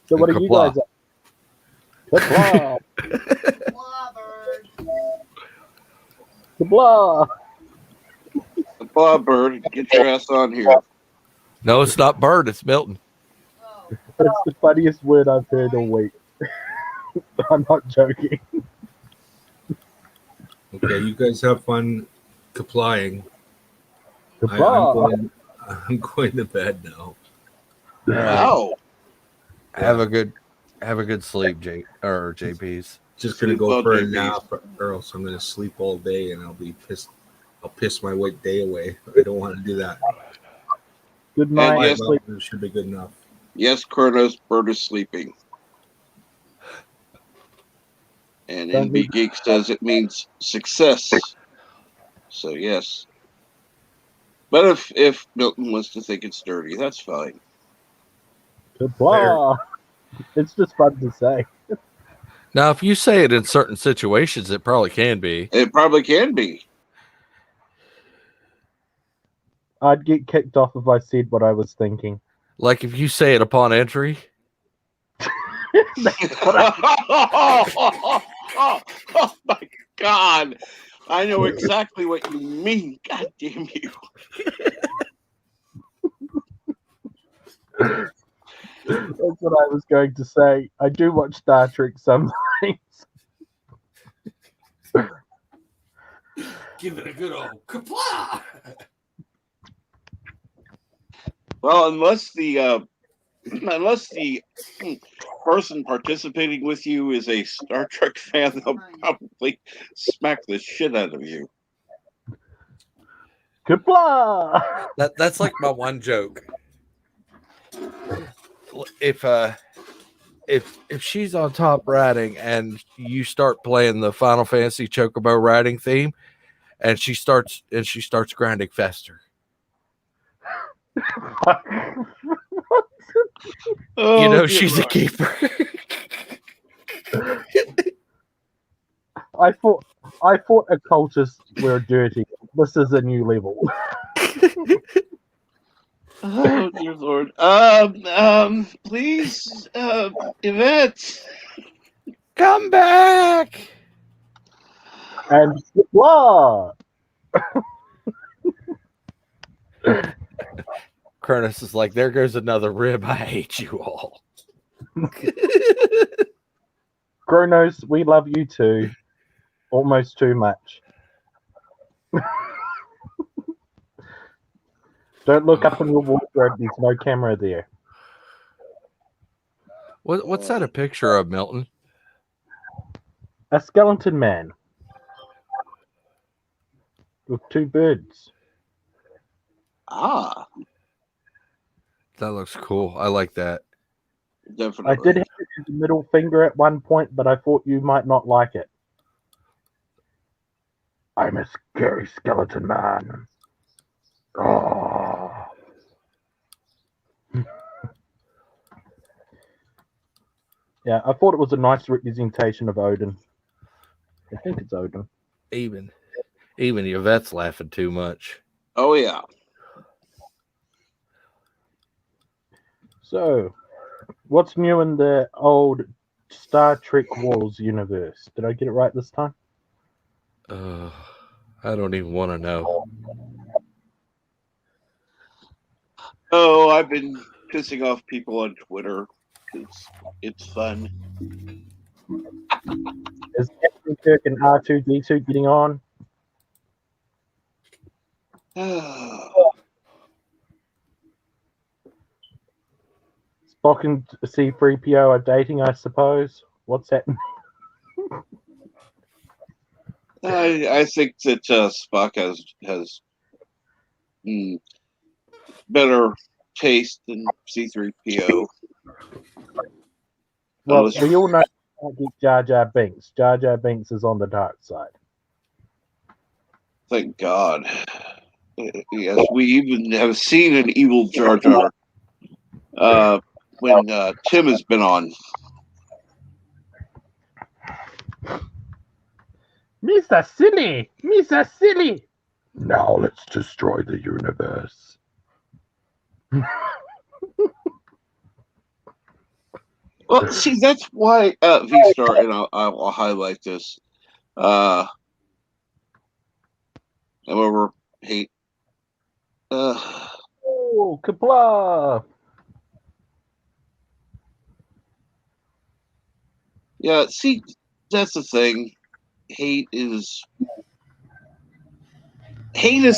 So what are you guys up? Kapla! Kapla! Kapla, bird, get your ass on here. No, it's not Bird. It's Milton. That's the funniest word I've heard all week. I'm not joking. Okay, you guys have fun complying. Kapla! I'm going to bed now. Wow. Have a good sleep, JP's. Just gonna Sleep go well, for a JP. nap, or else I'm gonna sleep all day and I'll be pissed. I'll piss my white day away. I don't want to do that. Good night. yes, Sleep. It should be good enough. Yes, Kronos, bird is sleeping. And Don't NB Geek says it means success. So yes. But if Milton wants to think it's dirty, that's fine. Kapla! It's just fun to say. Now, if you say it in certain situations, it probably can be. It probably can be. I'd get kicked off if I said what I was thinking. Like if you say it upon entry. Oh my God. I know exactly what you mean. God damn you. That's what I was going to say. I do watch Star Trek sometimes. Give it a good old kapla. Well, unless the person participating with you is a Star Trek fan, they'll probably smack the shit out of you. Kapla! That's like my one joke. If she's on top riding and you start playing the Final Fantasy Chocobo riding theme, and she starts grinding faster. Oh, You know dear she's Lord. a keeper. I thought occultists were dirty. This is a new level. Oh dear Lord. Please, Yvette. Come back. And blah. Cronus is like, there goes another rib. I hate you all. Kronos, we love you too. Almost too much. Don't look up in your wardrobe. There's no camera there. What's that a picture of, Milton? A skeleton man with two birds. Ah, That looks cool. I like that. definitely. I did have it as a middle finger at one point, but I thought you might not like it. I'm a scary skeleton man. Oh. Yeah, I thought it was a nice representation of Odin. I think it's Odin. Even Yvette's laughing too much. Oh yeah. So, what's new in the old Star Trek Wars universe? Did I get it right this time? I don't even want to know. Oh, I've been pissing off people on Twitter because it's fun. Is Captain Kirk and R2D2 getting on? Spock and C-3PO are dating, I suppose. What's happening? I think that Spock has better taste than C-3PO. Well, we all know you can't get Jar Jar Binks. Jar Jar Binks is on the dark side. Thank God. Yes, we even have seen an evil Jar Jar when Tim has been on. Mr. Silly! Mr. Silly! Now let's destroy the universe. Well, see, that's why V-Star, and I'll highlight this. However, hate. Oh, kapla! Yeah, see, that's the thing. Hate is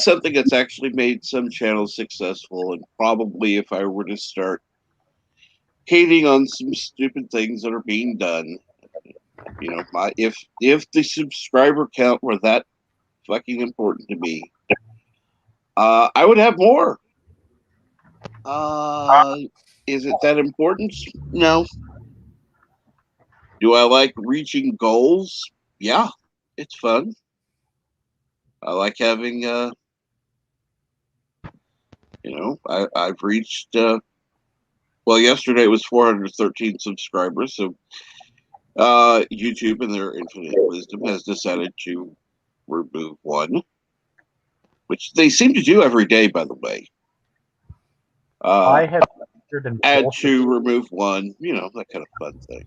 something that's actually made some channels successful, and probably if I were to start hating on some stupid things that are being done, you know, if the subscriber count were that fucking important to me, I would have more. Is it that important? No. Do I like reaching goals? Yeah, it's fun. I like having, I've reached, well, yesterday it was 413 subscribers. So YouTube, in their infinite wisdom, has decided to remove one, which they seem to do every day, by the way. I have add to, remove one, that kind of fun thing.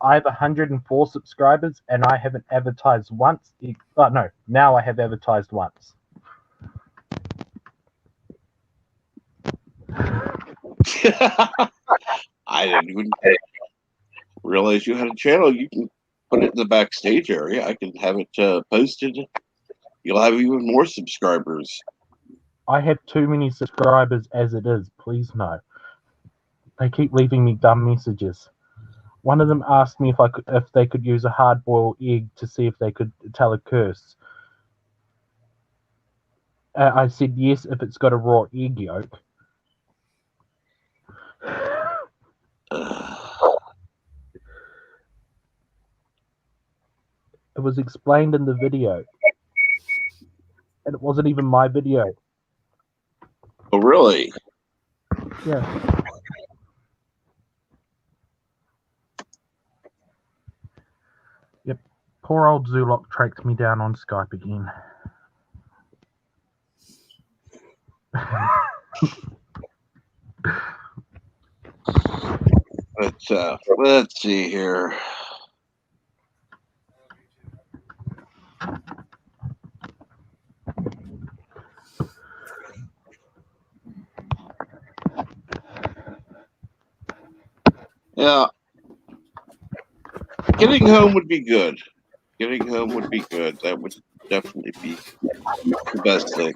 I have 104 subscribers and I haven't advertised once. No, now I have advertised once. I didn't even realize you had a channel. You can put it in the backstage area. I can have it posted. You'll have even more subscribers. I have too many subscribers as it is. Please no. They keep leaving me dumb messages. One of them asked me if they could use a hard-boiled egg to see if they could tell a curse. I said yes if it's got a raw egg yolk. It was explained in the video. And it wasn't even my video. Oh, really? Yeah. Yep. Poor old Zulok tracked me down on Skype again. But let's see here. Yeah. Getting home would be good. Getting home would be good. That would definitely be the best thing.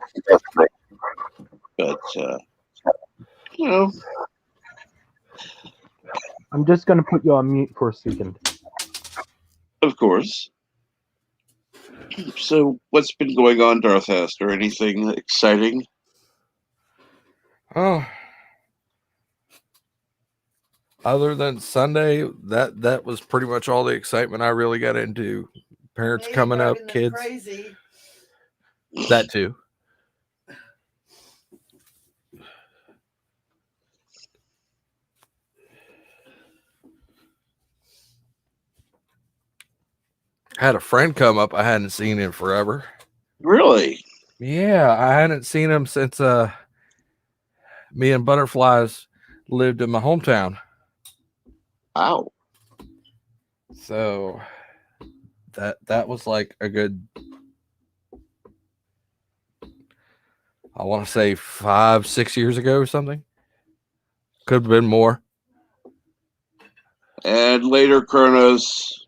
But, you know, I'm just going to put you on mute for a second. of course. So, what's been going on, Darthester? Anything exciting? Oh, other than Sunday, that was pretty much all the excitement I really got into. Parents coming up, kids. Crazy. That too. I had a friend come up I hadn't seen in forever. Really? Yeah, I hadn't seen him since me and Butterflies lived in my hometown. Wow. So that was like a good, I want to say 5-6 years ago or something. Could have been more. And later, Kronos.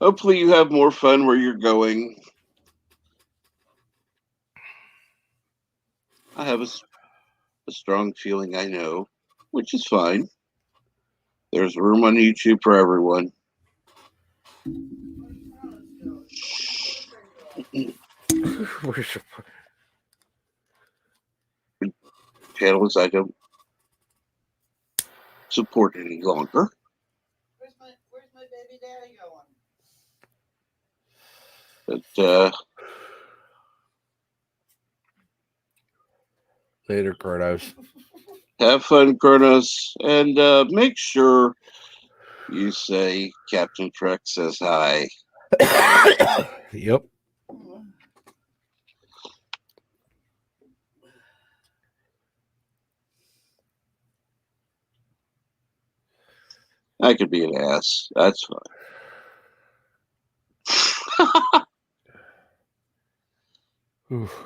Hopefully, you have more fun where you're going. I have a strong feeling I know, which is fine. There's room on YouTube for everyone. Channels I don't support any longer. Where's my baby daddy going? But Later, Kronos. have fun, Kronos, and make sure you say Captain Trek says hi. Yep. I could be an ass. That's fine. Oof.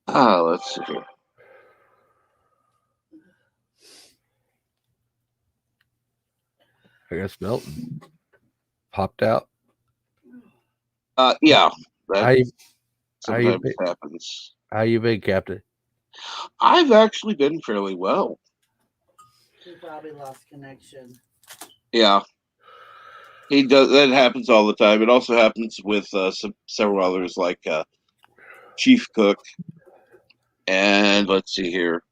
Let's see here. I guess Milton popped out. Yeah, How that you sometimes been? happens. How you been, Captain? I've actually been fairly well. He probably lost connection. Yeah, he does. That happens all the time. It also happens with several others, like Chief Cook. And let's see here.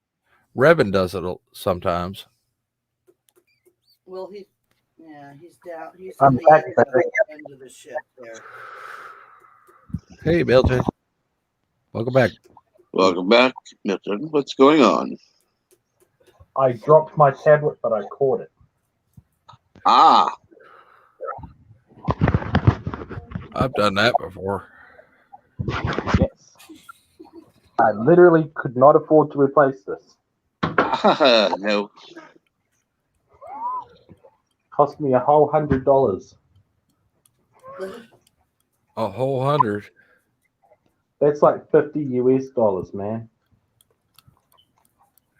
Revan does it sometimes. Well, he's down. He's I'm in back, the end of the ship there. Hey, Milton. Welcome back. Welcome back, Milton. What's going on? I dropped my tablet, but I caught it. Ah, I've done that before. Yes. I literally could not afford to replace this. no. Cost me a whole $100. A whole 100. That's like $50 US, man.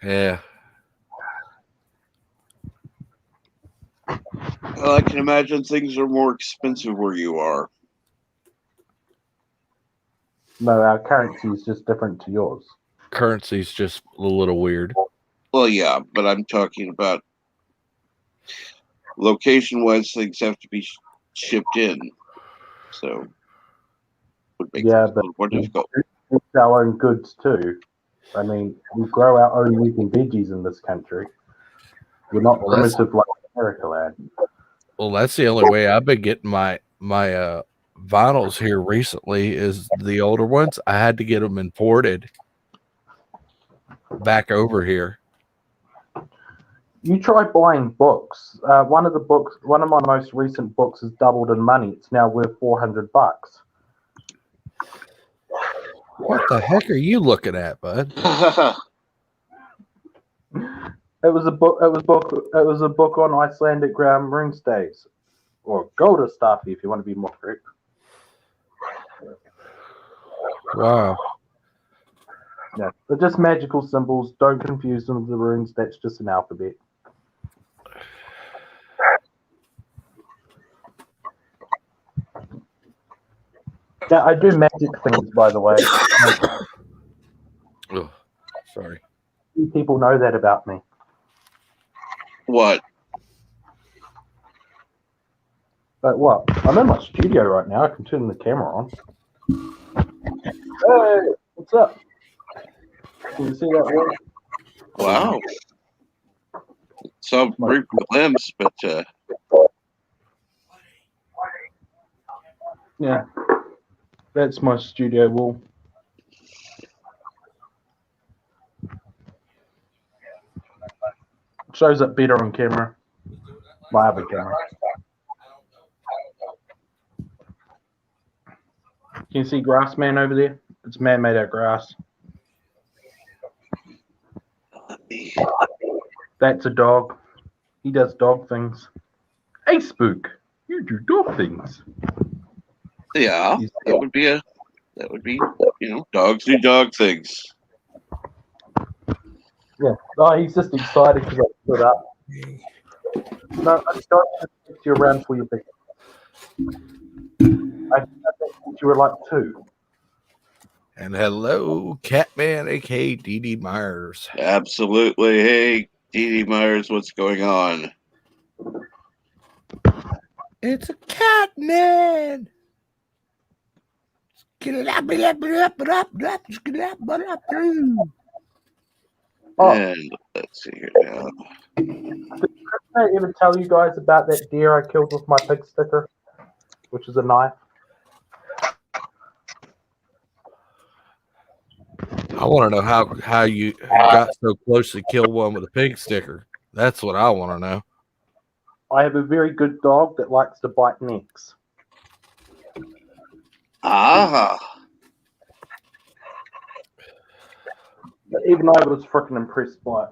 Yeah. Well, I can imagine things are more expensive where you are. No, our currency is just different to yours. Currency's just a little weird. Well, yeah, but I'm talking about location-wise, things have to be shipped in, so it would make Yeah, things a but little more difficult. it's our own goods too. I mean, we grow our own meat and veggies in this country. We're not primitive like America, lad. Well, that's the only way I've been getting my vinyls here recently is the older ones. I had to get them imported back over here. You try buying books. One of my most recent books has doubled in money. It's now worth $400. What the heck are you looking at, bud? It was a book. It was a book on Icelandic rune staves, or Golda Stafi, if you want to be more correct. Wow. Yeah, they're just magical symbols. Don't confuse them with the runes. That's just an alphabet. Yeah, I do magic things, by the way. Oh, sorry. Few people know that about me. What? But what? I'm in my studio right now. I can turn the camera on. Hey, what's up? Can you see that one? Wow. Some brief glimpse, but Yeah, that's my studio wall. Shows up better on camera. My other camera. Can you see Grass Man over there? It's man made out of grass. That's a dog. He does dog things. Hey, Spook, you do dog things. yeah, that would be dogs do dog things. Yeah. Oh, he's just excited because I stood up. No, I don't expect you around for your big. I think you were like 2. And hello, Catman, aka DD Myers. Absolutely. Hey, Dee Dee Myers, what's going on? It's a Catman. Oh. And let's see here now. Did I ever tell you guys about that deer I killed with my pig sticker, which is a knife? I want to know how you got so close to kill one with a pig sticker. That's what I want to know. I have a very good dog that likes to bite necks. Ah, But even I was freaking impressed by it.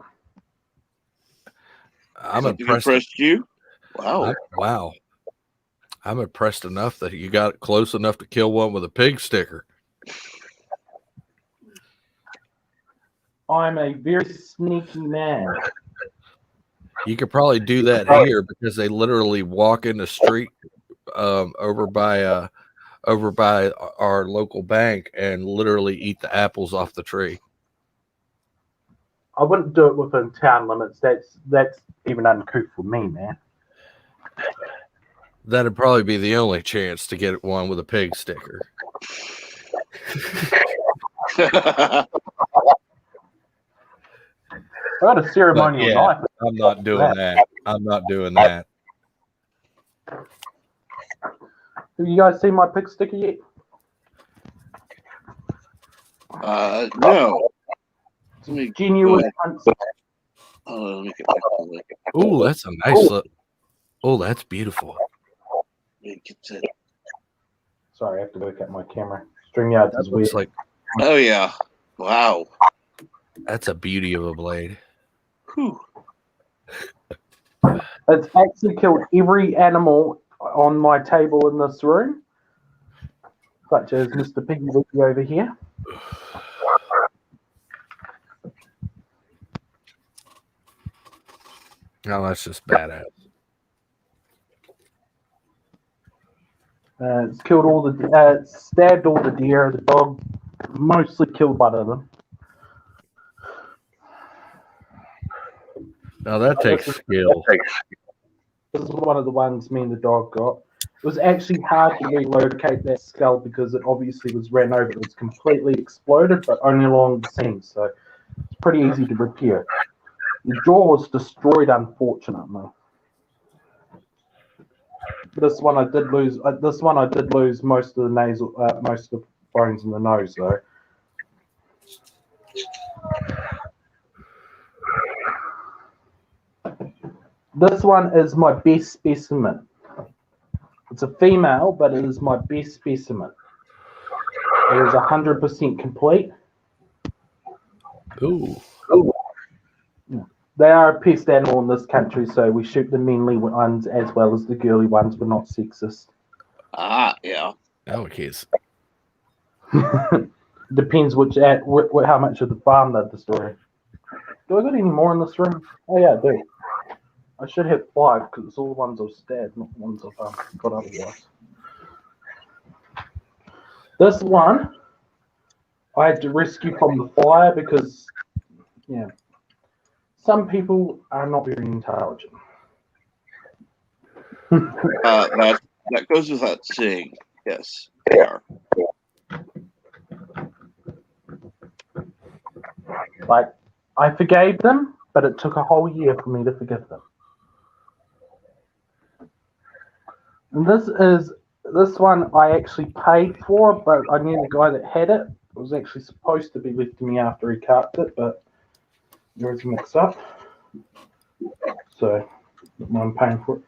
I'm something impressed. impressed you? Wow. Wow. I'm impressed enough that you got close enough to kill one with a pig sticker. I'm a very sneaky man. You could probably do that here because they literally walk in the street over by our local bank and literally eat the apples off the tree. I wouldn't do it within town limits. That's even uncouth for me, man. That'd probably be the only chance to get one with a pig sticker. I got a ceremonial Yeah, knife. I'm not doing that. I'm not doing that. Have you guys seen my pig sticker yet? No. Let me Genuine hunts. let me get back to the Oh, that's a nice look. Oh, that's beautiful. Sorry, I have to work at my camera. StreamYards That is weird. looks like Oh yeah. Wow. that's a beauty of a blade. Whew. It's actually killed every animal on my table in this room, such as Mr. Piggy Wiggy over here. No, that's just badass. It's killed all the, stabbed all the deer. The dog mostly killed one of them. Now that takes skill. This is one of the ones me and the dog got. It was actually hard to relocate that skull because it obviously was ran over. It was completely exploded, but only along the seam, so it's pretty easy to repair. The jaw was destroyed, unfortunately. This one I did lose. Most of the nasal, most of the bones in the nose, though. This one is my best specimen. It's a female, but it is my best specimen. It is 100% complete. Ooh. They are a pest animal in this country, so we shoot the manly ones as well as the girly ones. We're not sexist. Ah, yeah. Oh, kids. Depends how much of the farm they've destroyed. Do I got any more in this room? Oh yeah, I do. I should have 5 because it's all the ones I've stabbed, not the ones I've got otherwise. This one I had to rescue from the fire because, yeah, some people are not very intelligent. That goes without saying. Yes, they are. Like, I forgave them, but it took a whole year for me to forgive them. And this one I actually paid for, but I knew the guy that had it. It was actually supposed to be left to me after he carved it, but there was a mix-up. So I'm paying for it.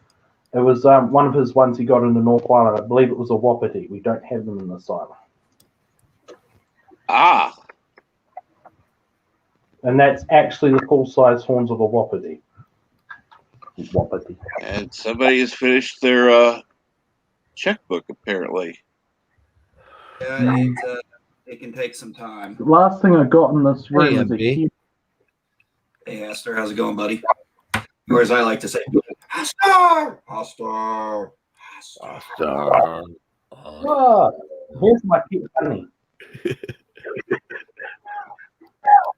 It was one of his ones he got in the North Island. I believe it was a wapiti. We don't have them in this island. Ah, And that's actually the full-size horns of a wapiti. Wapiti. and somebody has finished their checkbook, apparently. Yeah, it can take some time. The last thing I got in this room is a MB. huge. Hey, Astor, how's it going, buddy? Or as I like to say, Astor! Astor! Star. Oh, here's my pet bunny.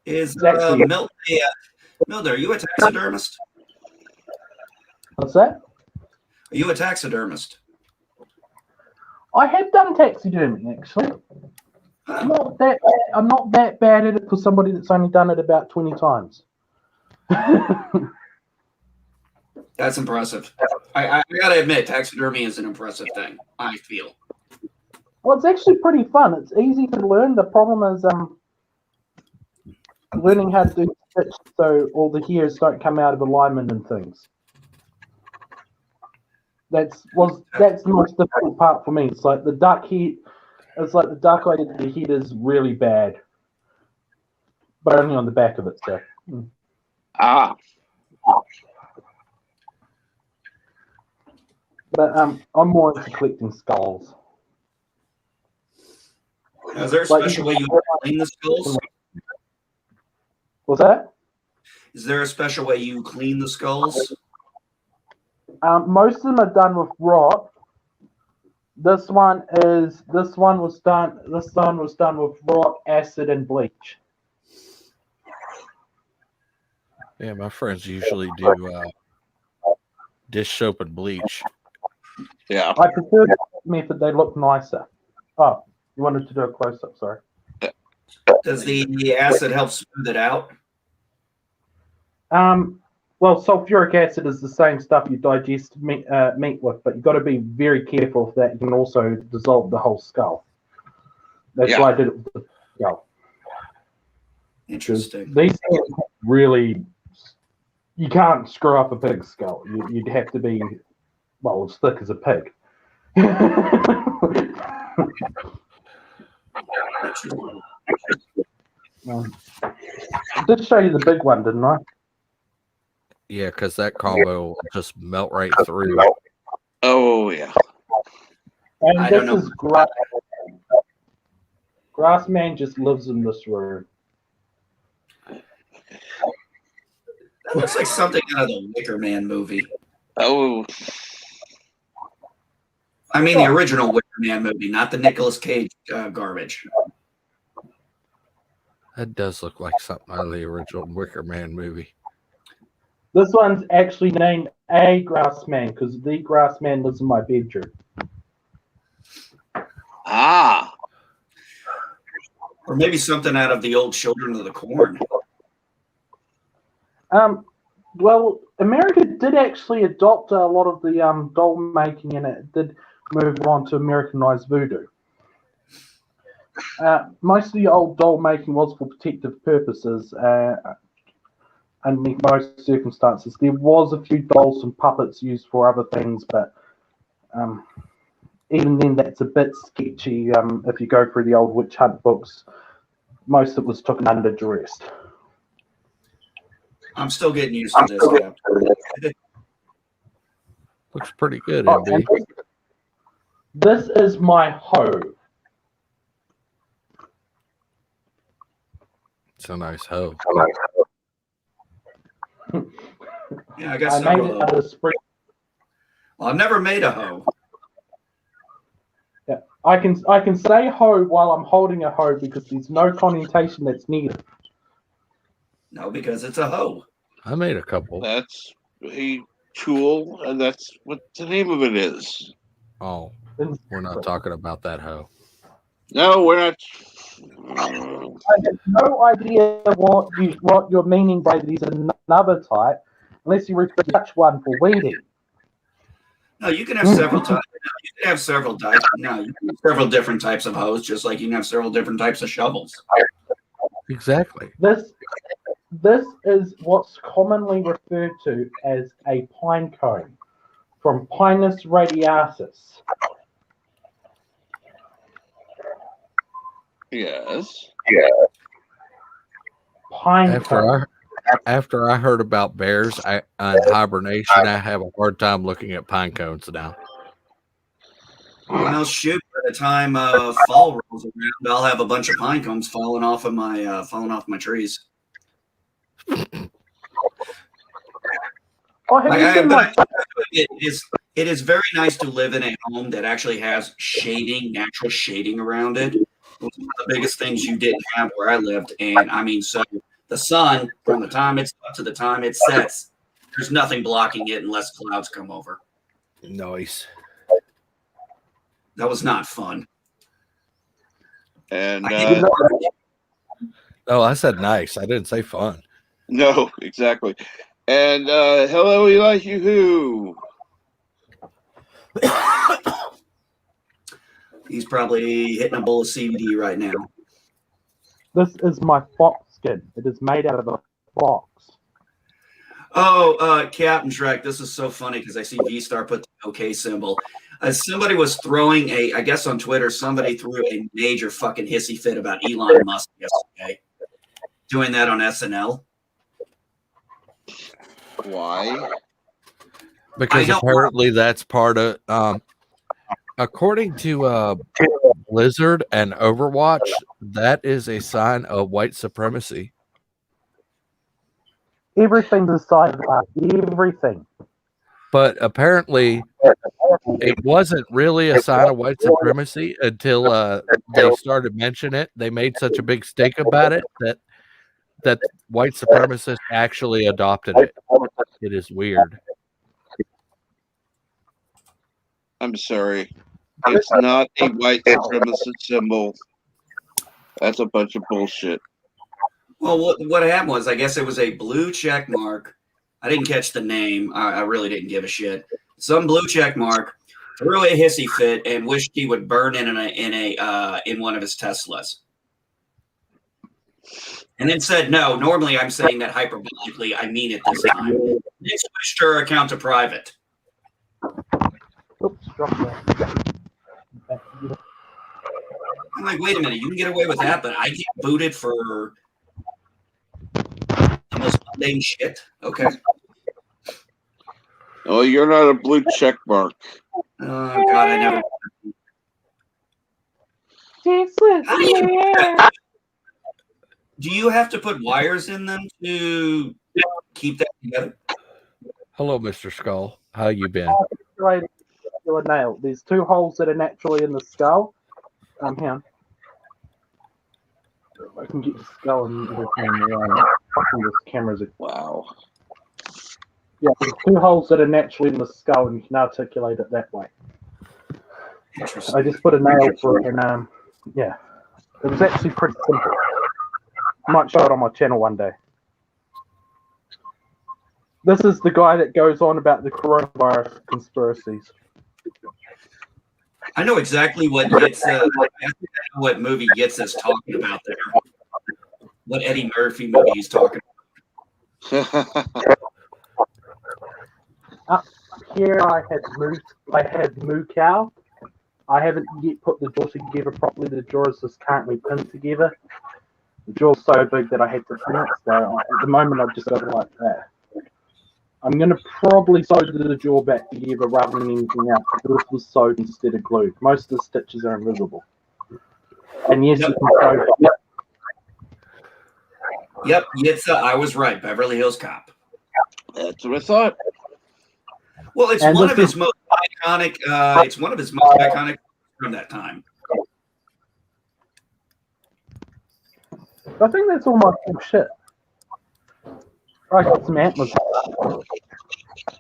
Is Actually- Milder, are you a taxidermist? What's that? Are you a taxidermist? I have done taxidermy actually. I'm not that bad at it for somebody that's only done it about 20 times. That's impressive. I gotta admit, taxidermy is an impressive thing, I feel. Well, it's actually pretty fun. It's easy to learn. The problem is learning how to do stitch so all the hairs don't come out of alignment and things. That's the most difficult part for me. It's like the duck head. It's like the duck I did. The head is really bad, but only on the back of it. So. Ah, But I'm more into collecting skulls. Is there a special way you clean the skulls? What's that? Is there a special way you clean the skulls? Most of them are done with rot. This one was done with rot, acid, and bleach. Yeah, my friends usually do dish soap and bleach. yeah. I prefer that method. They look nicer. Oh, you wanted to do a close up? Sorry. Does the acid help smooth it out? Well, sulfuric acid is the same stuff you digest meat with, but you've got to be very careful of that. You can also dissolve the whole skull. That's why I did it with the skull. Interesting. These things really, you can't screw up a pig's skull. You'd have to be, well, as thick as a pig. I did show you the big one, didn't I? Yeah, because that combo will just melt right through. Oh, yeah. And I this don't know. is grass. Grassman just lives in this room. That looks like something out of the Wicker Man movie. Oh, I mean, the original Wicker Man movie, not the Nicolas Cage garbage. That does look like something out of the original Wicker Man movie. This one's actually named A Grassman because the Grassman lives in my bedroom. ah. Or maybe something out of the old Children of the Corn. Well, America did actually adopt a lot of the doll making, and it did move on to Americanized voodoo. Most of the old doll making was for protective purposes. Underneath most circumstances, there was a few dolls and puppets used for other things, but even then, that's a bit sketchy. If you go through the old witch hunt books, most of it was taken under duress. I'm still getting used to this, Cap. Looks pretty good, Oh, MB. and this is my hoe. It's a nice hoe. Yeah, I got I made several it hoes. out of spring. Well, I've never made a hoe. Yeah. I can say hoe while I'm holding a hoe because there's no connotation that's needed. No, because it's a hoe. I made a couple. That's a tool, and that's what the name of it is. Oh, we're not talking about that hoe. No, we're not. I have no idea what you're meaning by these another type, unless you refer to Dutch one for weeding. No, you can have several types. You can have several types. No, you can have several different types of hoes, just like you can have several different types of shovels. Exactly. This is what's commonly referred to as a pine cone, from Pinus radiatus. Yes. Pine cone. After I heard about bears and hibernation, I have a hard time looking at pine cones now. Well, shoot! By the time fall rolls around, I'll have a bunch of pine cones falling off my trees. Oh, have you seen my It is very nice to live in a home that actually has shading, natural shading around it. It was one of the biggest things you didn't have where I lived, and I mean, so the sun from the time it's up to the time it sets, there's nothing blocking it unless clouds come over. Nice. That was not fun. And Oh, I said nice. I didn't say fun. no, exactly. And hello, Elihu. He's probably hitting a bowl of CBD right now. This is my fox skin. It is made out of a fox. Oh, Captain Shrek, this is so funny because I see V-Star put the OK symbol. Somebody was throwing I guess on Twitter, somebody threw a major fucking hissy fit about Elon Musk yesterday. Doing that on SNL. Why? Because apparently that's part of, according to Blizzard and Overwatch, that is a sign of white supremacy. Everything's a sign of that. Everything. But apparently it wasn't really a sign of white supremacy until they started mentioning it. They made such a big stink about it that white supremacists actually adopted it. It is weird. I'm sorry. It's not a white supremacist symbol. That's a bunch of bullshit. Well, what happened was, I guess it was a blue check mark. I didn't catch the name. I really didn't give a shit. Some blue check mark threw a hissy fit and wished he would burn in one of his Teslas. And then said, no, normally I'm saying that hyperbolically. I mean it this time. They switched her account to private. Oops, drop that. I'm like, wait a minute, you can get away with that, but I get booted for the most mundane shit? Okay. Oh, you're not a blue check mark. Oh, God, I never. Do you have to put wires in them to keep that together? Hello, Mr. Skull. How you been? Right, a nail. There's two holes that are naturally in the skull. Hang on. I can get the skull and everything around. Fucking this camera's a... Wow. Yeah, there's two holes that are naturally in the skull, and you can articulate it that way. I just put a nail for it, and yeah, it was actually pretty simple. I might show it on my channel one day. This is the guy that goes on about the coronavirus conspiracies. I know exactly what what movie Gitz is talking about there. What Eddie Murphy movie he's talking about. Up here I had moo cow. I haven't yet put the jaw together properly. The jaw is just currently pinned together. The jaw's so big that I had to pin it. So at the moment I've just got it like that. I'm going to probably sew the jaw back together rather than anything else. This was sewed instead of glued. Most of the stitches are invisible. And yes, you can sew. Yep, Yitza, I was right. Beverly Hills Cop. That's what I thought. Well, it's And one this of his is- most iconic. It's one of his most iconic from that time. I think that's all my cool shit. I got some antlers.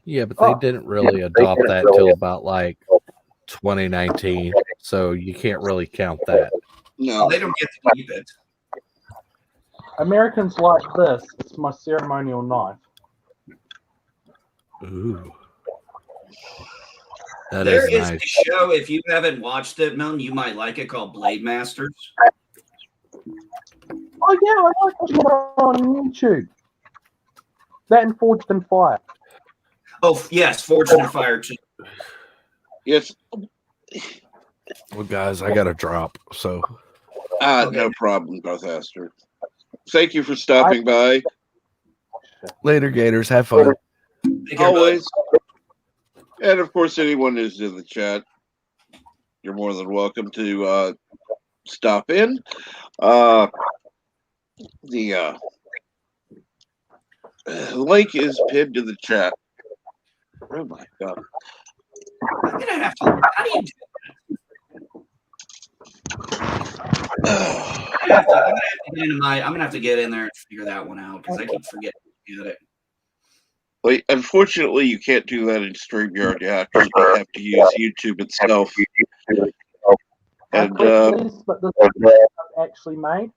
Yeah, but they didn't really adopt that till about like 2019, so you can't really count that. No. They don't get to keep it. Americans like this. It's my ceremonial knife. Ooh, that There is is nice. a show, if you haven't watched it, Milton, you might like it, called Blade Masters. Oh yeah, I like watching it on YouTube. That and Forged in Fire. Oh, yes, Fortune and Fire too. Yes. Well, guys, I got to drop. So Okay. No problem, Garthaster. Thank you for stopping by. later, Gators. Have fun. Take care, bud. Always. And of course, anyone who's in the chat, you're more than welcome to stop in. The link is pinned to the chat. Oh my god! I'm gonna have to. How do you do I'm gonna have to get in there and figure that one out because I keep forgetting to get it. Well, unfortunately, you can't do that in StreamYard. You have to use YouTube itself. And but this is actually made.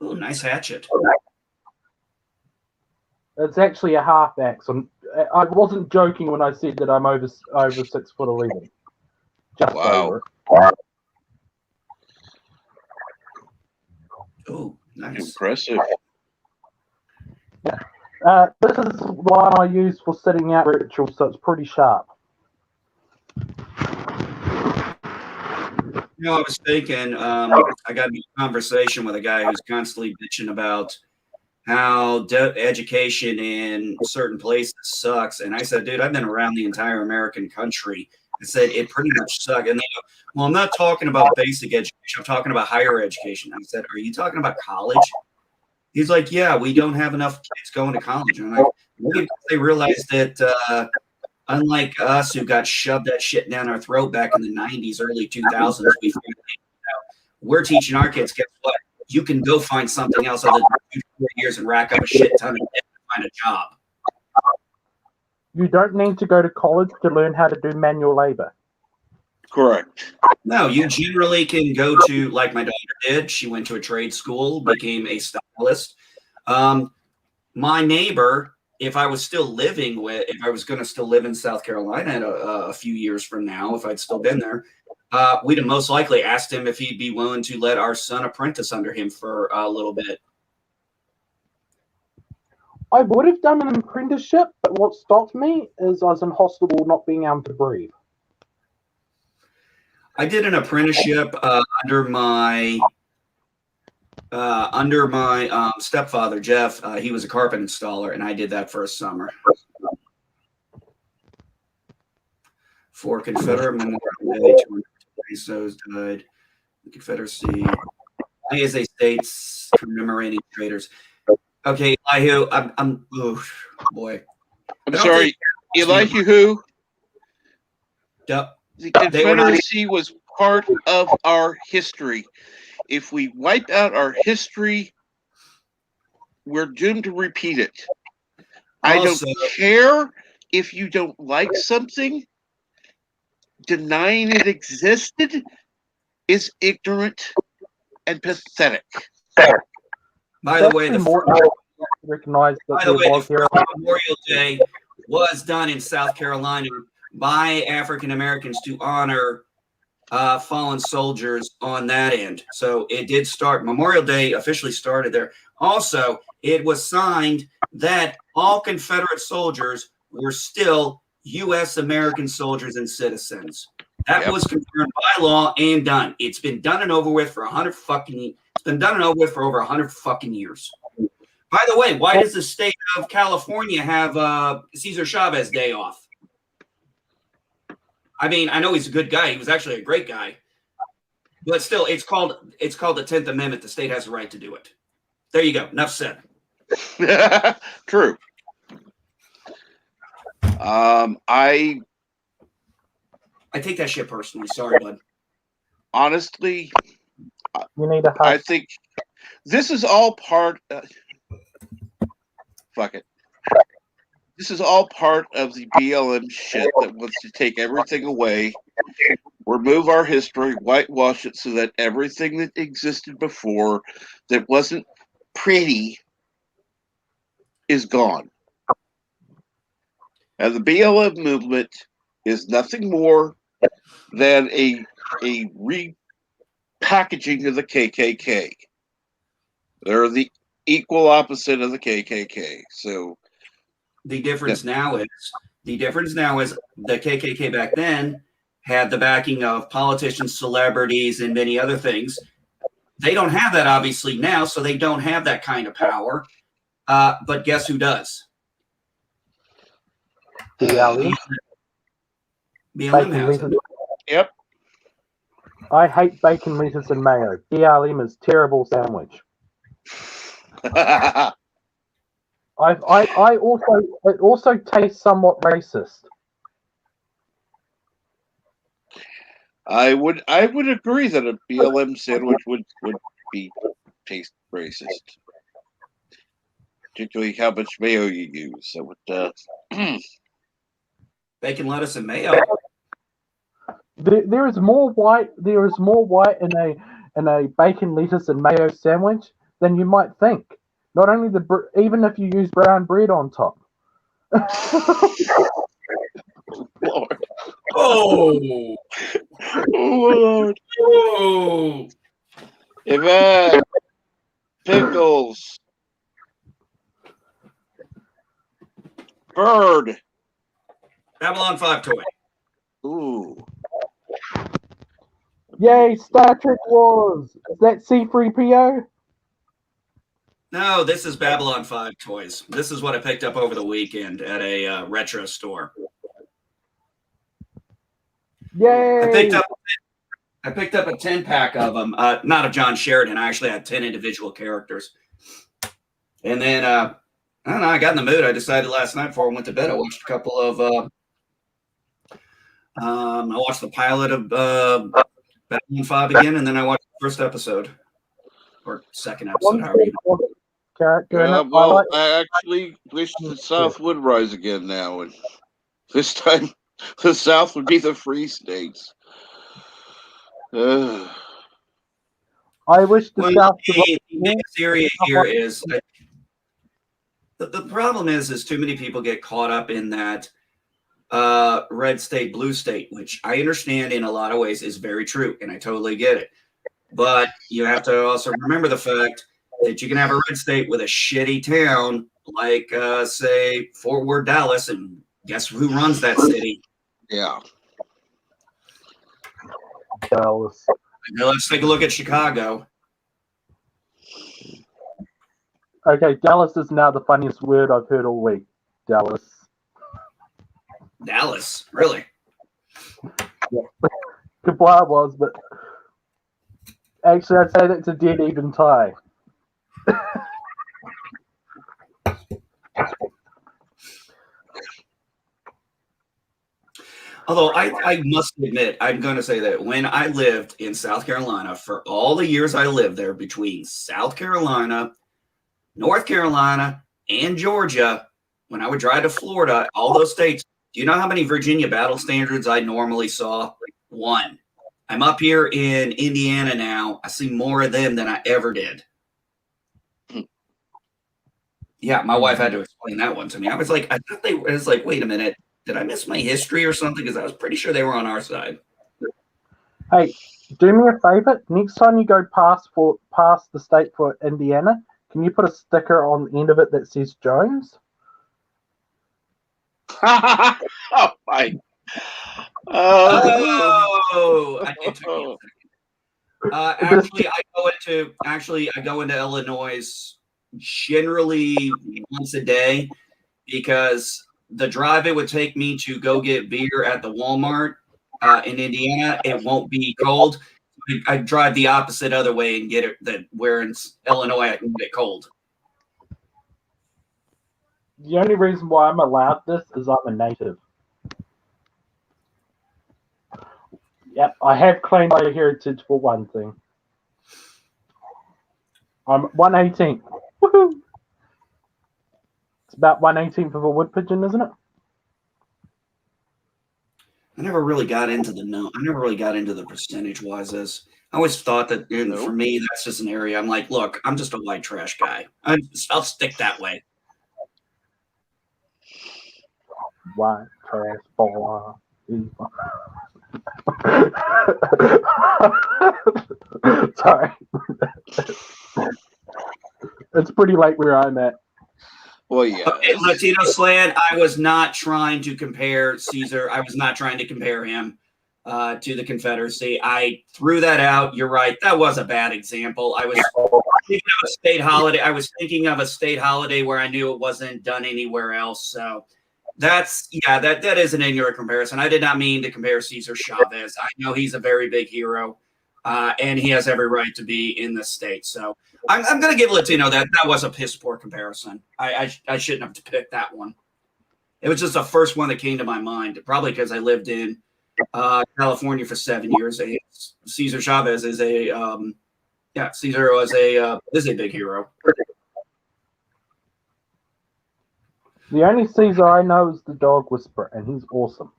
Oh, nice hatchet. It's actually a half axe. I wasn't joking when I said that I'm over 6'11". Just Wow. over. Oh, nice. Impressive. This is one I use for sitting out rituals, so it's pretty sharp. You know, I was thinking, I got into a conversation with a guy who's constantly bitching about how education in certain places sucks. And I said, dude, I've been around the entire American country. I said, it pretty much sucks. And they go, well, I'm not talking about basic education. I'm talking about higher education. I said, are you talking about college? He's like, yeah, we don't have enough kids going to college. And I'm like, maybe they realized that unlike us who got shoved that shit down our throat back in the 90s, early 2000s, we're teaching our kids, guess what? You can go find something else other than 2 years and rack up a shit ton of debt to find a job. You don't need to go to college to learn how to do manual labor. Correct. No, you generally can go to, like my daughter did. She went to a trade school, became a stylist. My neighbor, if I was going to still live in South Carolina a few years from now, if I'd still been there, we'd have most likely asked him if he'd be willing to let our son apprentice under him for a little bit. I would have done an apprenticeship, but what stopped me is I was in hospital not being able to breathe. I did an apprenticeship under my stepfather, Jeff. He was a carpet installer, and I did that for a summer. For Confederate Memorial Day, 220 souls died. The Confederacy. ISA states commemorating traitors. Okay, Elihu, I'm oh boy. I'm sorry, Elihu who? Yep. The Confederacy was part of our history. If we wipe out our history, we're doomed to repeat it. I don't care if you don't like something. Denying it existed is ignorant and pathetic. By the way, the first Memorial Day was done in South Carolina by African Americans to honor fallen soldiers on that end. So it did start. Memorial Day officially started there. Also, it was signed that all Confederate soldiers were still U.S. American soldiers and citizens. That was confirmed by law and done. It's been done and over with for 100 fucking. It's been done and over with for over 100 fucking years. By the way, why does the state of California have Cesar Chavez Day off? I mean, I know he's a good guy. He was actually a great guy. But still, it's called the 10th Amendment. The state has the right to do it. There you go. Enough said. True. I take that shit personally. Sorry, bud. Honestly, You need a I hush. think this is all part. Fuck it. This is all part of the BLM shit that wants to take everything away, remove our history, whitewash it so that everything that existed before that wasn't pretty is gone. And the BLM movement is nothing more than a repackaging of the KKK. They're the equal opposite of the KKK. So the difference now is the KKK back then had the backing of politicians, celebrities, and many other things. They don't have that obviously now, so they don't have that kind of power. But guess who does? BLM. BLM has it. Yep. I hate bacon, lettuce, and mayo. BLM is terrible sandwich. I also it also tastes somewhat racist. I would agree that a BLM sandwich would be taste racist, particularly how much mayo you use. So bacon, lettuce, and mayo. There is more white in a bacon, lettuce, and mayo sandwich than you might think. Not only even if you use brown bread on top. Lord. Oh, Lord. oh. Yvette, pickles, bird. Babylon 5 toy. Ooh. Yay, Star Trek Wars! Is that C3PO? No, this is Babylon 5 toys. This is what I picked up over the weekend at a retro store. Yay! I picked up a 10-pack of them, not of John Sheridan. I actually had 10 individual characters. And then, I don't know, I got in the mood. I decided last night before I went to bed, I watched a couple of, I watched the pilot of Babylon 5 again, and then I watched the first episode, or second episode, however you know. Character in it, Well, I actually wish the South would rise again now, and this time the South would be the free states. I wish the South. The biggest area here is the problem is too many people get caught up in that red state, blue state, which I understand in a lot of ways is very true, and I totally get it. But you have to also remember the fact that you can have a red state with a shitty town like, say, Fort Worth, Dallas, and guess who runs that city? Yeah. Dallas. Now let's take a look at Chicago. Okay, Dallas is now the funniest word I've heard all week. Dallas. Dallas, really? Yeah. Kabla was, but actually I'd say that's a dead even tie. Although I must admit, I'm going to say that when I lived in South Carolina, for all the years I lived there between South Carolina, North Carolina, and Georgia, when I would drive to Florida, all those states, do you know how many Virginia battle standards I normally saw? One. I'm up here in Indiana now. I see more of them than I ever did. Yeah, my wife had to explain that one to me. I was like, wait a minute. Did I miss my history or something? Because I was pretty sure they were on our side. Hey, do me a favor. Next time you go past the state for Indiana, can you put a sticker on the end of it that says Jones? Oh my! I did take me a second. I go into Illinois generally once a day because the drive it would take me to go get beer at the Walmart in Indiana, it won't be cold. I drive the opposite other way and get it that where in Illinois I can get it cold. The only reason why I'm allowed this is I'm a native. Yep, I have claimed my heritage for one thing. I'm 1/18th. Woohoo! It's about 1/18th of a wood pigeon, isn't it? I never really got into the percentage wise as I always thought that for me that's just an area I'm like, look, I'm just a white trash guy. I'll stick that way. White trash boy. Sorry. It's pretty late where I'm at. Well, yeah. Latino Slan, I was not trying to compare Caesar. I was not trying to compare him to the Confederacy. I threw that out. You're right. That was a bad example. I was thinking of a state holiday. I was thinking of a state holiday where I knew it wasn't done anywhere else. So that is an ignorant comparison. I did not mean to compare Cesar Chavez. I know he's a very big hero, and he has every right to be in this state. So I'm going to give Latino that was a piss poor comparison. I shouldn't have picked that one. It was just the first one that came to my mind, probably because I lived in California for 7 years. Cesar Chavez is Cesar is a big hero. The only Caesar I know is the dog whisperer, and he's awesome.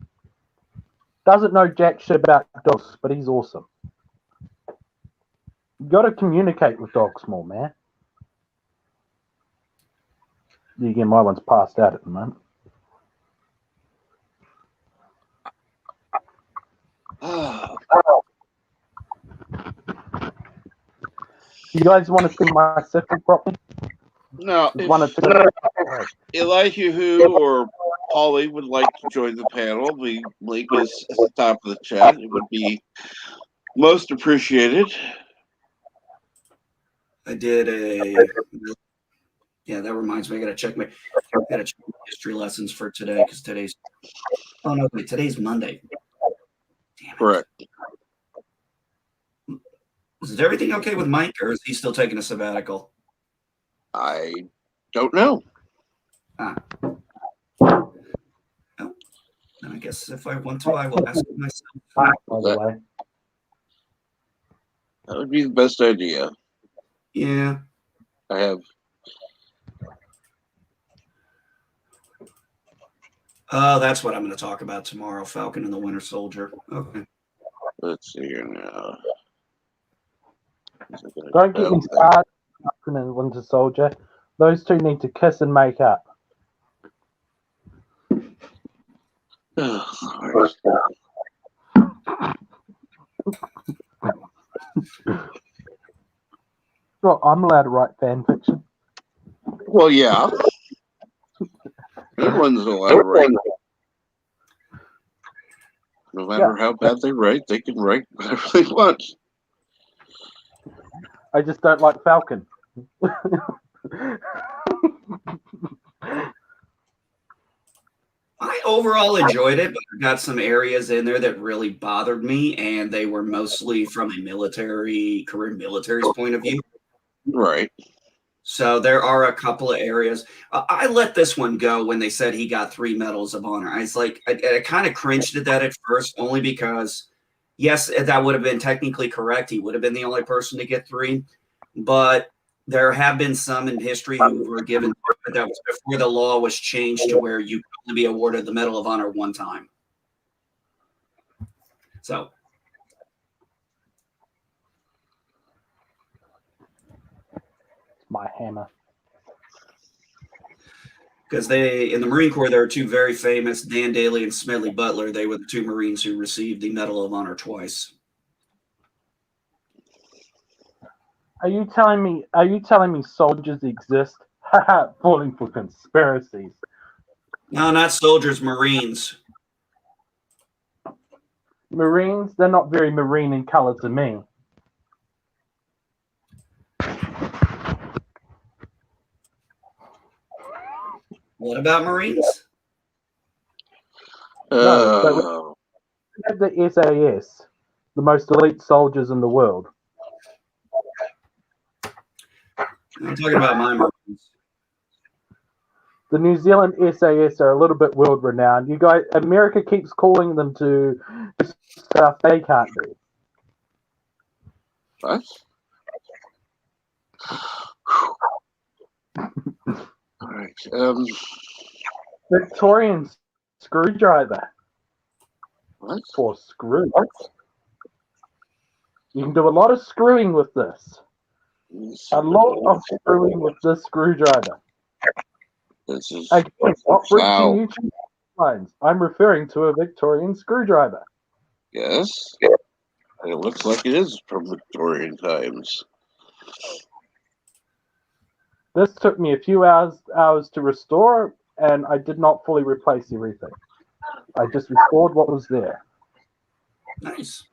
Doesn't know jack shit about dogs, but he's awesome. You gotta communicate with dogs more, man. Again, my one's passed out at the moment. You guys want to see my sister properly? No, if Elihu or Polly would like to join the panel, the link is at the top of the chat. It would be most appreciated. I did that reminds me. I gotta check my history lessons for today because today's Monday. Damn it. Correct. Is everything okay with Mike, or is he still taking a sabbatical? I don't know. Well, I guess if I want to, I will ask myself. By the way. That would be the best idea. Yeah. I have. That's what I'm going to talk about tomorrow. Falcon and the Winter Soldier. Okay. Let's see here now. Don't get me started. Falcon and Winter Soldier. Those two need to kiss and make up. Well, I'm allowed to write fan fiction. Well, yeah. Everyone's allowed to write. No matter how bad they write, they can write whatever they want. I just don't like Falcon. I overall enjoyed it, but I got some areas in there that really bothered me, and they were mostly from a career military's point of view. Right. So there are a couple of areas. I let this one go when they said he got 3 medals of honor. I was like, I kind of cringed at that at first, only because, yes, that would have been technically correct. He would have been the only person to get 3, but there have been some in history who were given, but that was before the law was changed to where you could only be awarded the Medal of Honor one time. So. My hammer. Because in the Marine Corps, there are 2 very famous, Dan Daly and Smedley Butler. They were the 2 Marines who received the Medal of Honor twice. Are you telling me soldiers exist? Haha, falling for conspiracies. No, not soldiers, Marines. Marines, they're not very marine in color to me. What about Marines? No, but we have the SAS. the most elite soldiers in the world. I'm talking about my Marines. The New Zealand SAS are a little bit world renowned. You guys, America keeps calling them to stuff they can't do. What? All right. Victorian screwdriver What? for screws. You can do a lot of screwing with this. A lot of screwing with this screwdriver. This is Again, what brings wow. you to lines? I'm referring to a Victorian screwdriver. Yes. It looks like it is from Victorian times. This took me a few hours to restore, and I did not fully replace everything. I just restored what was there. Nice.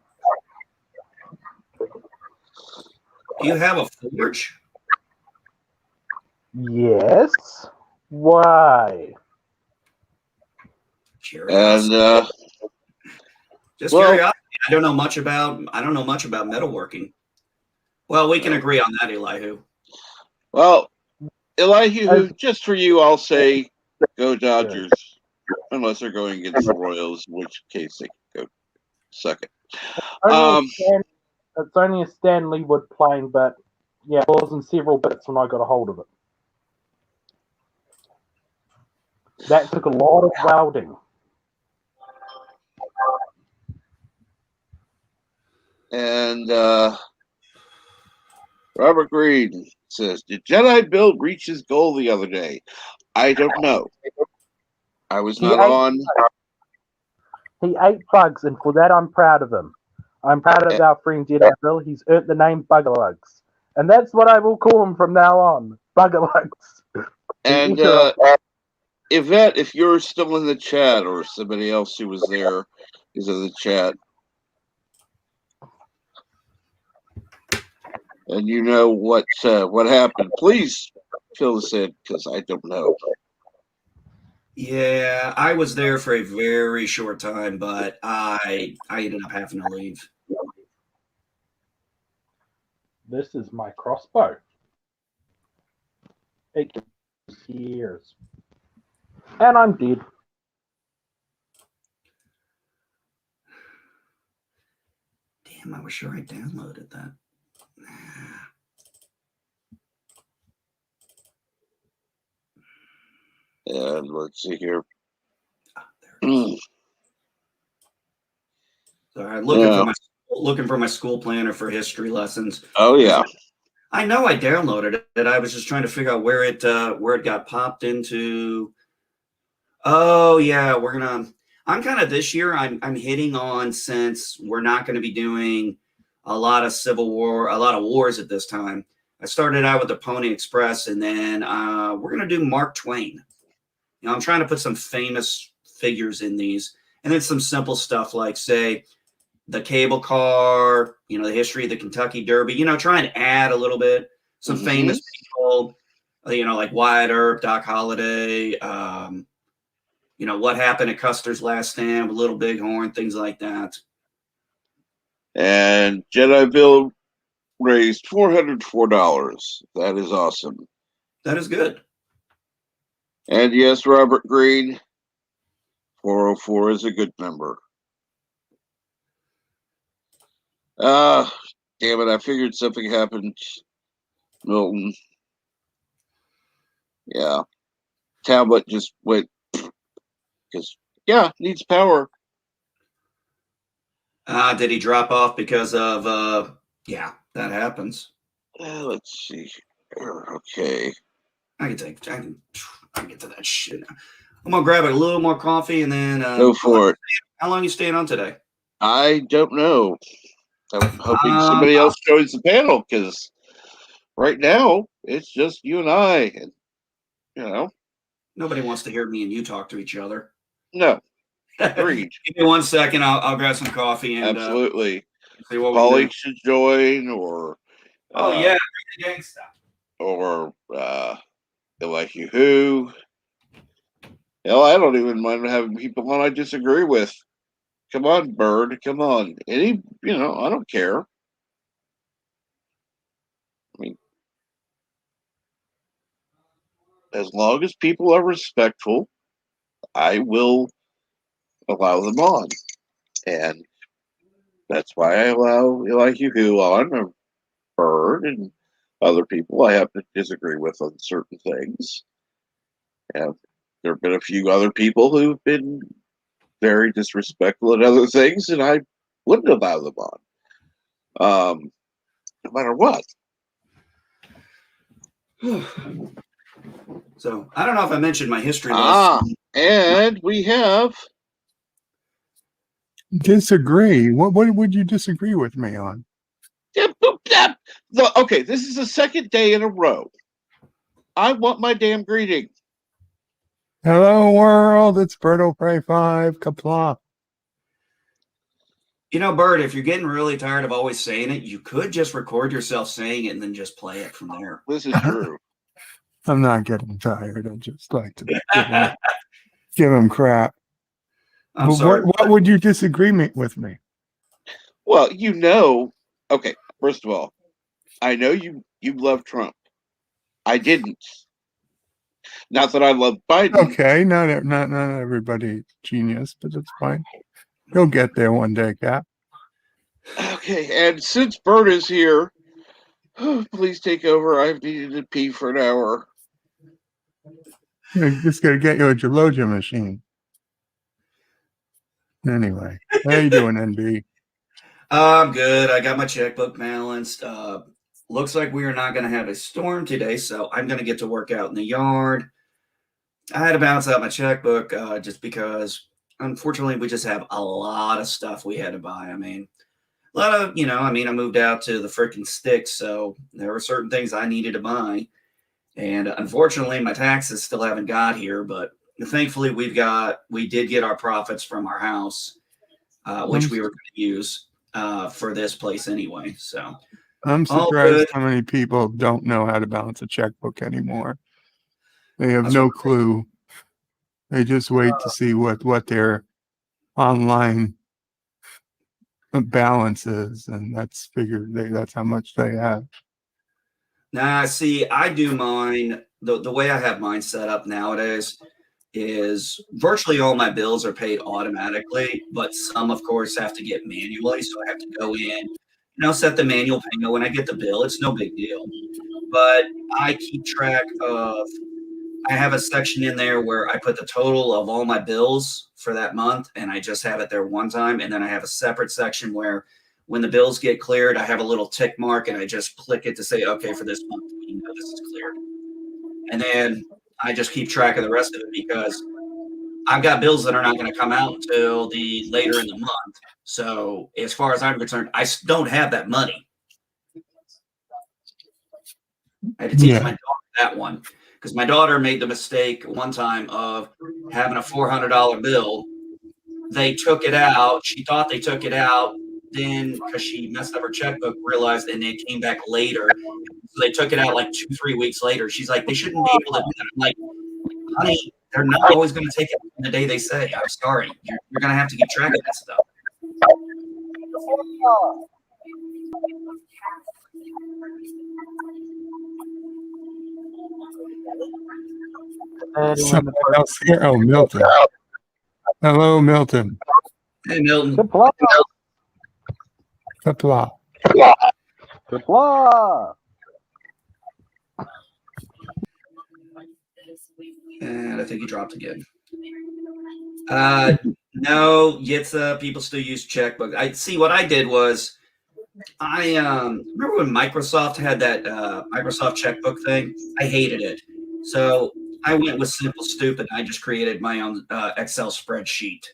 Do you have a forge? Yes. Why? Curiosity. And Just well- curiosity. I don't know much about metalworking. Well, we can agree on that, Elihu. well, Elihu, just for you, I'll say go Dodgers. Unless they're going against the Royals, in which case they can go suck it. It's only a Stanley Wood plane, but yeah, it was in several bits when I got a hold of it. That took a lot of welding. And Robert Green says, did Jedi Build reach his goal the other day? I don't know. I was not on. He ate bugs, and for that I'm proud of him. I'm proud of our friend Jedi Bill. He's earned the name Bugalugs. And that's what I will call him from now on. Bugalugs. And Yvette, if you're still in the chat, or somebody else who was there is in the chat, and you know what happened, please fill us in, because I don't know. Yeah, I was there for a very short time, but I ended up having to leave. This is my crossbow. It gives years. And I'm dead. Damn, I was sure I downloaded that. And let's see here. Sorry, looking for my school planner for history lessons. Oh yeah. I know I downloaded it. I was just trying to figure out where it got popped into. Oh yeah, I'm kind of this year. I'm hitting on, since we're not going to be doing a lot of wars at this time. I started out with the Pony Express, and then we're going to do Mark Twain. You know, I'm trying to put some famous figures in these, and then some simple stuff like, say, the cable car, you know, the history of the Kentucky Derby, you know, try and add a little bit, some famous people, you know, like Wyatt Earp, Doc Holliday, you know, what happened at Custer's Last Stand with Little Bighorn, things like that. And Jedi Bill raised $404. That is awesome. That is good. And yes, Robert Green, 404 is a good number. Damn it, I figured something happened. Milton. Yeah. Tablet just went, because, yeah, needs power. Did he drop off because of, yeah, that happens. Let's see. Okay. I can get to that shit. I'm going to grab a little more coffee and then Go for it. How long are you staying on today? I don't know. I'm hoping somebody else joins the panel, because right now it's just you and I, and you know, nobody wants to hear me and you talk to each other. No, agreed. Give me 1 second. I'll grab some coffee and absolutely. See what Polly should join, or yeah, gangsta, or like you who. Hell, I don't even mind having people on I disagree with. Come on, Bird. Come on. I don't care. I mean, as long as people are respectful, I will allow them on. And that's why I allow like you on, or Bird, and other people I have to disagree with on certain things. And there have been a few other people who've been very disrespectful at other things, and I wouldn't allow them on, no matter what. So I don't know if I mentioned my history lesson. And we have Disagree. What would you disagree with me on? Okay, this is the second day in a row. I want my damn greeting. Hello world, it's Berto Prey 5, Kapla. You know, Bert, if you're getting really tired of always saying it, you could just record yourself saying it and then just play it from there. This is true. I'm not getting tired. I just like to give him crap. I'm sorry. What would you disagree with me? Well, okay, first of all, I know you love Trump. I didn't. Not that I love Biden. Okay, not everybody genius, but it's fine. He'll get there one day, Cap. Okay, and since Bert is here, please take over. I've needed to pee for an hour. You're just gonna get you a Gelogia machine. Anyway, how you doing, NB? I'm good. I got my checkbook balanced. Looks like we are not going to have a storm today, so I'm going to get to work out in the yard. I had to balance out my checkbook just because, unfortunately, we just have a lot of stuff we had to buy. I mean, a lot of, I moved out to the freaking sticks, so there were certain things I needed to buy. And unfortunately, my taxes still haven't got here, but thankfully we did get our profits from our house, which we were going to use for this place anyway. So I'm surprised how many people don't know how to balance a checkbook anymore. They have no clue. They just wait to see what their online balance is, and that's how much they have. Nah, see, I do mine the way I have mine set up nowadays is virtually all my bills are paid automatically, but some, of course, have to get manually. So I have to go in, set the manual payment when I get the bill. It's no big deal. But I keep track of, I have a section in there where I put the total of all my bills for that month, and I just have it there one time. And then I have a separate section where when the bills get cleared, I have a little tick mark and I just click it to say, okay, for this month, this is cleared. And then I just keep track of the rest of it because I've got bills that are not going to come out until later in the month. So as far as I'm concerned, I don't have that money. I had to teach my daughter that one because my daughter made the mistake one time of having a $400 bill. They took it out. She thought they took it out. Then, because she messed up her checkbook, realized, and it came back later. So they took it out like 2-3 weeks later. She's like, they shouldn't be able to do that. I'm like, honey, they're not always going to take it on the day they say. I'm sorry. You're going to have to keep track of that stuff. Somebody else here? Oh, Milton. Hello, Milton. Hey, Milton. Kapla. And I think he dropped again. No, Yitza, people still use checkbook. I see what I did was I remember when Microsoft had that Microsoft checkbook thing. I hated it. So I went with Simple Stupid. I just created my own Excel spreadsheet.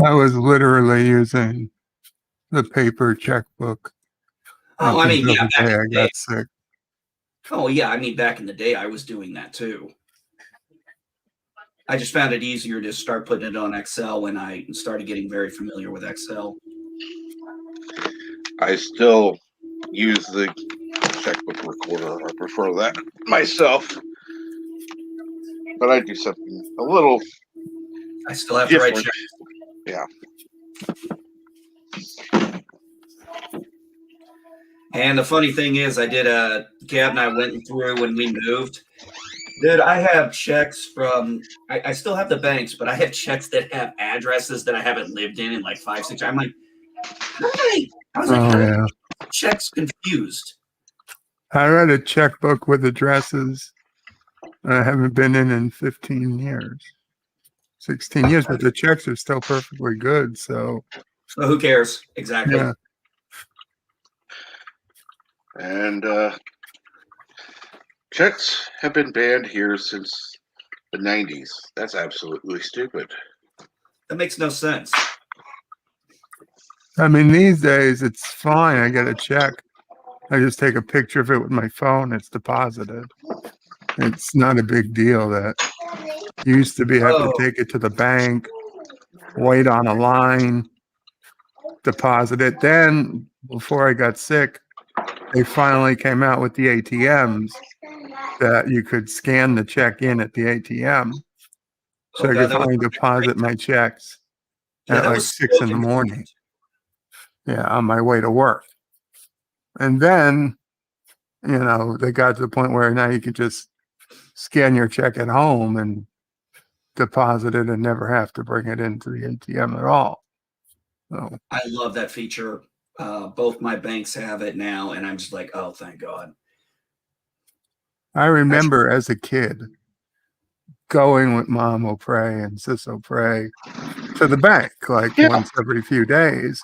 I was literally using the paper checkbook. Oh, I mean, yeah, back in I got sick. Oh, yeah, I mean, back in the day, I was doing that too. I just found it easier to start putting it on Excel when I started getting very familiar with Excel. I still use the checkbook recorder. I prefer that myself. But I do something a little I still have to write different. checks. Yeah. And the funny thing is, I did Gab and I went through when we moved. Dude, I have checks from. I still have the banks, but I have checks that have addresses that I haven't lived in like 5, 6. I'm like, hi. I was like, Oh how yeah. checks confused? I read a checkbook with addresses I haven't been in 15 years, 16 years, but the checks are still perfectly good. So So who cares? Exactly. yeah. And checks have been banned here since the 90s. That's absolutely stupid. That makes no sense. I mean, these days it's fine. I get a check. I just take a picture of it with my phone. It's deposited. It's not a big deal. That used to be have to Oh, take it to the bank, wait on a line, deposit it. Then before I got sick, they finally came out with the ATMs that you could scan the check in at the ATM. So oh I God, could that was finally great. deposit my checks Yeah, at that like was 6 so in the morning. convenient. Yeah, on my way to work. And then, they got to the point where now you could just scan your check at home and deposit it and never have to bring it into the ATM at all. So I love that feature. Both my banks have it now, and I'm just like, oh, thank God. I remember as a kid going with Mom O'Prey and Sis O'Prey to the bank like Yeah. once every few days,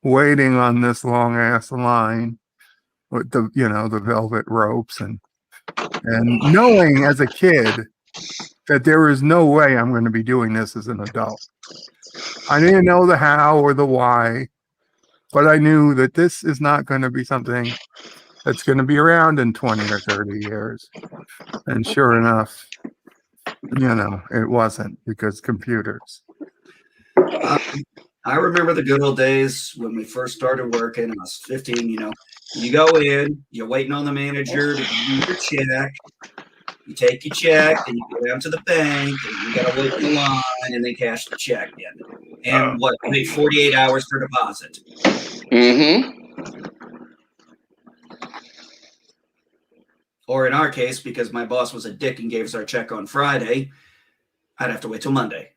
waiting on this long ass line with the velvet ropes and knowing as a kid that there was no way I'm going to be doing this as an adult. I didn't know the how or the why, but I knew that this is not going to be something that's going to be around in 20 or 30 years. And sure enough, it wasn't, because computers. I remember the good old days when we first started working. I was 15. You go in, you're waiting on the manager to give you your check. You take your check, and you go down to the bank, and you got to wait in the line, and they cash the check in. And wait 48 hours for deposit. Mm-hmm. Or in our case, because my boss was a dick and gave us our check on Friday, I'd have to wait till Monday.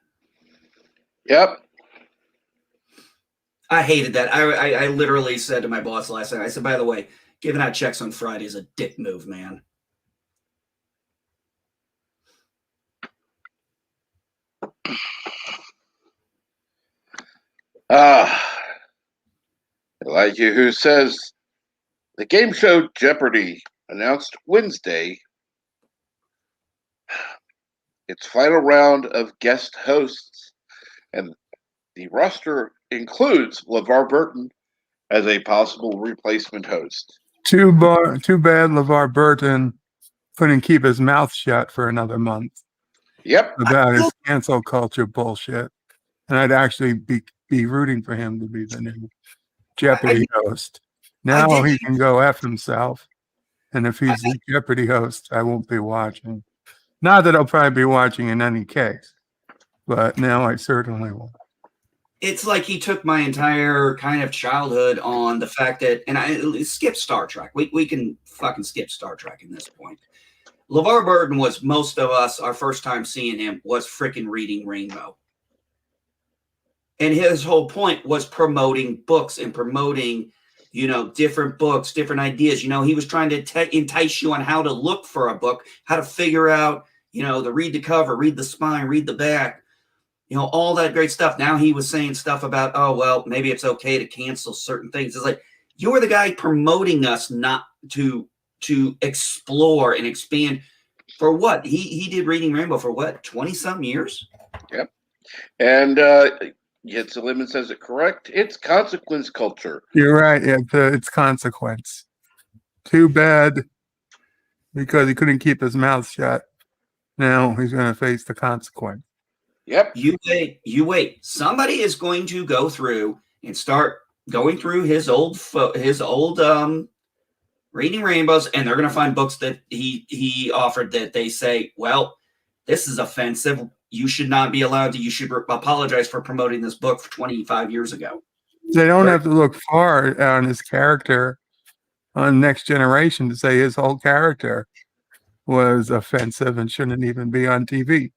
Yep. I hated that. I literally said to my boss last night, I said, by the way, giving out checks on Friday is a dick move, man. Like you who says the game show Jeopardy announced Wednesday its final round of guest hosts, and the roster includes LeVar Burton as a possible replacement host. Too bad LeVar Burton couldn't keep his mouth shut for another month Yep. about his cancel culture bullshit. And I'd actually be rooting for him to be the new Jeopardy host. Now he can go F himself. And if he's the Jeopardy host, I won't be watching. Not that I'll probably be watching in any case, but now I certainly will. It's like he took my entire kind of childhood on the fact that, and I skip Star Trek. We can fucking skip Star Trek in this point. LeVar Burton was, most of us, our first time seeing him was freaking reading Rainbow. And his whole point was promoting books and promoting, different books, different ideas. He was trying to entice you on how to look for a book, how to figure out, to read the cover, read the spine, read the back, all that great stuff. Now he was saying stuff about, oh, well, maybe it's okay to cancel certain things. It's like, you were the guy promoting us not to explore and expand. For what? He did Reading Rainbow for what, 20-some years? Yep. And Yet Lemon says it correct. It's consequence culture. You're right. Yeah, it's consequence. Too bad, because he couldn't keep his mouth shut. Now he's going to face the consequence. Yep. You wait. Somebody is going to go through and start going through his old Reading Rainbows, and they're going to find books that he offered that they say, well, this is offensive. you should not be allowed to. You should apologize for promoting this book 25 years ago. They don't have to look far on his character on Next Generation to say his whole character was offensive and shouldn't even be on TV.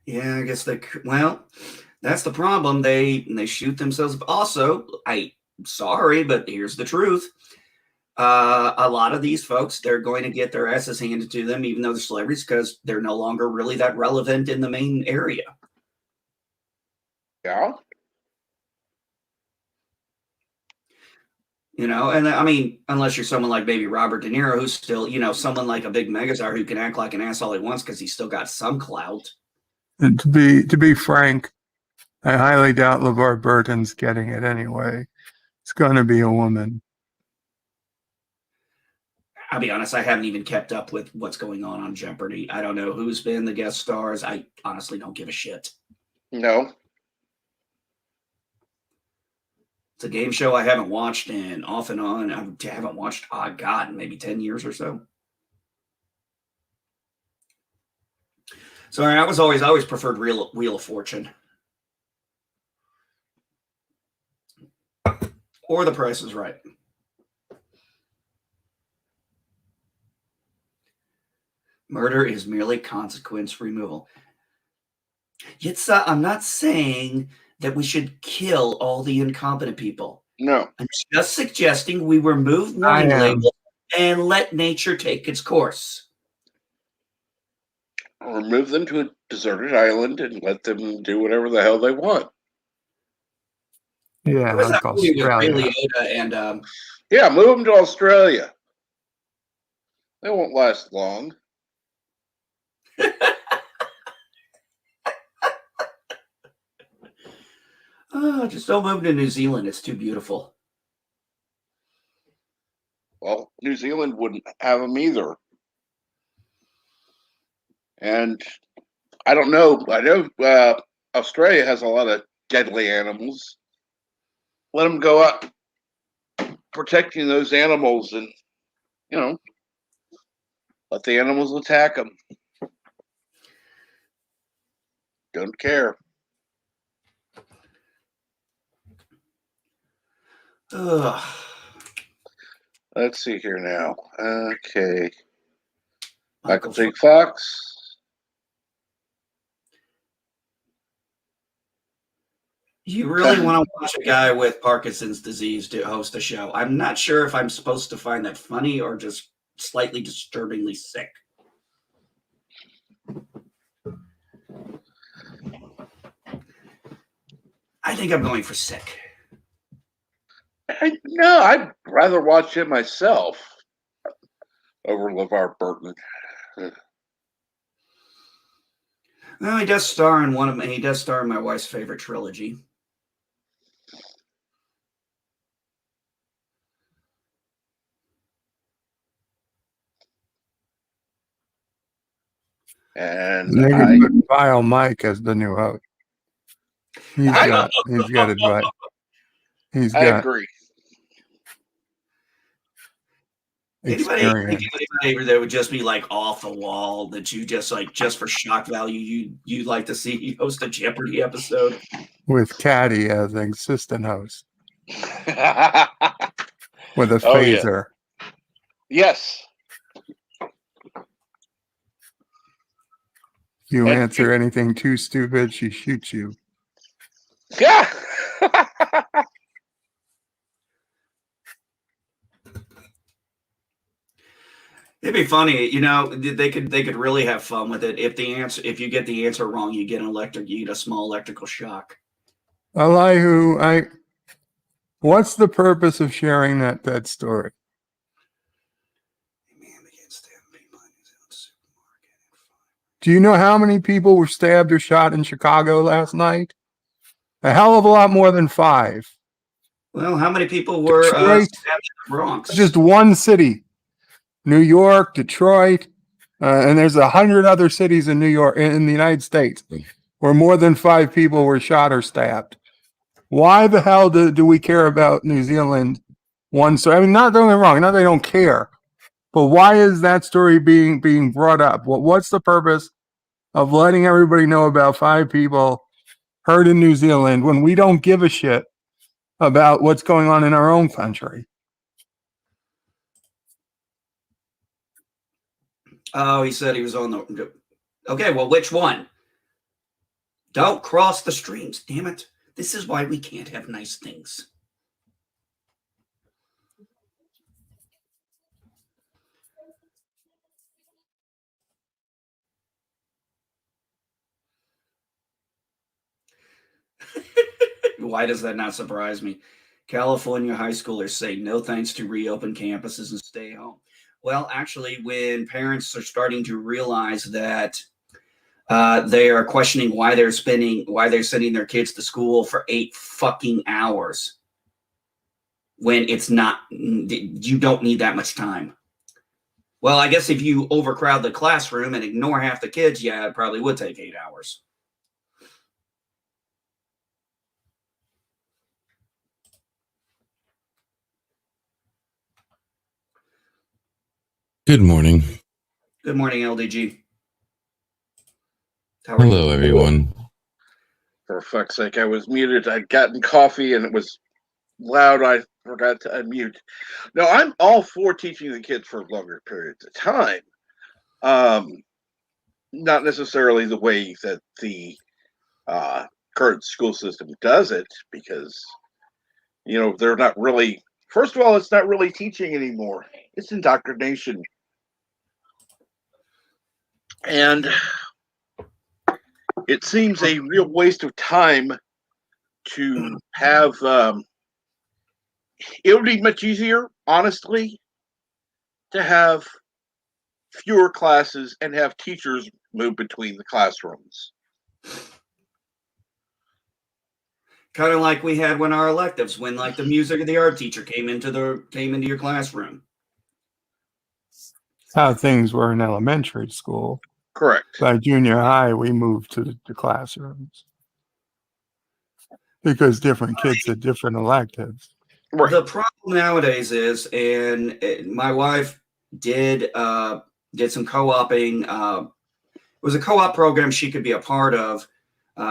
Yeah, I guess that's the problem. They shoot themselves. Also, sorry, but here's the truth. A lot of these folks, they're going to get their asses handed to them, even though they're celebrities, because they're no longer really that relevant in the main area. Yeah. And I mean, unless you're someone like maybe Robert De Niro, who's still, someone like a big megastar who can act like an ass all he wants because he's still got some clout. And to be frank, I highly doubt LeVar Burton's getting it anyway. It's going to be a woman. I'll be honest, I haven't even kept up with what's going on Jeopardy. I don't know who's been the guest stars. I honestly don't give a shit. No. It's a game show I haven't watched in off and on. I haven't watched, maybe 10 years or so. Sorry, I always preferred Wheel of Fortune. Or The Price is Right. Murder is merely consequence removal. Yet, I'm not saying that we should kill all the incompetent people. No. I'm just suggesting we remove warning labels and let nature take its course. Remove them to a deserted island and let them do whatever the hell they want. Yeah, like Australia. Yeah, move them to Australia. They won't last long. Just don't move to New Zealand. It's too beautiful. Well, New Zealand wouldn't have them either. And I don't know. I know Australia has a lot of deadly animals. Let them go up protecting those animals and, let the animals attack them. Don't care. Ugh. Let's see here now. Okay. Michael J. Fox. You really want to watch a guy with Parkinson's disease to host a show? I'm not sure if I'm supposed to find that funny or just slightly disturbingly sick. I think I'm going for sick. No, I'd rather watch him myself over LeVar Burton. Well, he does star in he does star in my wife's favorite trilogy. And they can put Vile Mike as the new host. He's got advice. I agree. Anybody that would just be like off the wall that you just for shock value you'd like to see host a Jeopardy episode with Caddy as an assistant host with a phaser. Yeah. Yes. You answer anything too stupid, she shoots you. Yeah. It'd be funny, they could really have fun with it. If you get the answer wrong, you get a small electrical shock. What's the purpose of sharing that story? Do you know how many people were stabbed or shot in Chicago last night? A hell of a lot more than 5. Well, how many people were stabbed in the Bronx? Just one city. New York, Detroit, and there's 100 other cities in New York, in the United States, where more than 5 people were shot or stabbed. Why the hell do we care about New Zealand? Not don't get me wrong, not that they don't care, But why is that story being brought up? What's the purpose of letting everybody know about 5 people hurt in New Zealand when we don't give a shit about what's going on in our own country? Oh, he said he was on the. Okay, well, which one? Don't cross the streams, damn it. This is why we can't have nice things. Why does that not surprise me? California high schoolers say no thanks to reopen campuses and stay home. Well, actually, when parents are starting to realize that they are questioning why they're sending their kids to school for 8 fucking hours when it's not, you don't need that much time. Well, I guess if you overcrowd the classroom and ignore half the kids, yeah, it probably would take 8 hours. Good morning. Good morning, LDG. How are Hello, you? everyone. For fuck's sake, I was muted. I'd gotten coffee and it was loud. I forgot to unmute. No, I'm all for teaching the kids for longer periods of time. Not necessarily the way that the current school system does it, because they're not really. First of all, it's not really teaching anymore. It's indoctrination. And it seems a real waste of time to have. It would be much easier, honestly, to have fewer classes and have teachers move between the classrooms. Kind of like we had when our electives, when like the music or the art teacher came into your classroom. How things were in elementary school. Correct. By junior high, we moved to the classrooms because different kids had different electives. Right. The problem nowadays is, and my wife did some co-oping. It was a co-op program she could be a part of.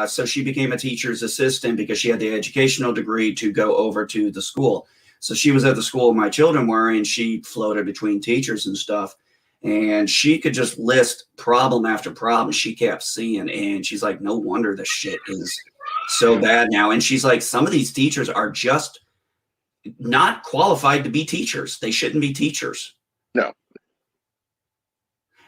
So she became a teacher's assistant because she had the educational degree to go over to the school. So she was at the school my children were, and she floated between teachers and stuff. And she could just list problem after problem she kept seeing. And she's like, no wonder this shit is so bad now. And she's like, some of these teachers are just not qualified to be teachers. They shouldn't be teachers. No.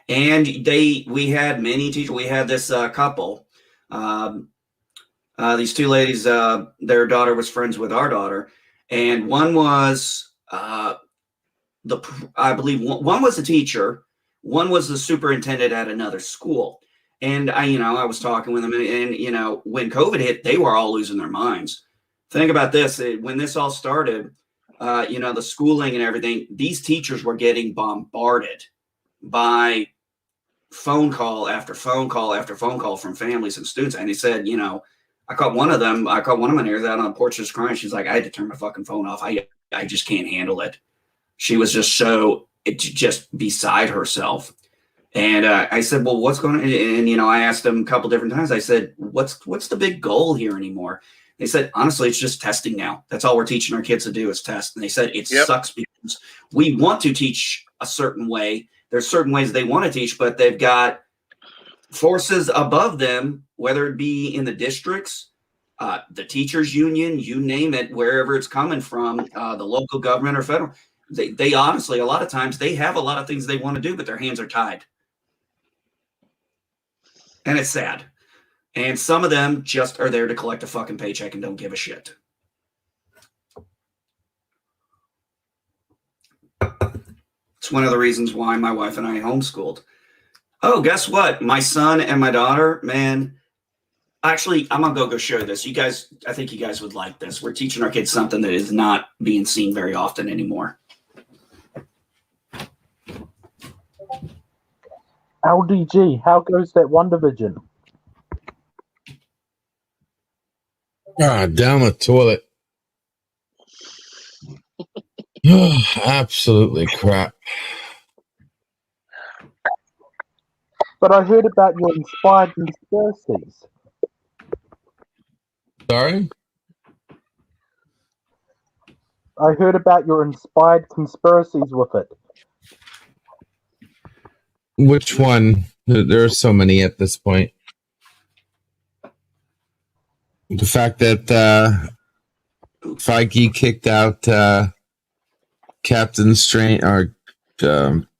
And we had many teachers. We had this couple. These 2 ladies, their daughter was friends with our daughter. And one was I believe one was a teacher. One was the superintendent at another school. And I was talking with them, and when COVID hit, they were all losing their minds. Think about this. When this all started, the schooling and everything, these teachers were getting bombarded by phone call after phone call after phone call from families and students. And he said, I caught one of my neighbors out on the porch just crying. She's like, I had to turn my fucking phone off. I just can't handle it. She was just just beside herself. And I said, well, what's going on? And, I asked them a couple different times. I said, what's the big goal here anymore? They said, honestly, it's just testing now. That's all we're teaching our kids to do is test. And they said, it sucks because we want to teach a certain way. There's certain ways they want to teach, but they've got forces above them, whether it be in the districts, the teachers union, you name it, wherever it's coming from, the local government or federal. They honestly, a lot of times they have a lot of things they want to do, but their hands are tied. And it's sad. And some of them just are there to collect a fucking paycheck and don't give a shit. It's one of the reasons why my wife and I homeschooled. Oh, guess what? My son and my daughter, man. Actually, I'm going to go show you this. I think you guys would like this. We're teaching our kids something that is not being seen very often anymore. LDG, how goes that WandaVision? Down the toilet. Absolutely crap. But I heard about your inspired conspiracies. Sorry? I heard about your inspired conspiracies with it. Which one? There are so many at this point. The fact that Feige kicked out Captain Strange or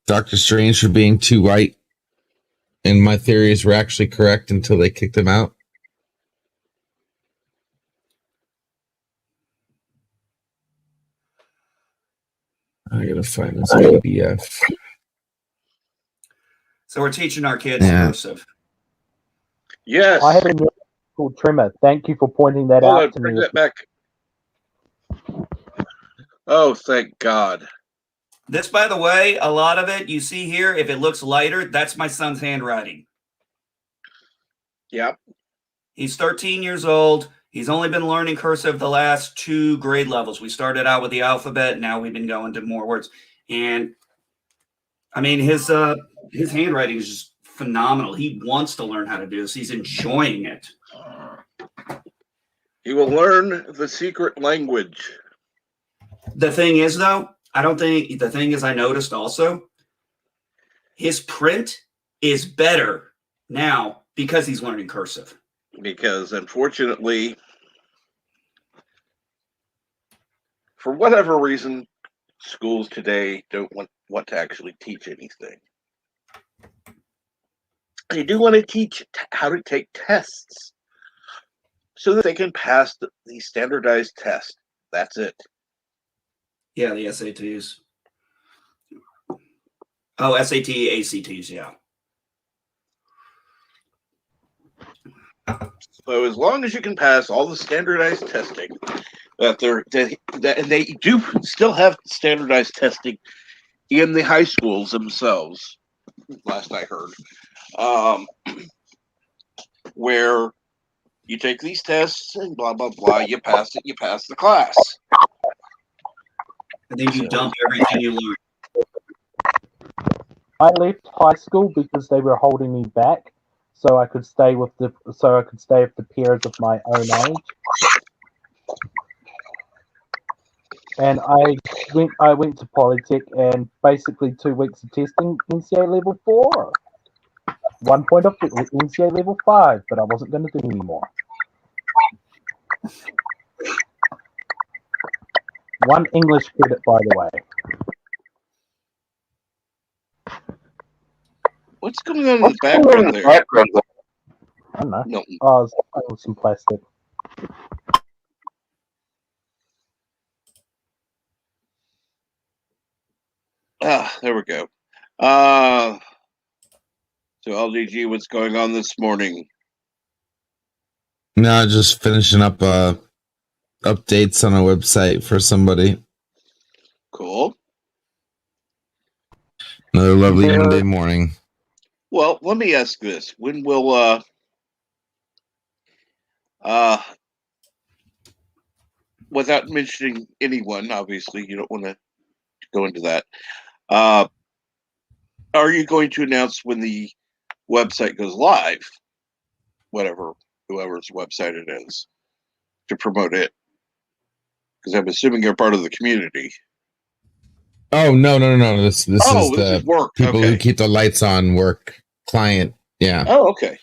Doctor Strange for being too white, and my theories were actually correct until they kicked him out. I gotta find this PDF. So we're teaching our kids cursive. Yes. I have a new called Tremor. Thank you for pointing that Hold out on, to bring me. that back. Oh, thank God. This, by the way, a lot of it you see here, if it looks lighter, that's my son's handwriting. Yep. He's 13 years old. He's only been learning cursive the last 2 grade levels. We started out with the alphabet. Now we've been going to more words. And I mean, his handwriting is just phenomenal. He wants to learn how to do this. He's enjoying it. He will learn the secret language. The thing is, though, I noticed also, his print is better now because he's learning cursive. Because unfortunately, for whatever reason, schools today don't want to actually teach anything. They do want to teach how to take tests so that they can pass the standardized test. That's it. Yeah, the SATs. Oh, SAT, ACTs, yeah. So as long as you can pass all the standardized testing, and they do still have standardized testing in the high schools themselves. Last I heard, where you take these tests and blah blah blah, you pass it, you pass the class, and then you dump everything you learn. I left high school because they were holding me back, so I could stay with the peers of my own age. And I went to Polytech, and basically 2 weeks of testing, NCA level 4. 1 point of NCA level 5, but I wasn't going to do anymore. 1 English credit, by the way. What's going on in the background there? I don't know. No. Oh, I was playing with some plastic. There we go. So LDG, what's going on this morning? No, just finishing up updates on a website for somebody. Cool. Another lovely Monday morning. Well, let me ask this: when will without mentioning anyone, obviously you don't want to go into that. Are you going to announce when the website goes live? Whoever's website it is, to promote it, because I'm assuming you're part of the community. Oh no! This is the work. People who keep the lights on work client. Yeah. Oh, okay.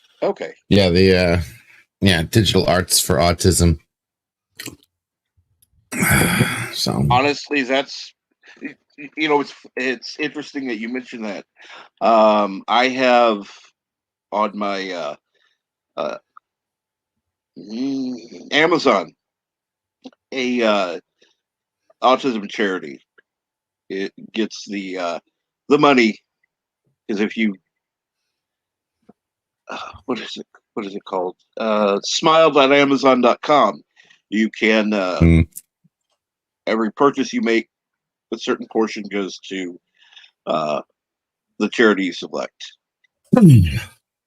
Yeah, the digital arts for autism. So honestly, that's it's interesting that you mentioned that. I have on my Amazon a autism charity. It gets the money, because if you what is it called? Smile.amazon.com. You can every purchase you make, a certain portion goes to the charity you select.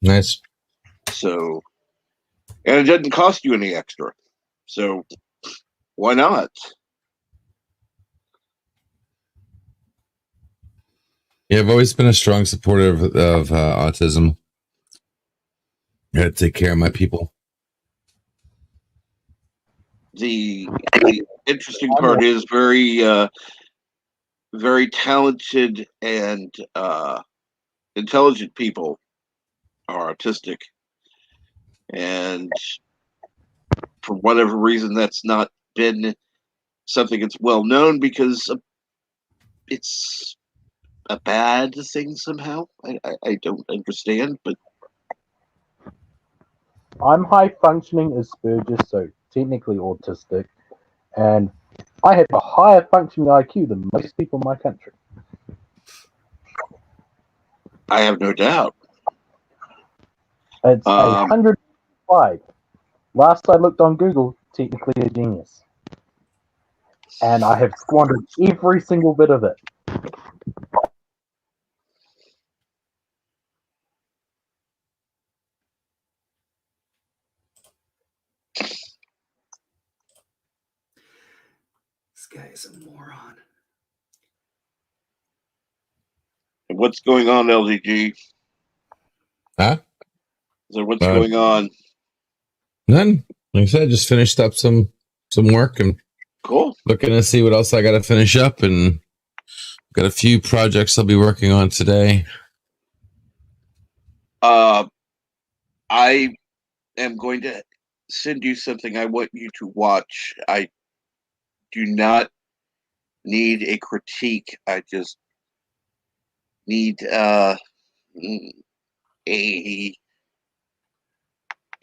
Nice. So, and it doesn't cost you any extra. So, why not? Yeah, I've always been a strong supporter of autism. I had to take care of my people. The interesting part is very talented and intelligent people are autistic, and for whatever reason, that's not been something that's well known because it's a bad thing somehow. I don't understand, but I'm high functioning Asperger's, so technically autistic, and I have a higher functioning IQ than most people in my country. I have no doubt. It's 105. Last I looked on Google, technically a genius. And I have squandered every single bit of it. This guy is a moron. And what's going on, LDG? Huh? So what's going on? None. Like I said, I just finished up some work and cool. Looking to see what else I got to finish up, and got a few projects I'll be working on today. I am going to send you something I want you to watch. I do not need a critique. I just need a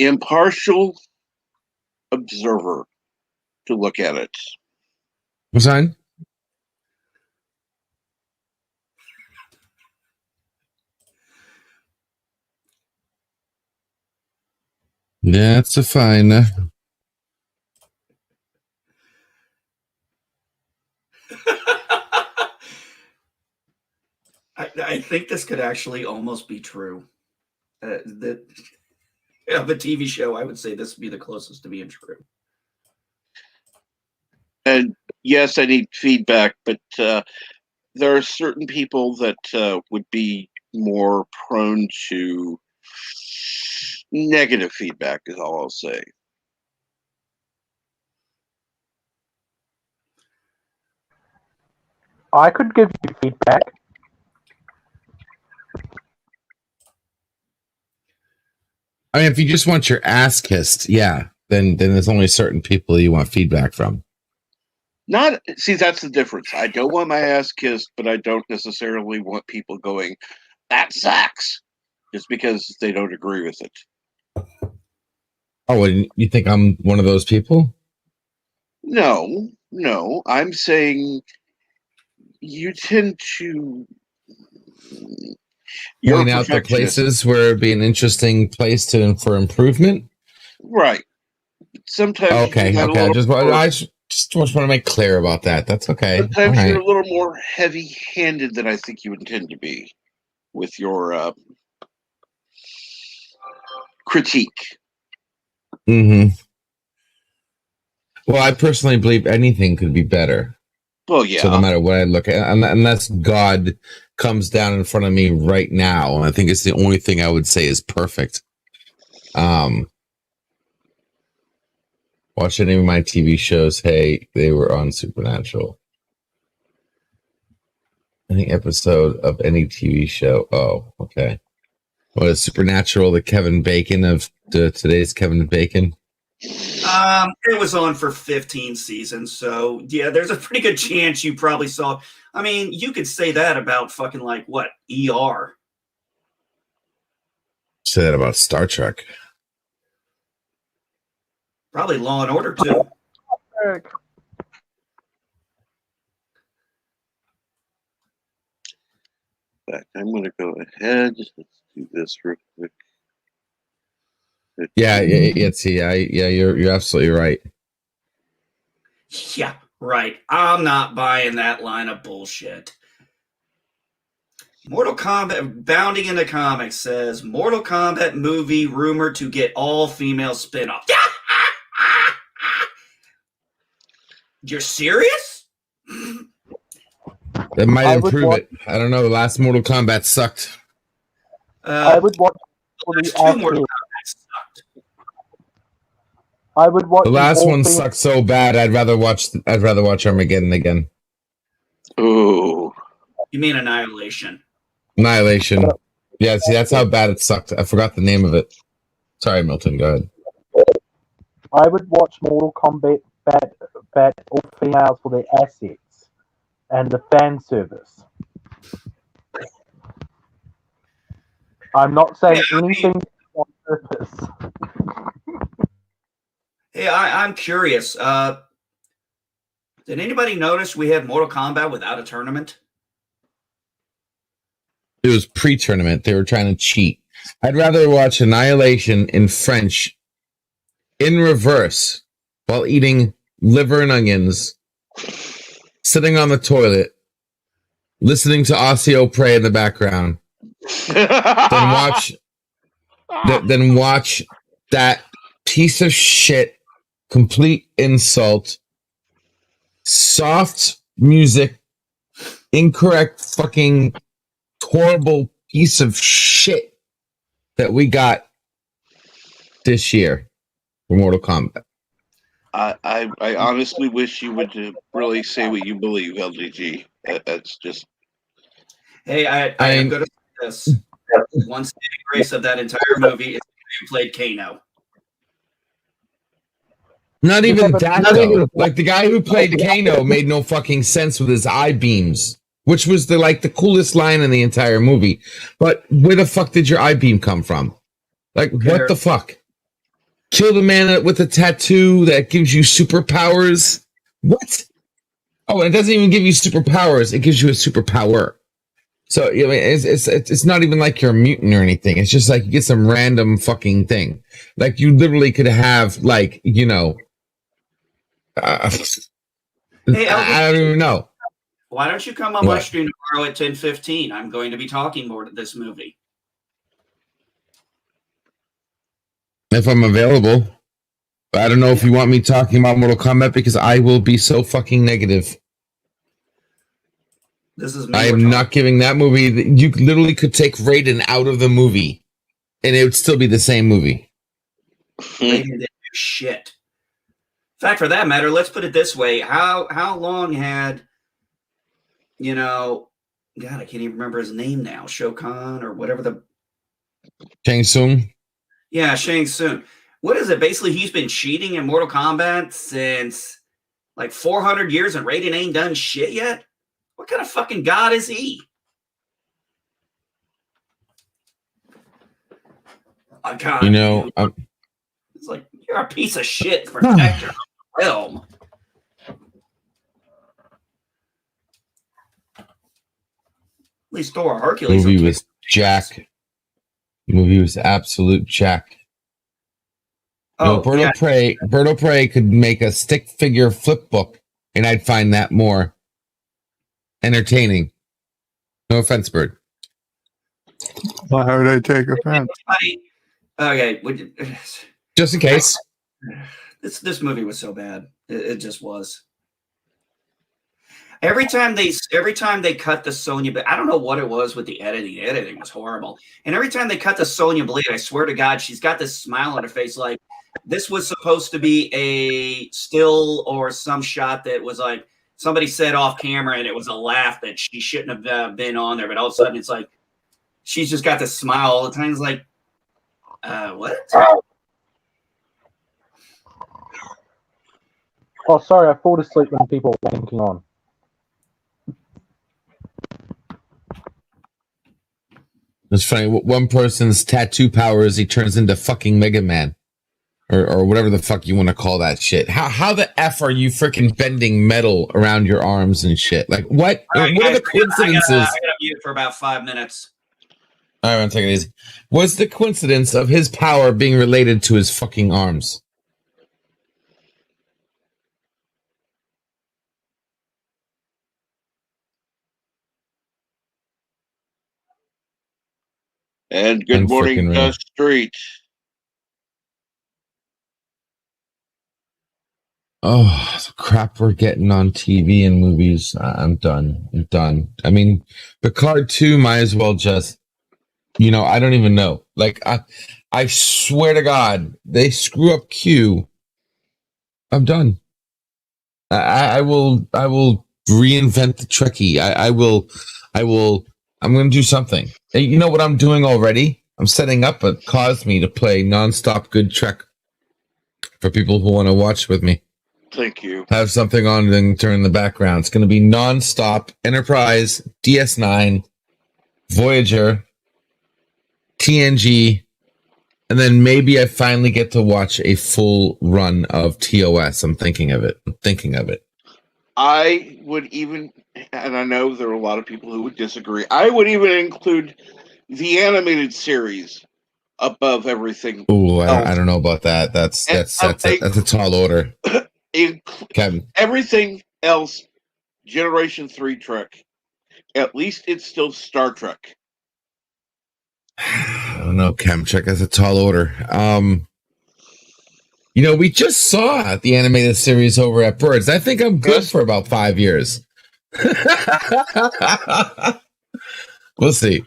impartial observer to look at it. What's that? That's a fine. I think this could actually almost be true. That of a TV show, I would say this would be the closest to being true. And yes, I need feedback, but there are certain people that would be more prone to negative feedback, is all I'll say. I could give you feedback. I mean, if you just want your ass kissed, yeah, then there's only certain people you want feedback from. See, that's the difference. I don't want my ass kissed, but I don't necessarily want people going, that sucks, just because they don't agree with it. Oh, and you think I'm one of those people? No. I'm saying you tend to point out the places where it'd be an interesting place for improvement. Right. Sometimes okay. I just want to make clear about that. That's okay. Sometimes you're a little more heavy-handed than I think you intend to be with your critique. Mm-hmm. Well, I personally believe anything could be better. Well, yeah. So no matter what I look at, unless God comes down in front of me right now, and I think it's the only thing I would say is perfect. Watch any of my TV shows. Hey, they were on Supernatural. Any episode of any TV show. Oh, okay. What is Supernatural? The Kevin Bacon of today's Kevin Bacon? It was on for 15 seasons, so yeah, there's a pretty good chance you probably saw. I mean, you could say that about fucking like what ER. Say that about Star Trek. Probably Law and Order too. I'm going to go ahead. Let's do this real quick. Yeah, you're absolutely right. Yeah, right. I'm not buying that line of bullshit. Mortal Kombat Bounding into Comics says Mortal Kombat movie rumored to get all female spinoff. You're serious? That might improve it. I don't know. The last Mortal Kombat sucked. I would watch there's two Mortal Kombat. I would watch The last an one all-female- sucked so bad. I'd rather watch Armageddon again. Ooh. You mean Annihilation? Annihilation. Yeah, see, that's how bad it sucked. I forgot the name of it. Sorry, Milton. Go ahead. I would watch Mortal Kombat all females for their assets and the fan service. I'm not saying anything on purpose. Hey, I'm curious. Did anybody notice we had Mortal Kombat without a tournament? It was pre-tournament. They were trying to cheat. I'd rather watch Annihilation in French in reverse while eating liver and onions, sitting on the toilet, listening to Osseo pray in the background, then watch that piece of shit, complete insult, soft music, incorrect fucking horrible piece of shit that we got this year for Mortal Kombat. I honestly wish you would really say what you believe, LGG. That's just. Hey, I am going to say this. One saving grace of that entire movie is you played Kano. Not even that, though. Like, the guy who played Kano made no fucking sense with his eye beams, which was the coolest line in the entire movie. But where the fuck did your eye beam come from? Like, what the fuck? Kill the man with a tattoo that gives you superpowers? What? Oh, it doesn't even give you superpowers. It gives you a superpower. So, I mean, it's not even like you're a mutant or anything. It's just like you get some random fucking thing. Like, you literally could have, like, you know... Hey, I don't even know. Why don't you come on my stream tomorrow at 10:15? I'm going to be talking more to this movie. If I'm available. But I don't know if you want me talking about Mortal Kombat because I will be so fucking negative. This is me. I am not giving that movie. You literally could take Raiden out of the movie and it would still be the same movie. Raiden didn't do shit. In fact, for that matter, let's put it this way. How long had, you know, God, I can't even remember his name now. Shokan or whatever the... Shang Tsung? Yeah, Shang Tsung. What is it? Basically, he's been cheating in Mortal Kombat since like 400 years and Raiden ain't done shit yet? What kind of fucking god is he? I can't. You know, it's like, you're a piece of shit, protector of the realm. At least Thor Hercules. Movie was jack. Movie was absolute jack. Oh, Berto Prey could make a stick figure flip book, and I'd find that more entertaining. No offense, Bird. Why would I take offense? Okay, just in case. This movie was so bad. It just was. Every time they cut the Sonya Blade, I don't know what it was with the editing. The editing was horrible. And every time they cut the Sonya Blade, I swear to God, she's got this smile on her face like this was supposed to be a still or some shot that was like somebody said off camera and it was a laugh that she shouldn't have been on there. But all of a sudden it's like she's just got this smile all the time. It's like, what? Oh, sorry, I fall asleep when people are wanking on. It's funny. One person's tattoo power is he turns into fucking Mega Man. Or whatever the fuck you want to call that shit. How the F are you freaking bending metal around your arms and shit? Like, what? Right, what are the coincidences? I gotta mute for about 5 minutes. All right, I'm taking it easy. What's the coincidence of his power being related to his fucking arms? And good morning, Street. Oh, the crap we're getting on TV and movies. I'm done. I mean, Picard 2 might as well just, I don't even know. Like, I swear to God, they screw up Q I'm done. I will reinvent the Trekkie. I'm going to do something. And you know what I'm doing already? I'm setting up a Cosme to play nonstop good Trek for people who want to watch with me. Thank you. Have something on and turn in the background. It's going to be nonstop Enterprise, DS9, Voyager, TNG, and then maybe I finally get to watch a full run of TOS. I'm thinking of it. I would even, and I know there are a lot of people who would disagree, I would even include the animated series above everything. Ooh, I don't know about that. That's a tall order. Kevin. Everything else, Generation 3 Trek, at least it's still Star Trek. I don't know, Chemcheck. That's a tall order. We just saw the animated series over at Birds. I think I'm good for about 5 years. We'll see.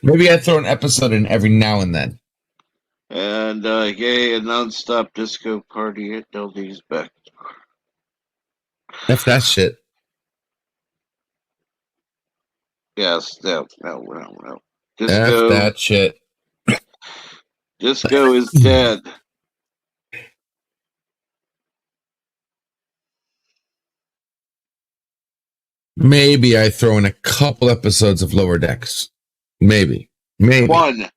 Maybe I throw an episode in every now and then. And yay, a nonstop disco party at LD's back. That's that shit. Yes, no. F that shit. Disco is dead. Maybe I throw in a couple episodes of Lower Decks. Maybe. One.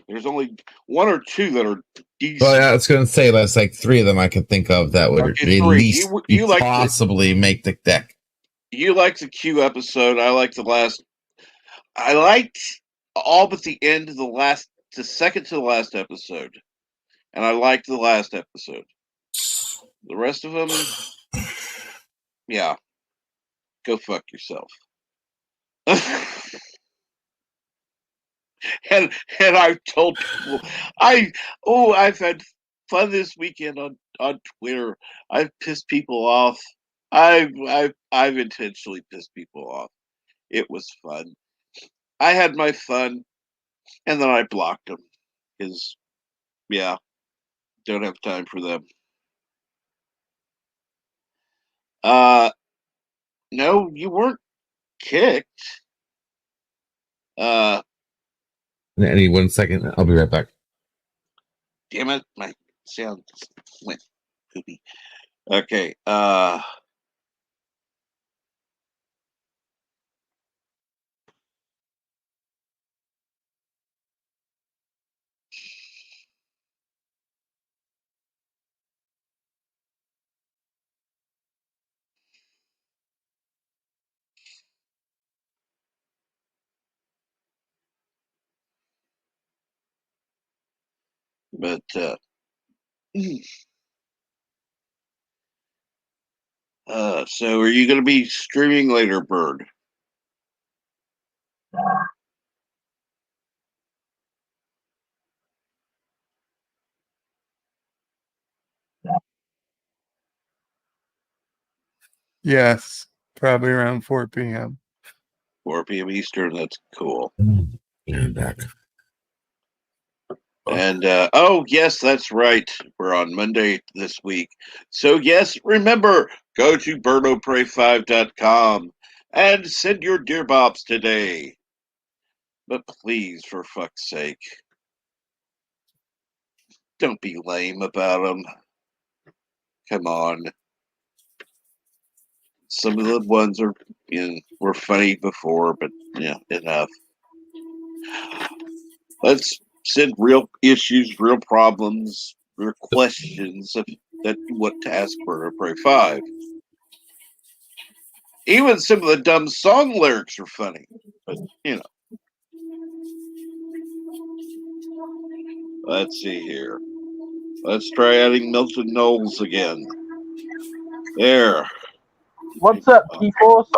There's only one or two that are decent. Well, I was going to say that's like three of them I could think of that would at least you possibly make the deck. You like the Q episode. I like the last. I liked all but the end of the second to the last episode. And I liked the last episode. The rest of them, yeah. Go fuck yourself. and I've told people I've had fun this weekend on Twitter. I've pissed people off. I've intentionally pissed people off. It was fun. I had my fun, and then I blocked them because, yeah, don't have time for them. No, you weren't kicked. Any 1 second, I'll be right back. Damn it, my sound went poopy. Okay, but so are you going to be streaming later, Bird? Yes, probably around 4 p.m. 4 p.m. Eastern. That's cool. Yeah, I'm back. And oh yes, that's right. We're on Monday this week. So yes, remember, go to birdoprey5.com and send your dear bops today. But please, for fuck's sake, don't be lame about them. Come on. Some of the ones were funny before, but yeah, enough. Let's send real issues, real problems, real questions that you want to ask Bird Prey 5. Even some of the dumb song lyrics are funny, but Let's see here. Let's try adding Milton Knowles again. There. What's up, people?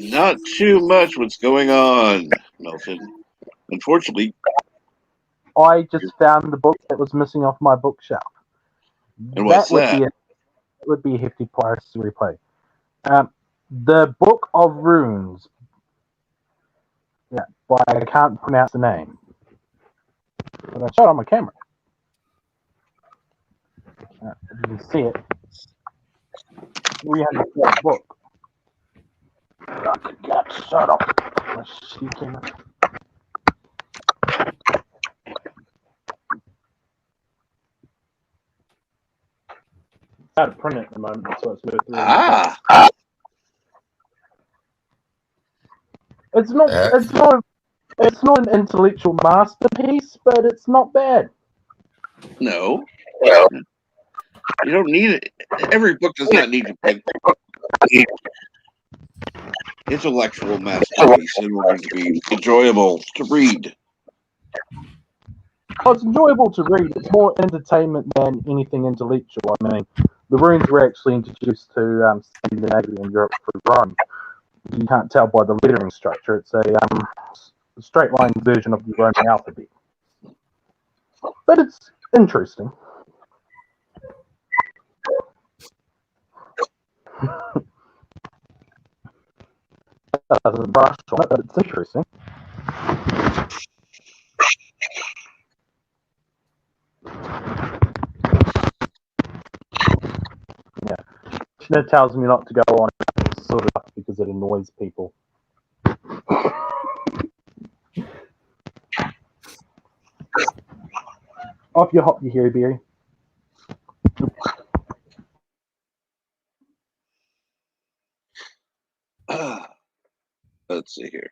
Not too much what's going on, Milton. Unfortunately, I just found the book that was missing off my bookshelf. And what's that? That would be a hefty price to replay. The Book of Runes. Yeah, but I can't pronounce the name. And I shot on my camera. If you can see it. 300 book. I could get shut up. My shitty camera. It's out of print at the moment, so it's worth $300. It's not. It's not an intellectual masterpiece, but it's not bad. No. You don't need it. Every book does not need to be intellectual masterpiece in order to be enjoyable to read. Well, it's enjoyable to read. It's more entertainment than anything intellectual. I mean, the runes were actually introduced to Scandinavia and Europe through Rome. You can't tell by the lettering structure. It's a straight line version of the Roman alphabet. But it's interesting. That doesn't brush on it, but it's interesting. Yeah. It tells me not to go on sort of because it annoys people. Off your hop, you hairy berry. Let's see here.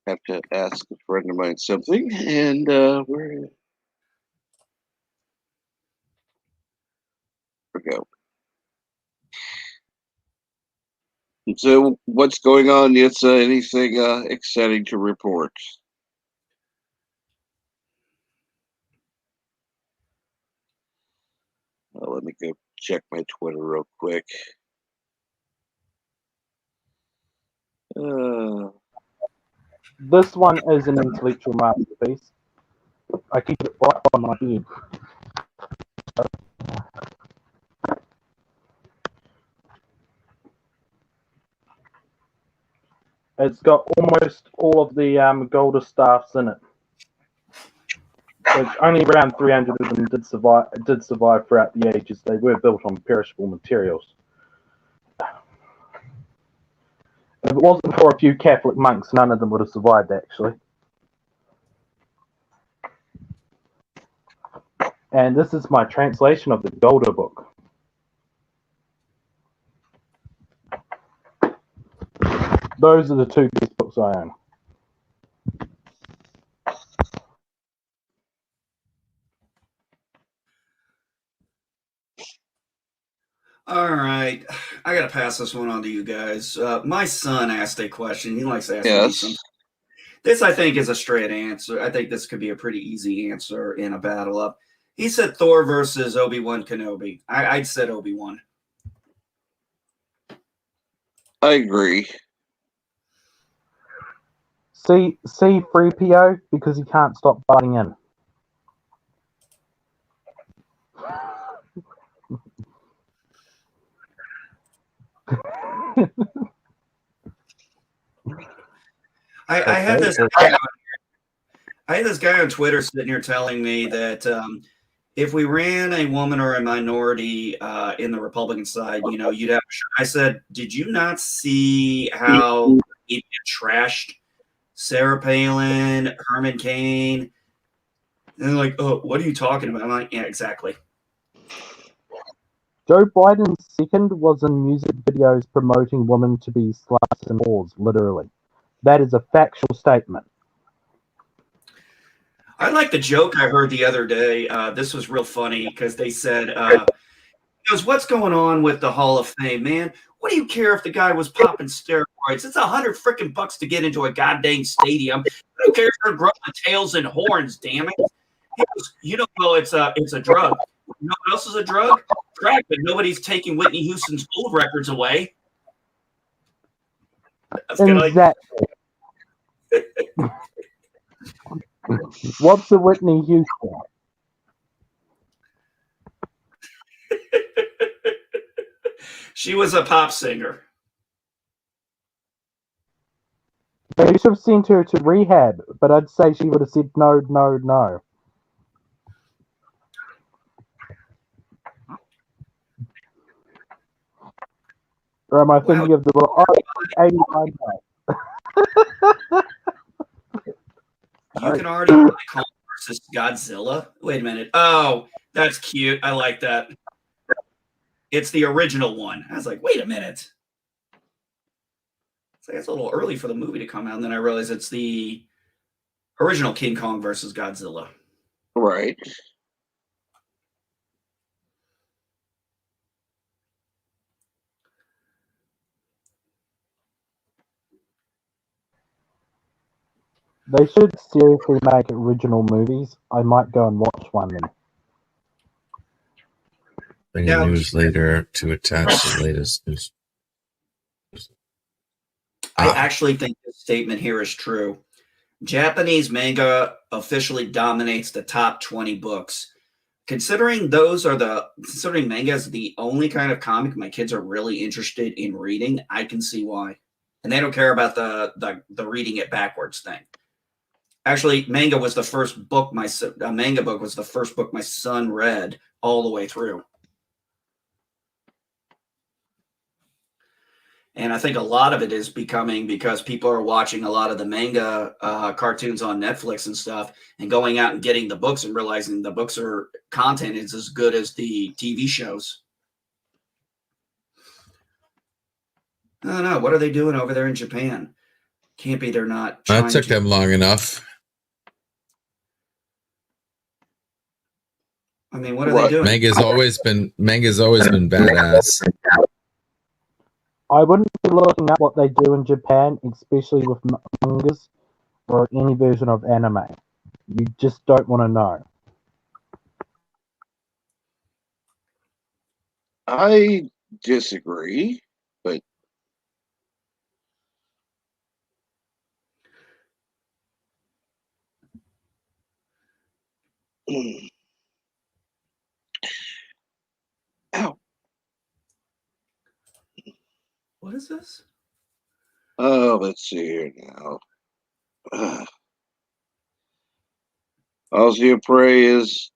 I have to ask a friend of mine something, and where we go. So, what's going on? It's anything exciting to report? Let me go check my Twitter real quick. This one is an intellectual masterpiece. I keep it right on my bed. It's got almost all of the golder staffs in it. Which only around 300 of them did survive throughout the ages. They were built on perishable materials. If it wasn't for a few Catholic monks, none of them would have survived, actually. And this is my translation of the Golder book. Those are the two best books I own. All right, I gotta pass this one on to you guys. My son asked a question. He likes to ask me something. This, I think, is a straight answer. I think this could be a pretty easy answer in a battle up. He said Thor versus Obi-Wan Kenobi. I'd said Obi-Wan. I agree. See 3PO because he can't stop butting in. I had this guy on Twitter sitting here telling me that if we ran a woman or a minority in the Republican side, you'd have. I said, did you not see how it trashed Sarah Palin, Herman Cain? And they're like, oh, what are you talking about? I'm like, yeah, exactly. Joe Biden's second was in music videos promoting women to be sluts and whores, literally. That is a factual statement. I like the joke I heard the other day. This was real funny because they said, he goes, what's going on with the Hall of Fame, man? What do you care if the guy was popping steroids? It's $100 freaking bucks to get into a goddamn stadium. I don't care if they're growing tails and horns, damn it. He goes, well, it's a drug. You know what else is a drug? Crack, but nobody's taking Whitney Houston's gold records away. Exactly. What's a Whitney Houston? She was a pop singer. Maybe should have sent her to rehab, but I'd say she would have said no, no, no. Or am I thinking of the 85? You can already play Kong versus Godzilla. Wait a minute. Oh, that's cute. I like that. It's the original one. I was like, wait a minute. It's like it's a little early for the movie to come out, and then I realized it's the original King Kong versus Godzilla. Right. They should seriously make original movies. I might go and watch one then. Bring a newsletter to attach the latest news. I actually think this statement here is true. Japanese manga officially dominates the top 20 books. Considering manga is the only kind of comic my kids are really interested in reading, I can see why. And they don't care about the reading it backwards thing. Actually, manga was the first book manga book was the first book my son read all the way through. And I think a lot of it is becoming because people are watching a lot of the manga cartoons on Netflix and stuff and going out and getting the books and realizing the books are content is as good as the TV shows. I don't know. What are they doing over there in Japan? Can't be they're not trying That took them long enough. I mean, what are they doing? Manga's always been badass. I wouldn't be looking at what they do in Japan, especially with mangas or any version of anime. You just don't want to know. I disagree, but ow. What is this? Oh, let's see here now. Prey is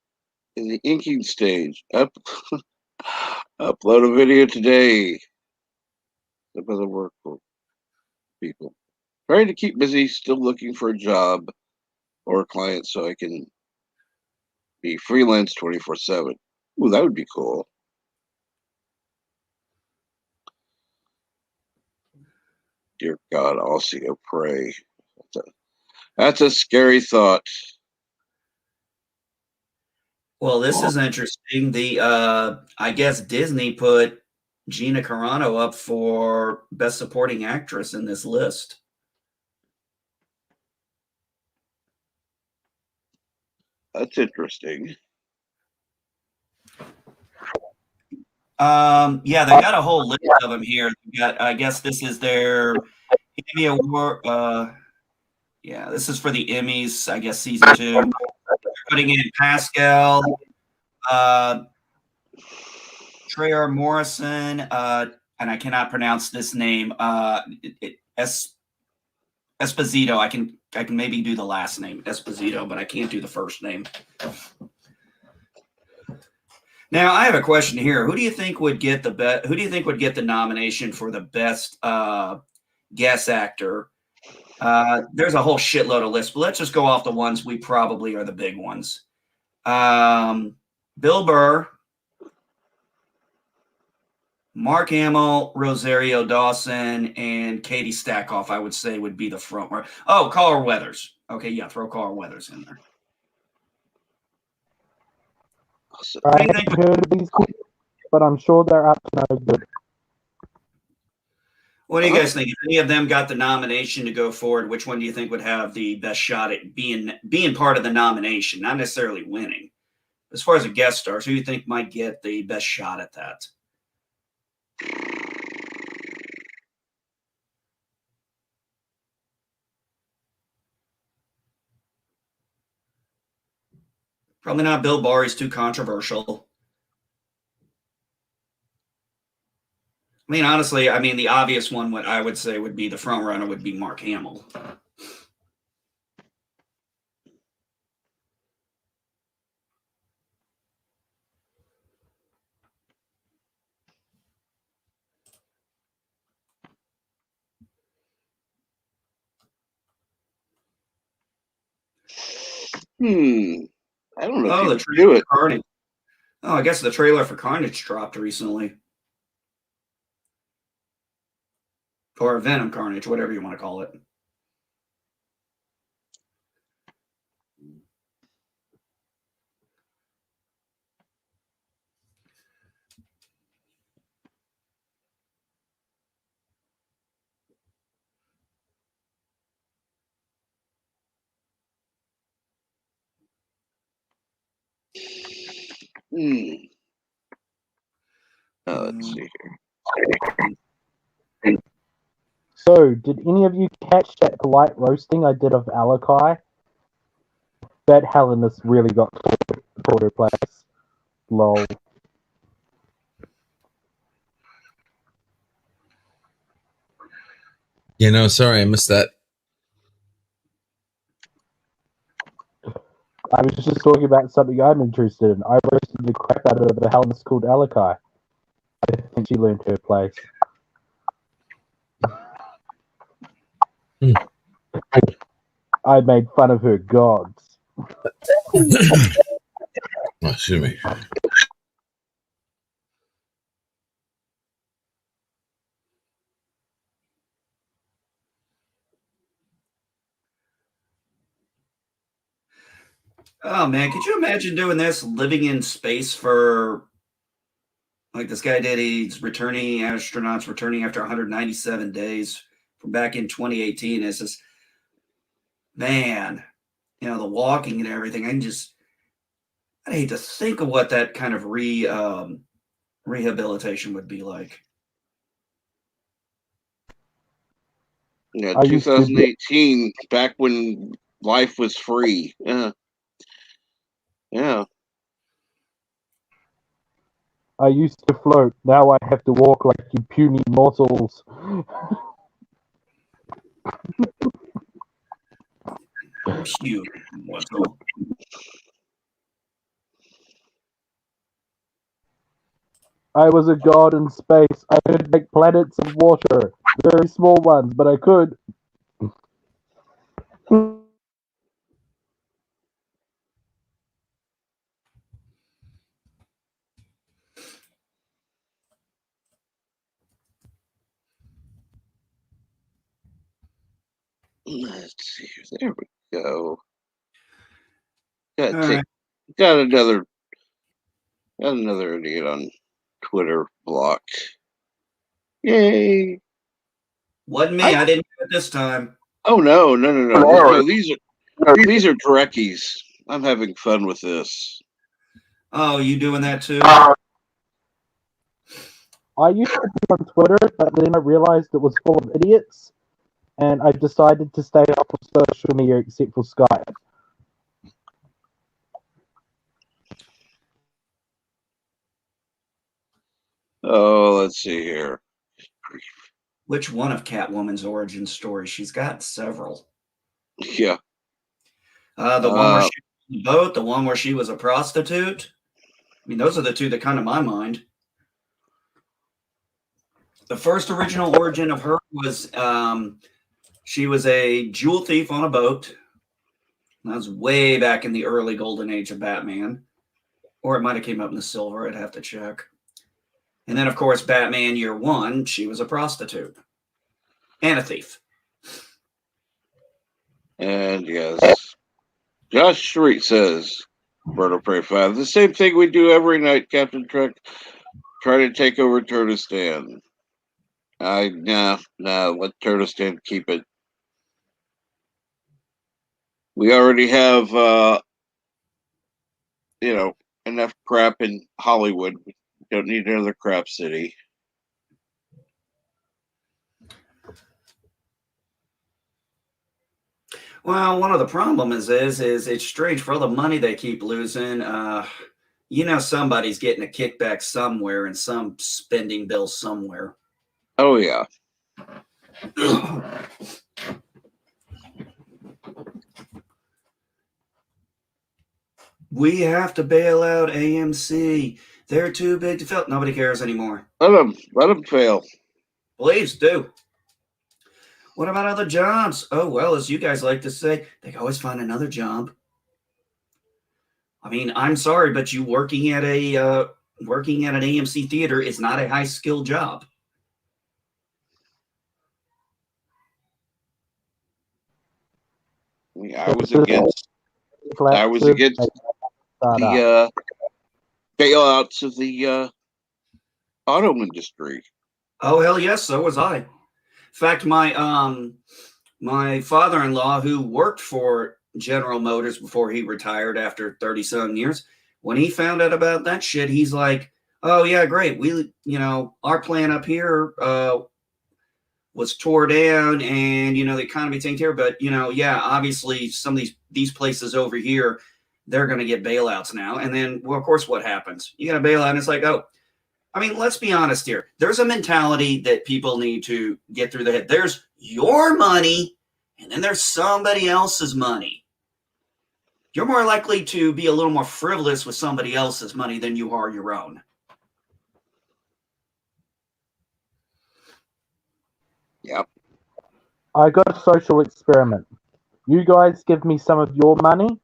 in the inking stage. Upload a video today. Some other work for people. Trying to keep busy, still looking for a job or a client so I can be freelance 24/7. Ooh, that would be cool. Dear God, I'll pray. That's a scary thought. Well, this is interesting. I guess Disney put Gina Carano up for Best Supporting Actress in this list. That's interesting. Yeah, they got a whole list of them here. I guess this is their Emmy Award. Yeah, this is for the Emmys, I guess, season 2. They're putting in Pascal, Treyarch Morrison, and I cannot pronounce this name. Esposito. I can maybe do the last name, Esposito, but I can't do the first name. Now, I have a question here. Who do you think would get the nomination for the best guest actor? There's a whole shitload of lists, but let's just go off the ones we probably are the big ones. Bill Burr, Mark Hamill, Rosario Dawson, and Katie Stackhoff, I would say, would be the front runner. Oh, Carl Weathers. Okay, yeah, throw Carl Weathers in there. I haven't heard of these people, but I'm sure they're up to no good. What do you guys think? If any of them got the nomination to go forward, which one do you think would have the best shot at being part of the nomination, not necessarily winning? As far as a guest stars, who do you think might get the best shot at that? Probably not Bill Barr. He's too controversial. I mean, honestly, the obvious one, what I would say would be the front runner would be Mark Hamill. I don't know if Oh, you the can do trailer it. for Carnage. Oh, I guess the trailer for Carnage dropped recently. Or Venom Carnage, whatever you want to call it. Hmm. Let's see So, did any of you catch that polite roasting I did of Alakai? That Hellenist really got called her place. Lol. You know, sorry, I missed that. I was just talking about something I'm interested in. I roasted the crap out of the Hellenist called Alakai. I think she learned her place. I made fun of her gods. Oh, excuse me. Oh man, could you imagine doing this, living in space for like this guy did? He's returning, astronauts returning after 197 days from back in 2018. It's just, man, the walking and everything. I hate to think of what that kind of rehabilitation would be like. Yeah, I used to 2018, back when life was free. Yeah. I used to float. Now I have to walk like you puny mortals. Phew, mortal. I was a god in space. I could make planets of water. Very small ones, but I could. Let's see. There we go. All right. Got another idiot on Twitter blocked. Yay! Wasn't me. I didn't do it this time. Oh no! These are Dreckies. I'm having fun with this. Oh, you doing that too? I used to be on Twitter, but then I realized it was full of idiots, and I decided to stay off of social media except for Skype. Oh, let's see here. Which one of Catwoman's origin stories? She's got several. Yeah. The one where she was on the boat, the one where she was a prostitute. I mean, those are the two that come to my mind. The first original origin of her was she was a jewel thief on a boat. That was way back in the early golden age of Batman. Or it might have came up in the silver. I'd have to check. And then, of course, Batman Year One, she was a prostitute and a thief. And yes, Josh Street says, Bird of Prey 5, the same thing we do every night, Captain Trek. Try to take over Turnistan. Nah, let Turnistan keep it. We already have, enough crap in Hollywood. We don't need another crap city. Well, one of the problems is it's strange for all the money they keep losing. Somebody's getting a kickback somewhere and some spending bill somewhere. Oh yeah. We have to bail out AMC. They're too big to fail. Nobody cares anymore. Let them fail. Please do. What about other jobs? Oh, well, as you guys like to say, they can always find another job. I mean, I'm sorry, but you working at an AMC theater is not a high skill job. I was against the bailouts of the auto industry. Oh hell yes, so was I. In fact, my father-in-law, who worked for General Motors before he retired after 30-some years, when he found out about that shit, he's like, "Oh yeah, great. Our plant up here was tore down, and the economy tanked here, but yeah, obviously some of these places over here, they're going to get bailouts now." And then, well, of course, what happens? You got a bailout, and it's like, oh. I mean, let's be honest here. There's a mentality that people need to get through their head. There's your money, and then there's somebody else's money. You're more likely to be a little more frivolous with somebody else's money than you are your own. Yep. I got a social experiment. You guys give me some of your money,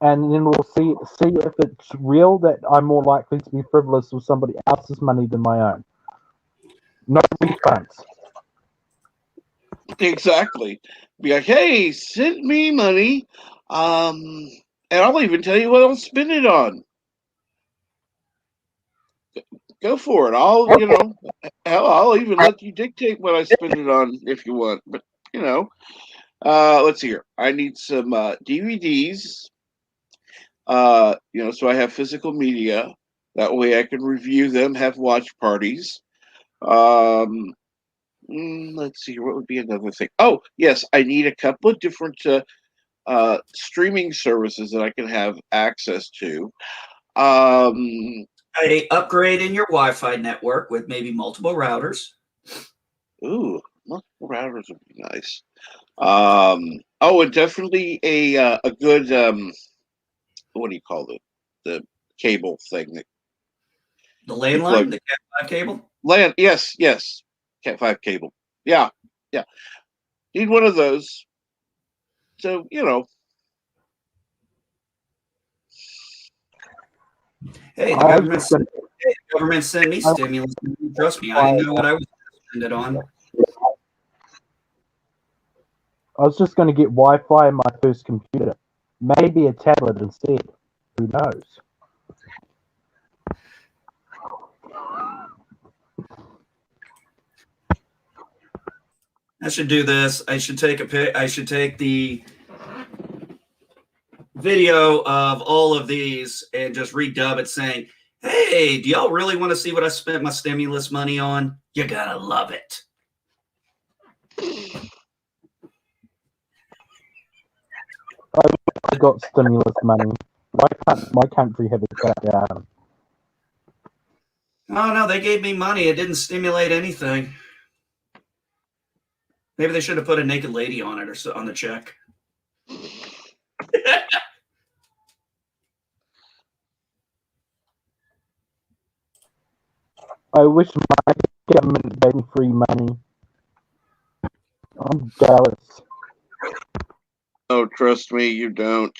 and then we'll see if it's real that I'm more likely to be frivolous with somebody else's money than my own. No refunds. Exactly. Be like, hey, send me money, and I'll even tell you what I'll spend it on. Go for it. I'll even let you dictate what I spend it on if you want. But let's see here. I need some DVDs. So I have physical media. That way I can review them, have watch parties. Let's see, what would be another thing? Oh, yes, I need a couple of different streaming services that I can have access to. A upgrade in your Wi-Fi network with maybe multiple routers. Ooh, multiple routers would be nice. And definitely a good what do you call it? The cable thing that The you plug. landline, the Cat5 cable. Yes, Cat5 cable. Yeah. Need one of those. So Hey, the government sent me stimulus. Trust me, I know what I was spend it on. I was just going to get Wi-Fi in my first computer. Maybe a tablet instead. Who knows? I should do this. I should take the video of all of these and just redub it saying, "Hey, do y'all really want to see what I spent my stimulus money on? You gotta love it." I got stimulus money. Why can't my country have a shutdown? Oh no, they gave me money. It didn't stimulate anything. Maybe they should have put a naked lady on it or so on the check. I wish my government gave me free money. I'm jealous. Oh, trust me, you don't.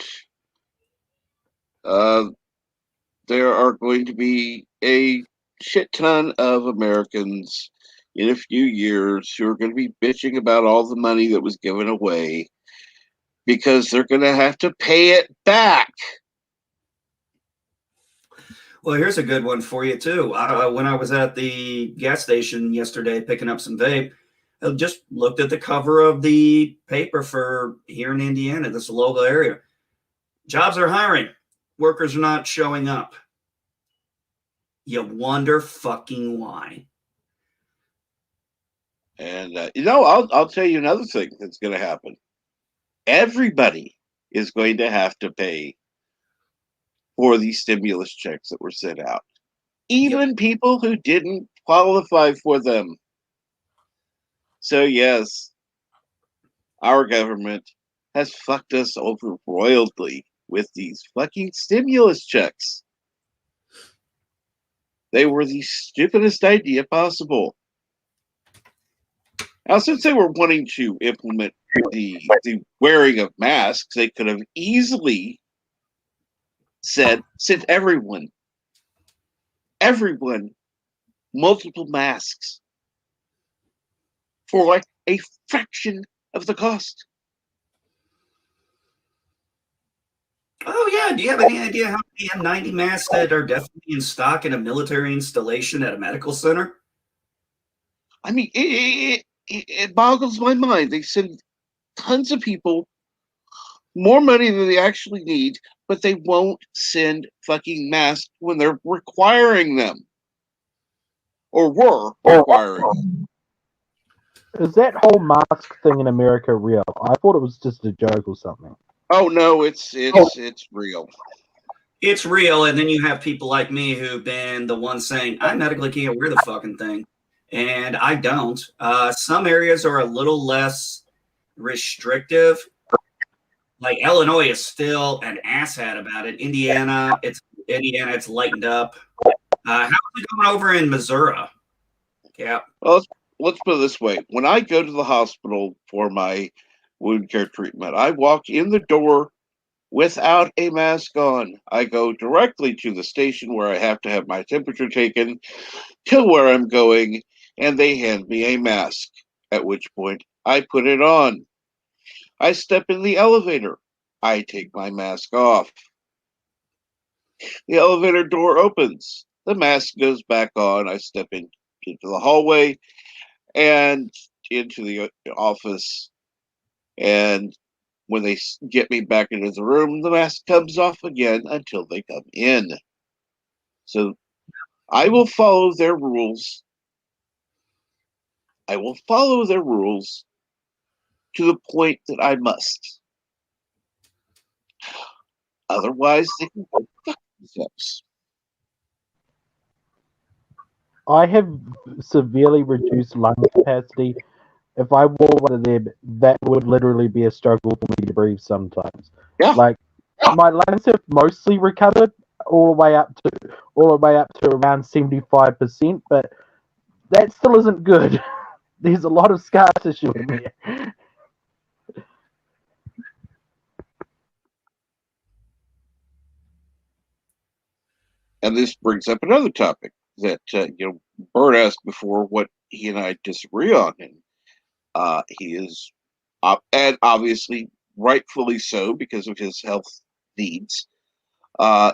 There are going to be a shit ton of Americans in a few years who are going to be bitching about all the money that was given away because they're going to have to pay it back. Well, here's a good one for you too. When I was at the gas station yesterday picking up some vape, I just looked at the cover of the paper for here in Indiana, this local area. Jobs are hiring. Workers are not showing up. You wonder fucking why. And I'll tell you another thing that's going to happen. Everybody is going to have to pay for these stimulus checks that were sent out, even people who didn't qualify for them. So yes, our government has fucked us over royally with these fucking stimulus checks. They were the stupidest idea possible. Now, since they were wanting to implement the wearing of masks, they could have easily sent everyone, multiple masks for like a fraction of the cost. Oh yeah. Do you have any idea how many N90 masks that are definitely in stock in a military installation at a medical center? I mean, it boggles my mind. They send tons of people more money than they actually need, but they won't send fucking masks when they're requiring them. Or were requiring them. Is that whole mask thing in America real? I thought it was just a joke or something. Oh no, it's real. It's real, and then you have people like me who've been the ones saying, I medically can't wear the fucking thing. And I don't. Some areas are a little less restrictive. Like Illinois is still an asshat about it. Indiana, it's lightened up. How's it going over in Missouri? Yeah. Well, let's put it this way. When I go to the hospital for my wound care treatment, I walk in the door without a mask on. I go directly to the station where I have to have my temperature taken, to where I'm going, and they hand me a mask, at which point I put it on. I step in the elevator. I take my mask off. The elevator door opens. The mask goes back on. I step into the hallway and into the office. And when they get me back into the room, the mask comes off again until they come in. So I will follow their rules. I will follow their rules to the point that I must. Otherwise, they can go fuck themselves. I have severely reduced lung capacity. If I wore one of them, that would literally be a struggle for me to breathe sometimes. Yeah. Like my lungs have mostly recovered all the way up to around 75%, but that still isn't good. There's a lot of scar tissue in there. And this brings up another topic that Bert asked before what he and I disagree on, and he is, and obviously rightfully so because of his health needs,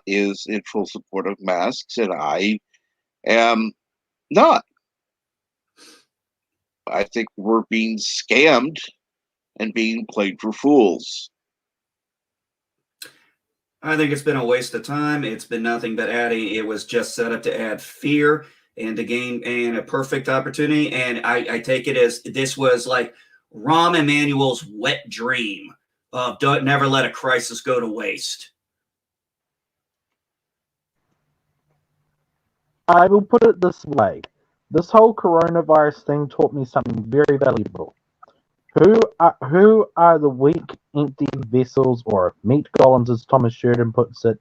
is in full support of masks, and I am not. I think we're being scammed and being played for fools. I think it's been a waste of time. It's been nothing but adding. It was just set up to add fear and to gain and a perfect opportunity. And I take it as this was like Rahm Emanuel's wet dream of don't never let a crisis go to waste. I will put it this way. This whole coronavirus thing taught me something very valuable. Who are the weak, empty vessels, or meat golems, as Thomas Sheridan puts it,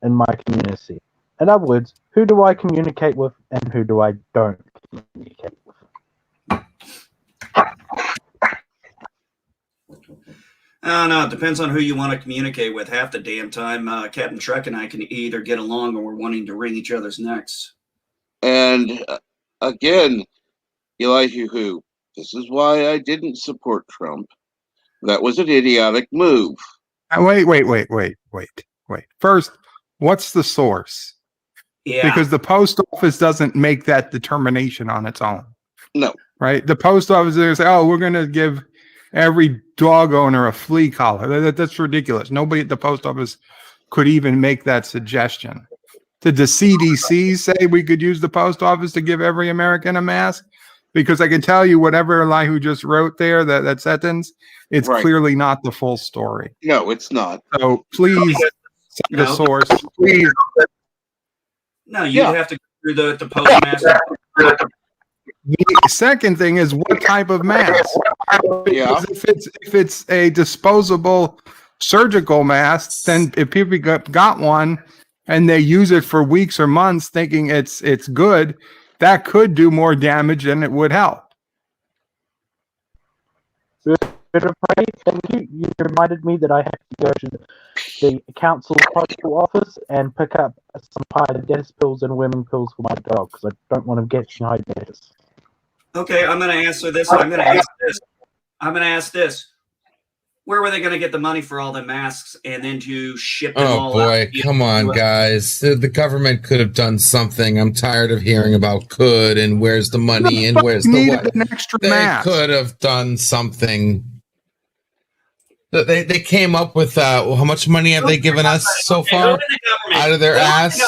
in my community? In other words, who do I communicate with and who do I don't communicate with? I don't know. It depends on who you want to communicate with. Half the damn time, Captain Trek and I can either get along or we're wanting to wring each other's necks. And again, Elihu, this is why I didn't support Trump. That was an idiotic move. Wait. First, what's the source? Yeah. Because the post office doesn't make that determination on its own. No. Right? The post office is say, oh, we're going to give every dog owner a flea collar. That's ridiculous. Nobody at the post office could even make that suggestion. Did the CDC say we could use the post office to give every American a mask? Because I can tell you whatever Elihu just wrote there, that sentence, it's Right. clearly not the full story. No, it's not. So please, the source. Please. No, you'd have to go through the postmaster. The second thing is what type of mask? Yeah. If it's a disposable surgical mask, then if people got one and they use it for weeks or months thinking it's good, that could do more damage than it would help. bit of praise. Thank you. You reminded me that I have to go to the council postal office and pick up some diabetes pills and women pills for my dog because I don't want him getting diabetes. Okay, I'm going to answer this. I'm going to ask this. Where were they going to get the money for all the masks and then to ship them all out? Oh boy, come on, guys! The government could have done something. I'm tired of hearing about could and where's the money and where's the what. An extra They mask. could have done something. They came up with how much money have they given us so far out of their ass?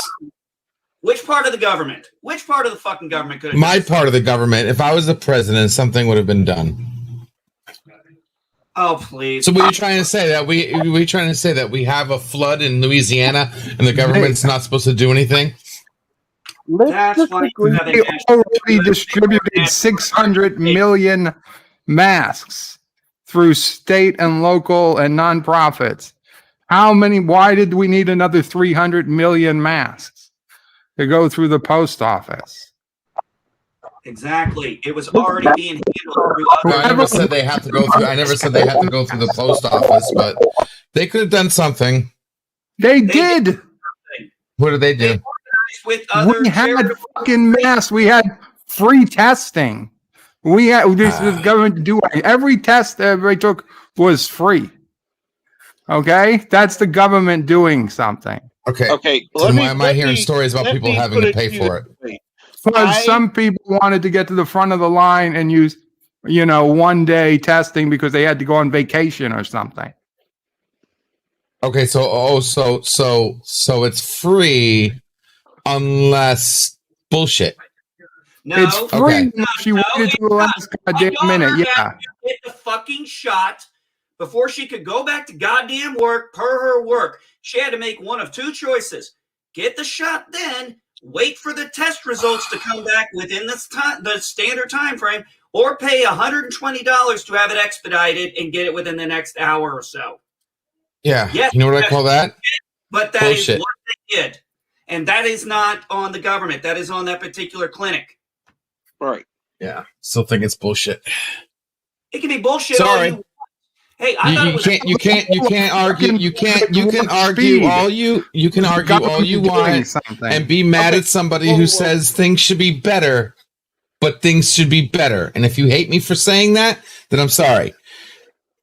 Which part of the government? Which part of the fucking government could have My done part of the government. If I was the president, something would have been done. Oh please! So, were you trying to say that we have a flood in Louisiana and the government's not supposed to do anything? That's why They already distributed 600 million masks through state and local and nonprofits. How many? Why did we need another 300 million masks to go through the post office? Exactly. It was already being handled through Well, I never said they had to go through. I never said they had to go through the post office, but they could have done something. They did. What did they do? With other We had fucking masks. We had free testing. We had this government to do every test that everybody took was free. Okay, that's the government doing something. Okay. Okay. So why am I hearing stories about people having to pay for it? Because some people wanted to get to the front of the line and use, 1 day testing because they had to go on vacation or something. Okay, so it's free unless bullshit. No, It's free Okay. unless you waited to the last goddamn minute. Yeah. Get the fucking shot before she could go back to goddamn work per her work. She had to make one of two choices: get the shot then, wait for the test results to come back within the standard time frame, or pay $120 to have it expedited and get it within the next hour or so. Yeah. Yes, You know what I call that? But that Bullshit. is what they did. And that is not on the government. That is on that particular clinic. Right. Yeah. Still think it's bullshit. It can be bullshit. Sorry. All you Hey, I thought it was you can't argue. You can argue all you want and be mad at somebody who says things should be better, but things should be better. And if you hate me for saying that, then I'm sorry.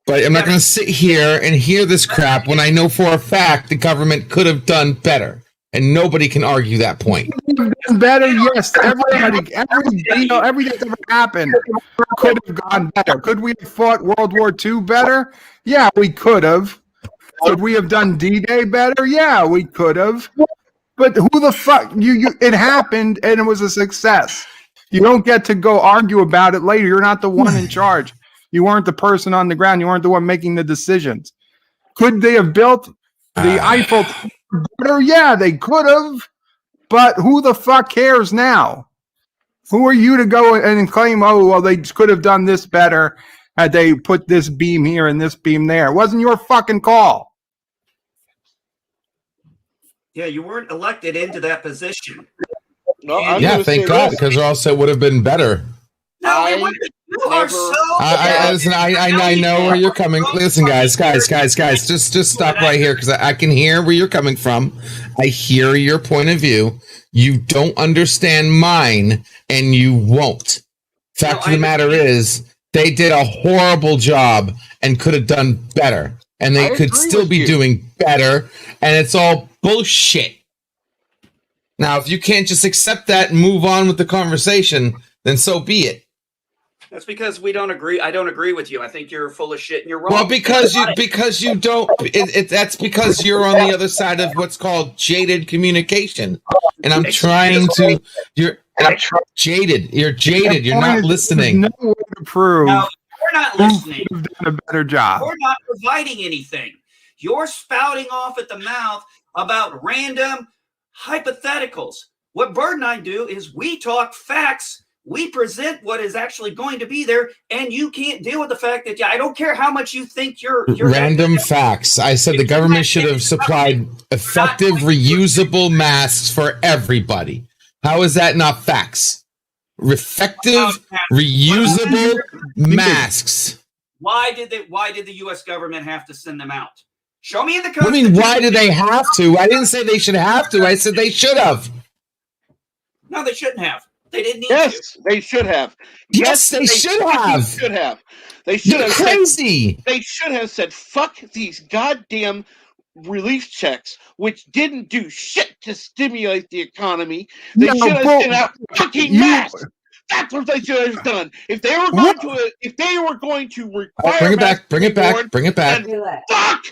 But I'm not going to sit here and hear this crap when I know for a fact the government could have done better. And nobody can argue that point. Better, yes. Everything that's ever happened could have gone better. Could we have fought World War II better? Yeah, we could have. Could we have done D-Day better? Yeah, we could have. But who the fuck? It happened and it was a success. You don't get to go argue about it later. You're not the one in charge. You weren't the person on the ground. You weren't the one making the decisions. Could they have built the Eiffel Tower better? Yeah, they could have. But who the fuck cares now? Who are you to go and claim, oh, well, they could have done this better had they put this beam here and this beam there? It wasn't your fucking call. Yeah, you weren't elected into that position. No, Yeah, thank God, because or else it would have been better. No, it wouldn't. You are so Listen, I know where you're coming. Listen, guys, just stop right here because I can hear where you're coming from. I hear your point of view. You don't understand mine, and you won't. Fact of the matter is, they did a horrible job and could have done better, and they could still be doing better, and it's all bullshit. Now, if you can't just accept that and move on with the conversation, then so be it. That's because we don't agree. I don't agree with you. I think you're full of shit and you're wrong. Well, because you don't. That's because you're on the other side of what's called jaded communication, and I'm trying to. You're jaded. You're jaded. You're not listening. No way to prove. No, we're not listening. Who could have done a better job? We're not providing anything. You're spouting off at the mouth about random hypotheticals. What Bird and I do is we talk facts. We present what is actually going to be there, and you can't deal with the fact that I don't care how much you think you're random facts. I said the government should have supplied effective, reusable masks for everybody. How is that not facts? Effective, reusable masks. Why did the U.S. government have to send them out? Show me in the I Constitution. mean, why do they have to? I didn't say they should have to. I said they should have. No, they shouldn't have. They didn't need to. Yes, they should have. Yes, they should have. Should have. They should You're have crazy. They should have said, "Fuck these goddamn relief checks," which didn't do shit to stimulate the economy. They should have sent out fucking masks. That's what they should have done. If they were going to require, Bring it back. Bring it back. Bring it back. Fuck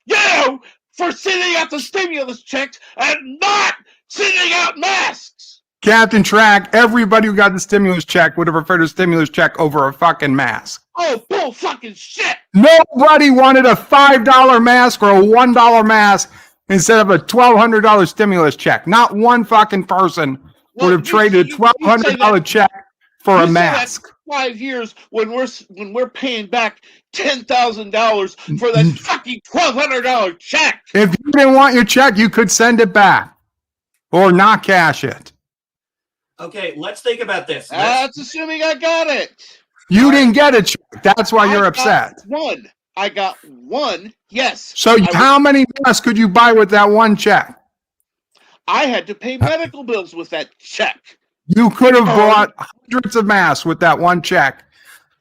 you for sending out the stimulus checks and not sending out masks. Captain Track, everybody who got the stimulus check would have preferred a stimulus check over a fucking mask. Oh, bull fucking shit. Nobody wanted a $5 mask or a $1 mask instead of a $1,200 stimulus check. Not one fucking person would have traded a $1,200 check for a mask. 5 years when we're paying back $10,000 for that fucking $1,200 check. If you didn't want your check, you could send it back or not cash it. Okay, let's think about this. That's assuming I got it. You didn't get a check. That's why you're upset. I got one. Yes. So how many masks could you buy with that one check? I had to pay medical bills with that check. You could have bought hundreds of masks with that one check.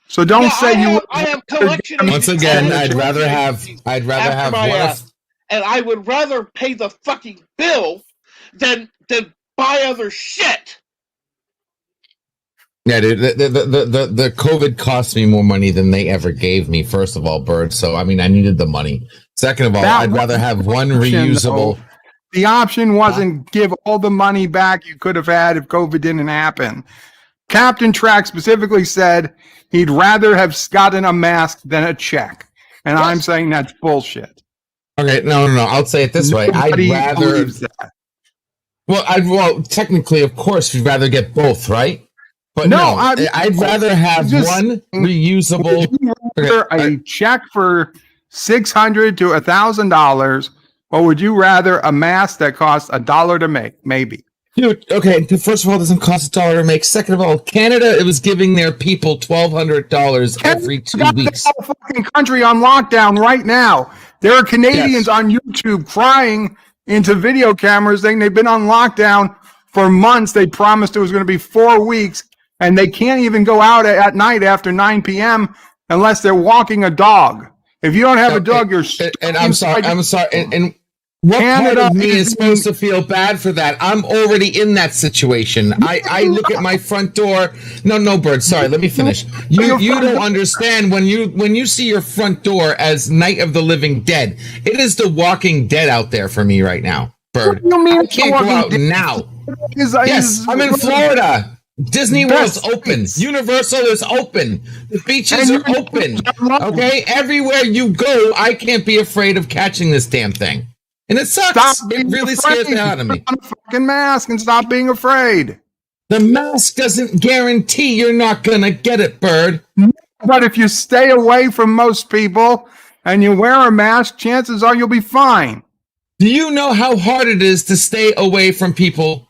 So don't say I have collection. Once again, I'd rather have one. And I would rather pay the fucking bill than buy other shit. Yeah, dude, the COVID cost me more money than they ever gave me, first of all, Bird. So, I mean, I needed the money. Second of all, I'd rather have one reusable. The option wasn't give all the money back you could have had if COVID didn't happen. Captain Track specifically said he'd rather have gotten a mask than a check. And I'm saying that's bullshit. Okay, no. I'll say it this way. I'd rather. Well, technically, of course, we'd rather get both, right? But no, I'd rather have one reusable. A check for $600 to $1,000, or would you rather a mask that costs $1 to make? Maybe. Dude, okay. First of all, it doesn't cost $1 to make. Second of all, Canada, it was giving their people $1,200 every 2 weeks. The whole fucking country on lockdown right now. There are Canadians on YouTube crying into video cameras saying they've been on lockdown for months. They promised it was going to be 4 weeks. And they can't even go out at night after 9 p.m. unless they're walking a dog. If you don't have a dog, you're and I'm sorry. And what Canada part of me is supposed to feel bad for that? I'm already in that situation. I look at my front door. No, Bird. Sorry, let me finish. You don't understand when you see your front door as Night of the Living Dead. It is the Walking Dead out there for me right now, Bird. I can't go out now. Yes, I'm in Florida. Disney World's open. Universal is open. The beaches are open. Okay? Everywhere you go, I can't be afraid of catching this damn thing. And it sucks. It really scares the hell out of me. Put on a fucking mask and stop being afraid. The mask doesn't guarantee you're not going to get it, Bird. But if you stay away from most people and you wear a mask, chances are you'll be fine. Do you know how hard it is to stay away from people?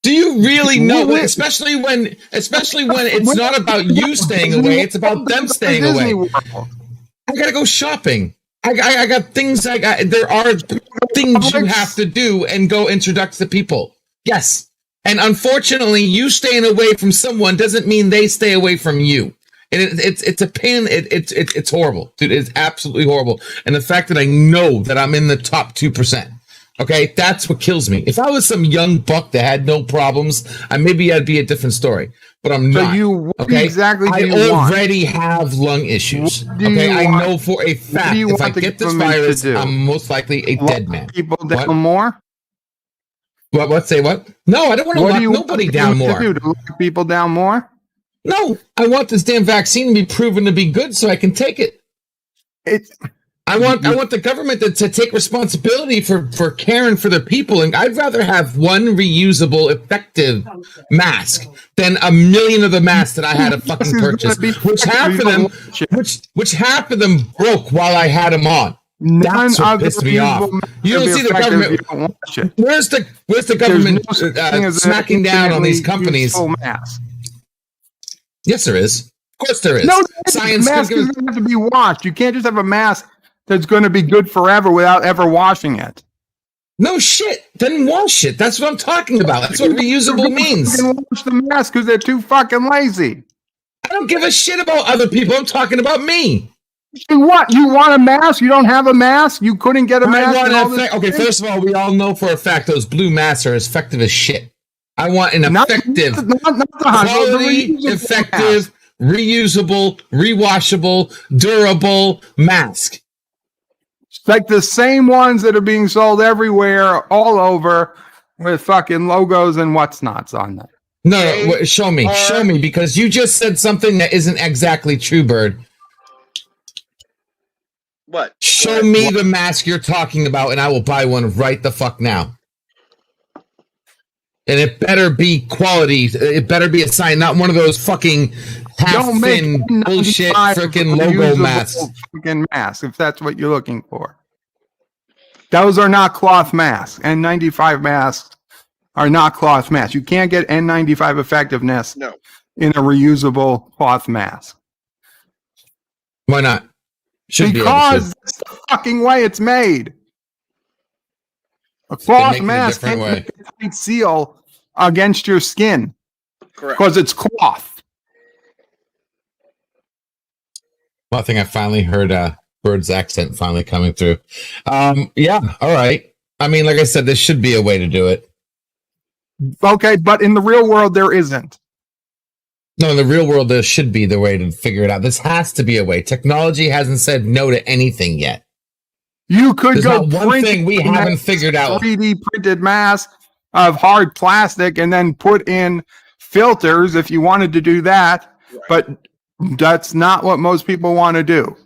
Do you really know, especially when it's not about you staying away, it's about them staying away. I gotta go shopping. I got things. There are things you have to do and go introduce to people. Yes, and unfortunately, you staying away from someone doesn't mean they stay away from you. And it's a pain. It's horrible, dude. It's absolutely horrible. And the fact that I know that I'm in the top 2%. Okay, that's what kills me. If I was some young buck that had no problems, maybe I'd be a different story. But I'm not. I already have lung issues. Okay, I know for a fact if I get this virus, I'm most likely a dead man. People down more? What? Say what? No, I don't want to lock nobody down more. To lock people down more? No, I want this damn vaccine to be proven to be good so I can take it. I want the government to take responsibility for caring for their people, and I'd rather have one reusable, effective mask than a million of the masks that I had to fucking purchase, which half of them broke while I had them on. That's what pissed me off. You don't see the government. Where's the government smacking down on these companies? Yes, there is. Of course there is. No, Science the mask could is give- going to have to be washed. You can't just have a mask that's going to be good forever without ever washing it. No shit. Then wash it. That's what I'm talking about. That's what reusable means. They wash the mask because they're too fucking lazy. I don't give a shit about other people. I'm talking about me. You what? You want a mask? You don't have a mask? You couldn't get a mask? Okay, first of all, we all know for a fact those blue masks are as effective as shit. I want an effective, quality, effective, reusable, rewashable, durable mask. It's like the same ones that are being sold everywhere, all over, with fucking logos and what's nots on them. No, show me, because you just said something that isn't exactly true, Bird. What? Show me the mask you're talking about, and I will buy one right the fuck now. And it better be quality. It better be a sign, not one of those fucking half-thin bullshit freaking logo masks. Fucking masks, if that's what you're looking for. Those are not cloth masks. N95 masks are not cloth masks. You can't get N95 effectiveness in a reusable cloth mask. Why not? Because that's the fucking way it's made. A cloth mask can't make a tight seal against your skin. Correct. Because it's cloth. Well, I think I finally heard Bird's accent finally coming through. Yeah, all right. I mean, like I said, there should be a way to do it. Okay, but in the real world, there isn't. No, in the real world, there should be the way to figure it out. This has to be a way. Technology hasn't said no to anything yet. You could There's go not one thing we haven't figured out. 3D printed mask of hard plastic and then put in filters if you wanted to do that. Right. But that's not what most people want to do.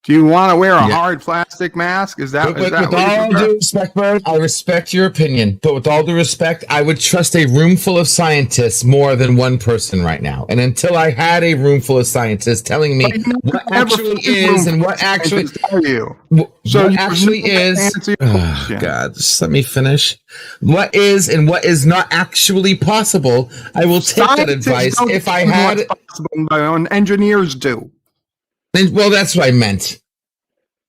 Do you want to wear a hard plastic mask? Is that with all due respect, Bird? I respect your opinion, but with all due respect, I would trust a room full of scientists more than one person right now. And until I had a room full of scientists telling me what actually is and what actually is, oh, God, just let me finish. What is and what is not actually possible, I will take that advice if I had. Engineers do. Well, that's what I meant.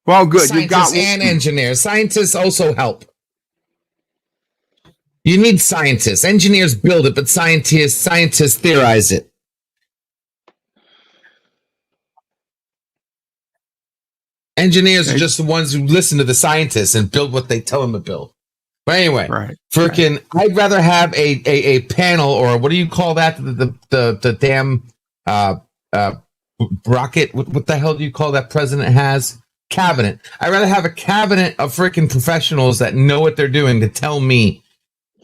Well, good. Scientists and engineers. Scientists also help. You need scientists. Engineers build it, but scientists theorize it. Engineers are just the ones who listen to the scientists and build what they tell them to build. But anyway, I'd rather have a panel, or what do you call that? The damn rocket, what the hell do you call that president has? Cabinet. I'd rather have a cabinet of freaking professionals that know what they're doing to tell me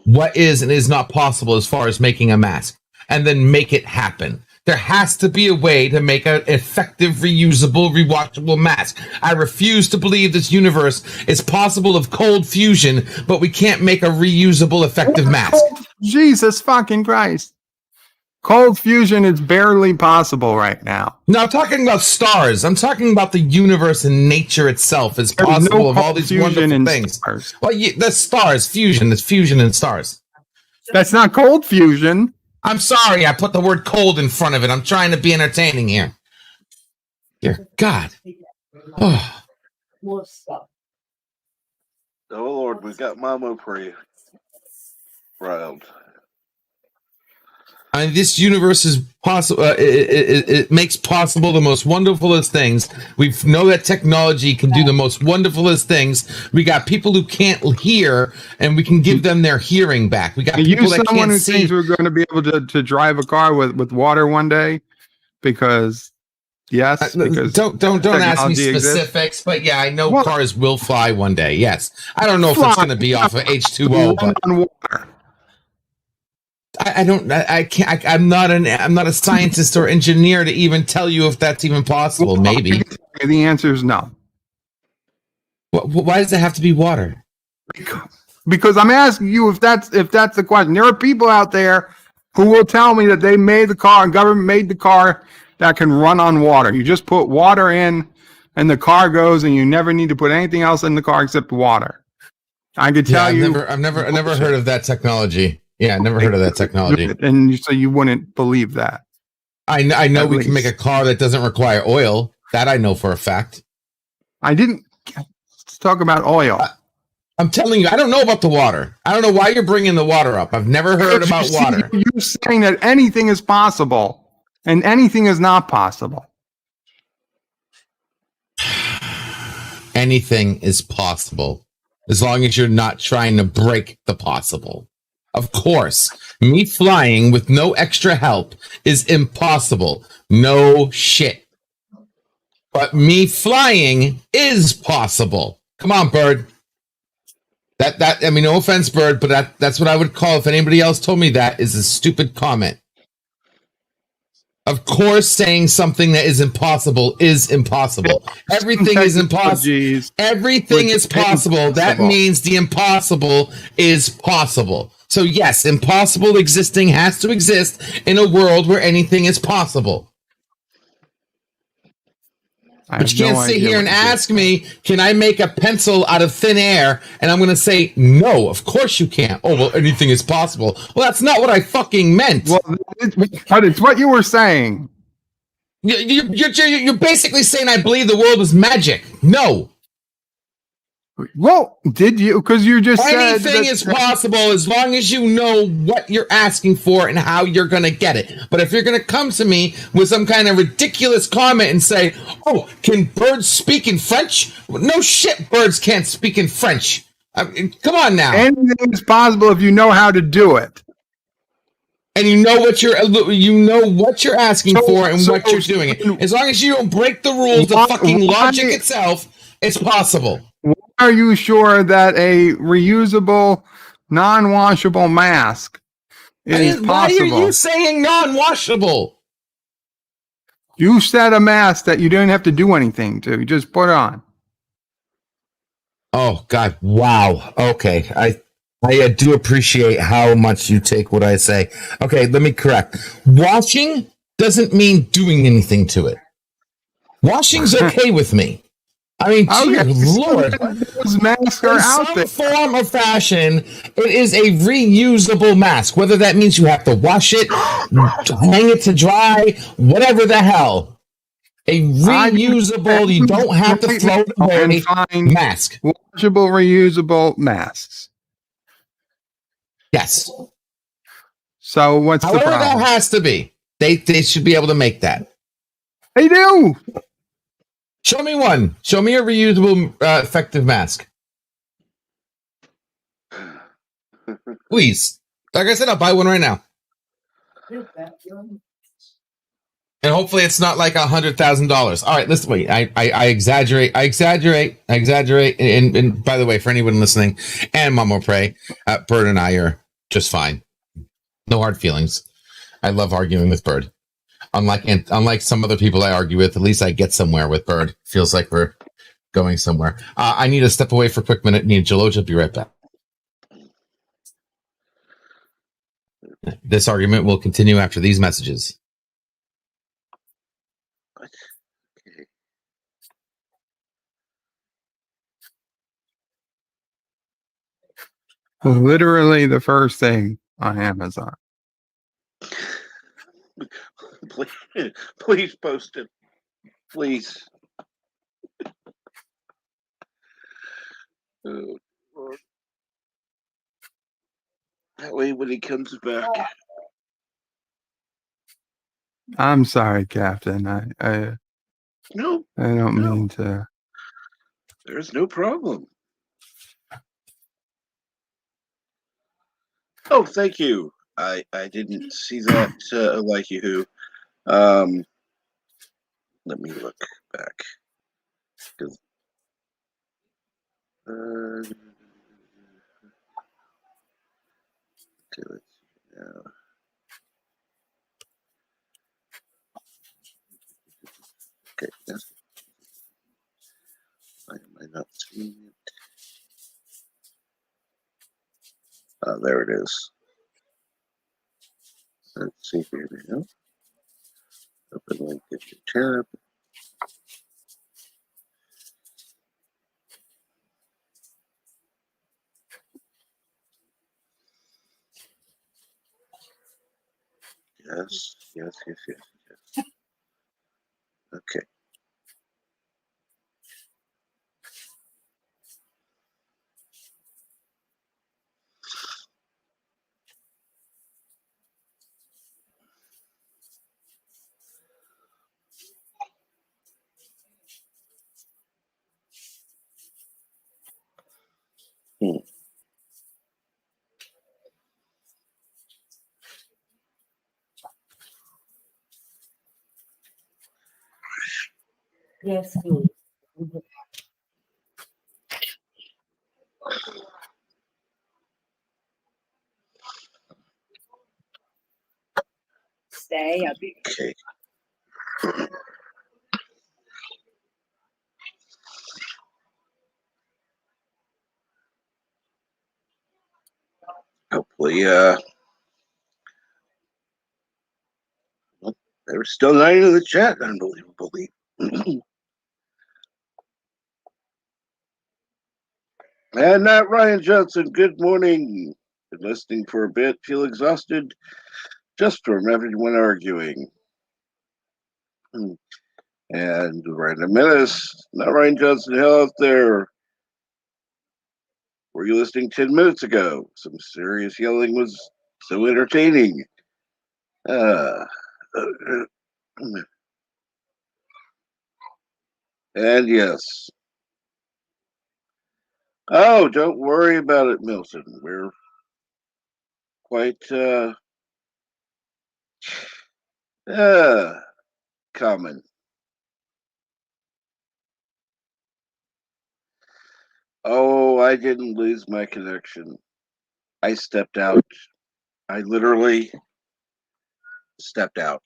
what is and is not possible as far as making a mask, and then make it happen. There has to be a way to make an effective, reusable, rewatchable mask. I refuse to believe this universe is possible of cold fusion, but we can't make a reusable, effective mask. Jesus fucking Christ. Cold fusion is barely possible right now. No, I'm talking about stars. I'm talking about the universe and nature itself is possible of all these wonderful things. Stars. Well, the stars, fusion. There's fusion in stars. That's not cold fusion. I'm sorry, I put the word cold in front of it. I'm trying to be entertaining here. Dear God. Oh. Oh, Lord, we've got Mama pre-riled. I mean, this universe is possible. It makes possible the most wonderfulest things. We know that technology can do the most wonderfulest things. We got people who can't hear, and we can give them their hearing back. We got people that can't see. Thinks we're going to be able to drive a car with water one day, because because don't ask me specifics, but yeah, I know cars will fly one day. Yes, I don't know if it's going to be off of H2O, but on water. I'm not a scientist or engineer to even tell you if that's even possible. Maybe the answer is no. Why does it have to be water? Because I'm asking you if that's the question. There are people out there who will tell me that they made the car, and government made the car that can run on water. You just put water in, and the car goes, and you never need to put anything else in the car except water. I could tell you. I've never heard of that technology. Yeah, never heard of that technology. And so you wouldn't believe that. I know At we can make a least. car that doesn't require oil. That I know for a fact. I didn't. Let's talk about oil. I'm telling you, I don't know about the water. I don't know why you're bringing the water up. I've never heard about water. You're saying that anything is possible and anything is not possible. Anything is possible as long as you're not trying to break the possible. Of course, me flying with no extra help is impossible. No shit. But me flying is possible. Come on, Bird. That I mean, no offense, Bird, but that's what I would call if anybody else told me that is a stupid comment. Of course, saying something that is impossible is impossible. Everything is impossible. Everything is possible. That means the impossible is possible. So yes, impossible existing has to exist in a world where anything is possible. But you can't sit here and ask me, can I make a pencil out of thin air? And I'm going to say, no, of course you can't. Oh, well, anything is possible. Well, that's not what I fucking meant. Well, but it's what you were saying. You're basically saying I believe the world is magic. No. Well, did you? Because you just said anything is possible as long as you know what you're asking for and how you're going to get it. But if you're going to come to me with some kind of ridiculous comment and say, oh, can birds speak in French? No shit, birds can't speak in French. I mean, come on now. Anything is possible if you know how to do it. And you know what you're asking for and what you're doing. As long as you don't break the rules, the fucking logic itself, it's possible. Why are you sure that a reusable, non-washable mask is possible? Why are you saying non-washable? You said a mask that you didn't have to do anything to. You just put on. Oh, God. Wow. Okay. I do appreciate how much you take what I say. Okay, let me correct. Washing doesn't mean doing anything to it. Washing's okay with me. I mean, dear Lord. Those masks are out there. In some form or fashion, it is a reusable mask. Whether that means you have to wash it, hang it to dry, whatever the hell. A reusable, you don't have to throw it away mask. Washable, reusable masks. Yes. So what's the problem? However that has to be. They should be able to make that. They do. Show me one. Show me a reusable effective mask. Please. Like I said, I'll buy one right now. And hopefully it's not like $100,000. All right, listen, wait. I exaggerate. And by the way, for anyone listening, and Mama Pray, Bird and I are just fine. No hard feelings. I love arguing with Bird. Unlike some other people I argue with, at least I get somewhere with Bird. Feels like we're going somewhere. I need to step away for a quick minute. Need Jaloja, be right back. This argument will continue after these messages. Literally the first thing on Amazon. Please post it. Please. Oh, Lord. That way when he comes back. I'm sorry, Captain. I don't mean to. There's no problem. Oh, thank you. I didn't see that like you who. Let me look back. Okay, let's see now. Okay, yes. Why am I not seeing it? Oh, there it is. Let's see here now. Open link in your tab. Yes, yes, yes, yes, yes. Okay. Hmm. Yes, please. Stay up. Okay. Hopefully, well, there's still 9 in the chat, unbelievably. And not Ryan Johnson, good morning. Been listening for a bit, feel exhausted just from everyone arguing. And Random Menace, not Ryan Johnson, hell out there. Were you listening 10 minutes ago? Some serious yelling was so entertaining. Uh, and yes. Oh, don't worry about it, Milton. We're quite uh common. Oh, I didn't lose my connection. I stepped out. I literally stepped out.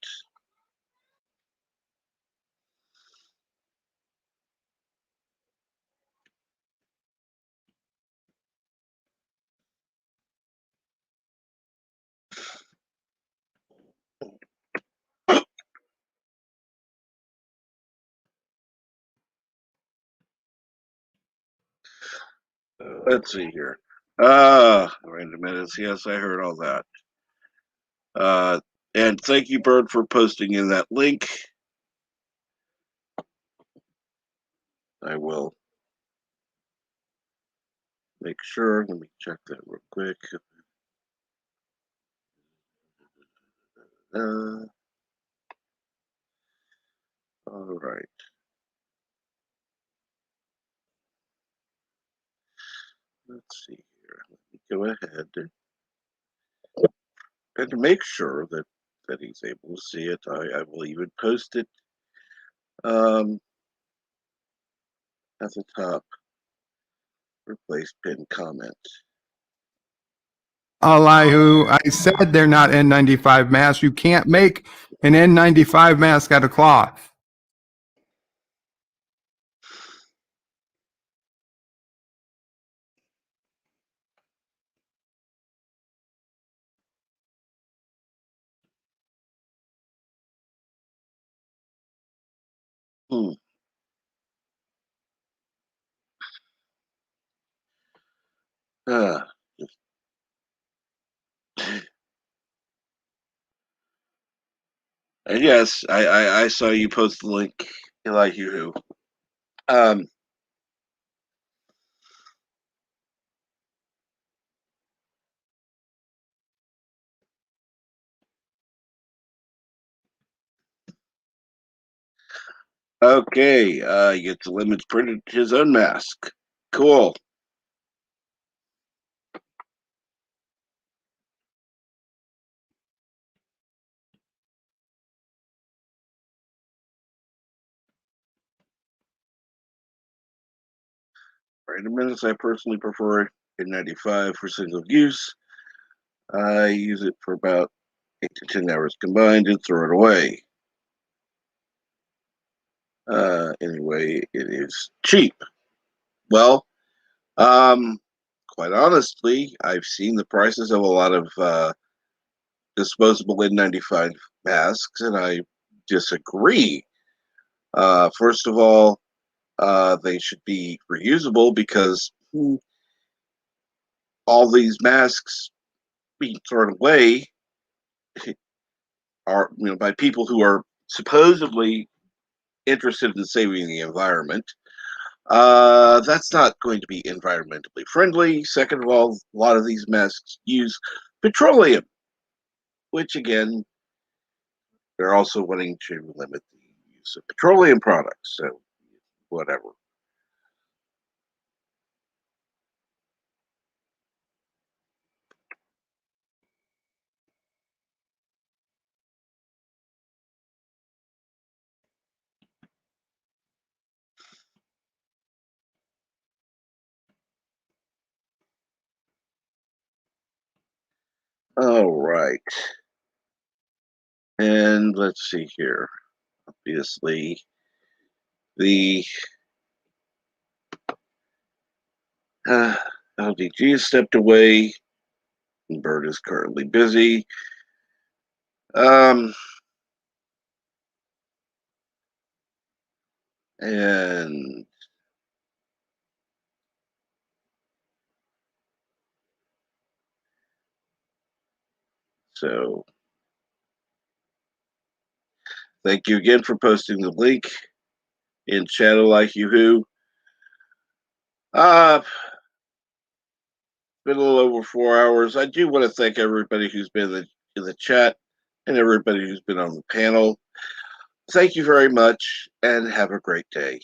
Let's see here. Random minutes. Yes, I heard all that. And thank you, Bird, for posting in that link. I will make sure. Let me check that real quick. All right. Let's see here. Let me go ahead and to make sure that he's able to see it. I will even post it um, at the top. Replace pinned comment. Elihu, I said they're not N95 masks. You can't make an N95 mask out of cloth. Hmm. Uh, and yes, I saw you post the link, Elihu. Um, okay, you get the limits printed his own mask. Cool. Random minutes, I personally prefer N95 for single use. I use it for about 8 to 10 hours combined and throw it away. Anyway, it is cheap. Well, quite honestly, I've seen the prices of a lot of disposable N95 masks, and I disagree. First of all, they should be reusable because all these masks being thrown away, are, by people who are supposedly interested in saving the environment. That's not going to be environmentally friendly. Second of all, a lot of these masks use petroleum, which again, they're also wanting to limit the use of petroleum products. So, whatever. All right. And let's see here. Obviously, the LDG has stepped away. Bird is currently busy. And so, thank you again for posting the link in Shadow Like You Who. Been a little over 4 hours. I do want to thank everybody who's been in the chat and everybody who's been on the panel. Thank you very much and have a great day.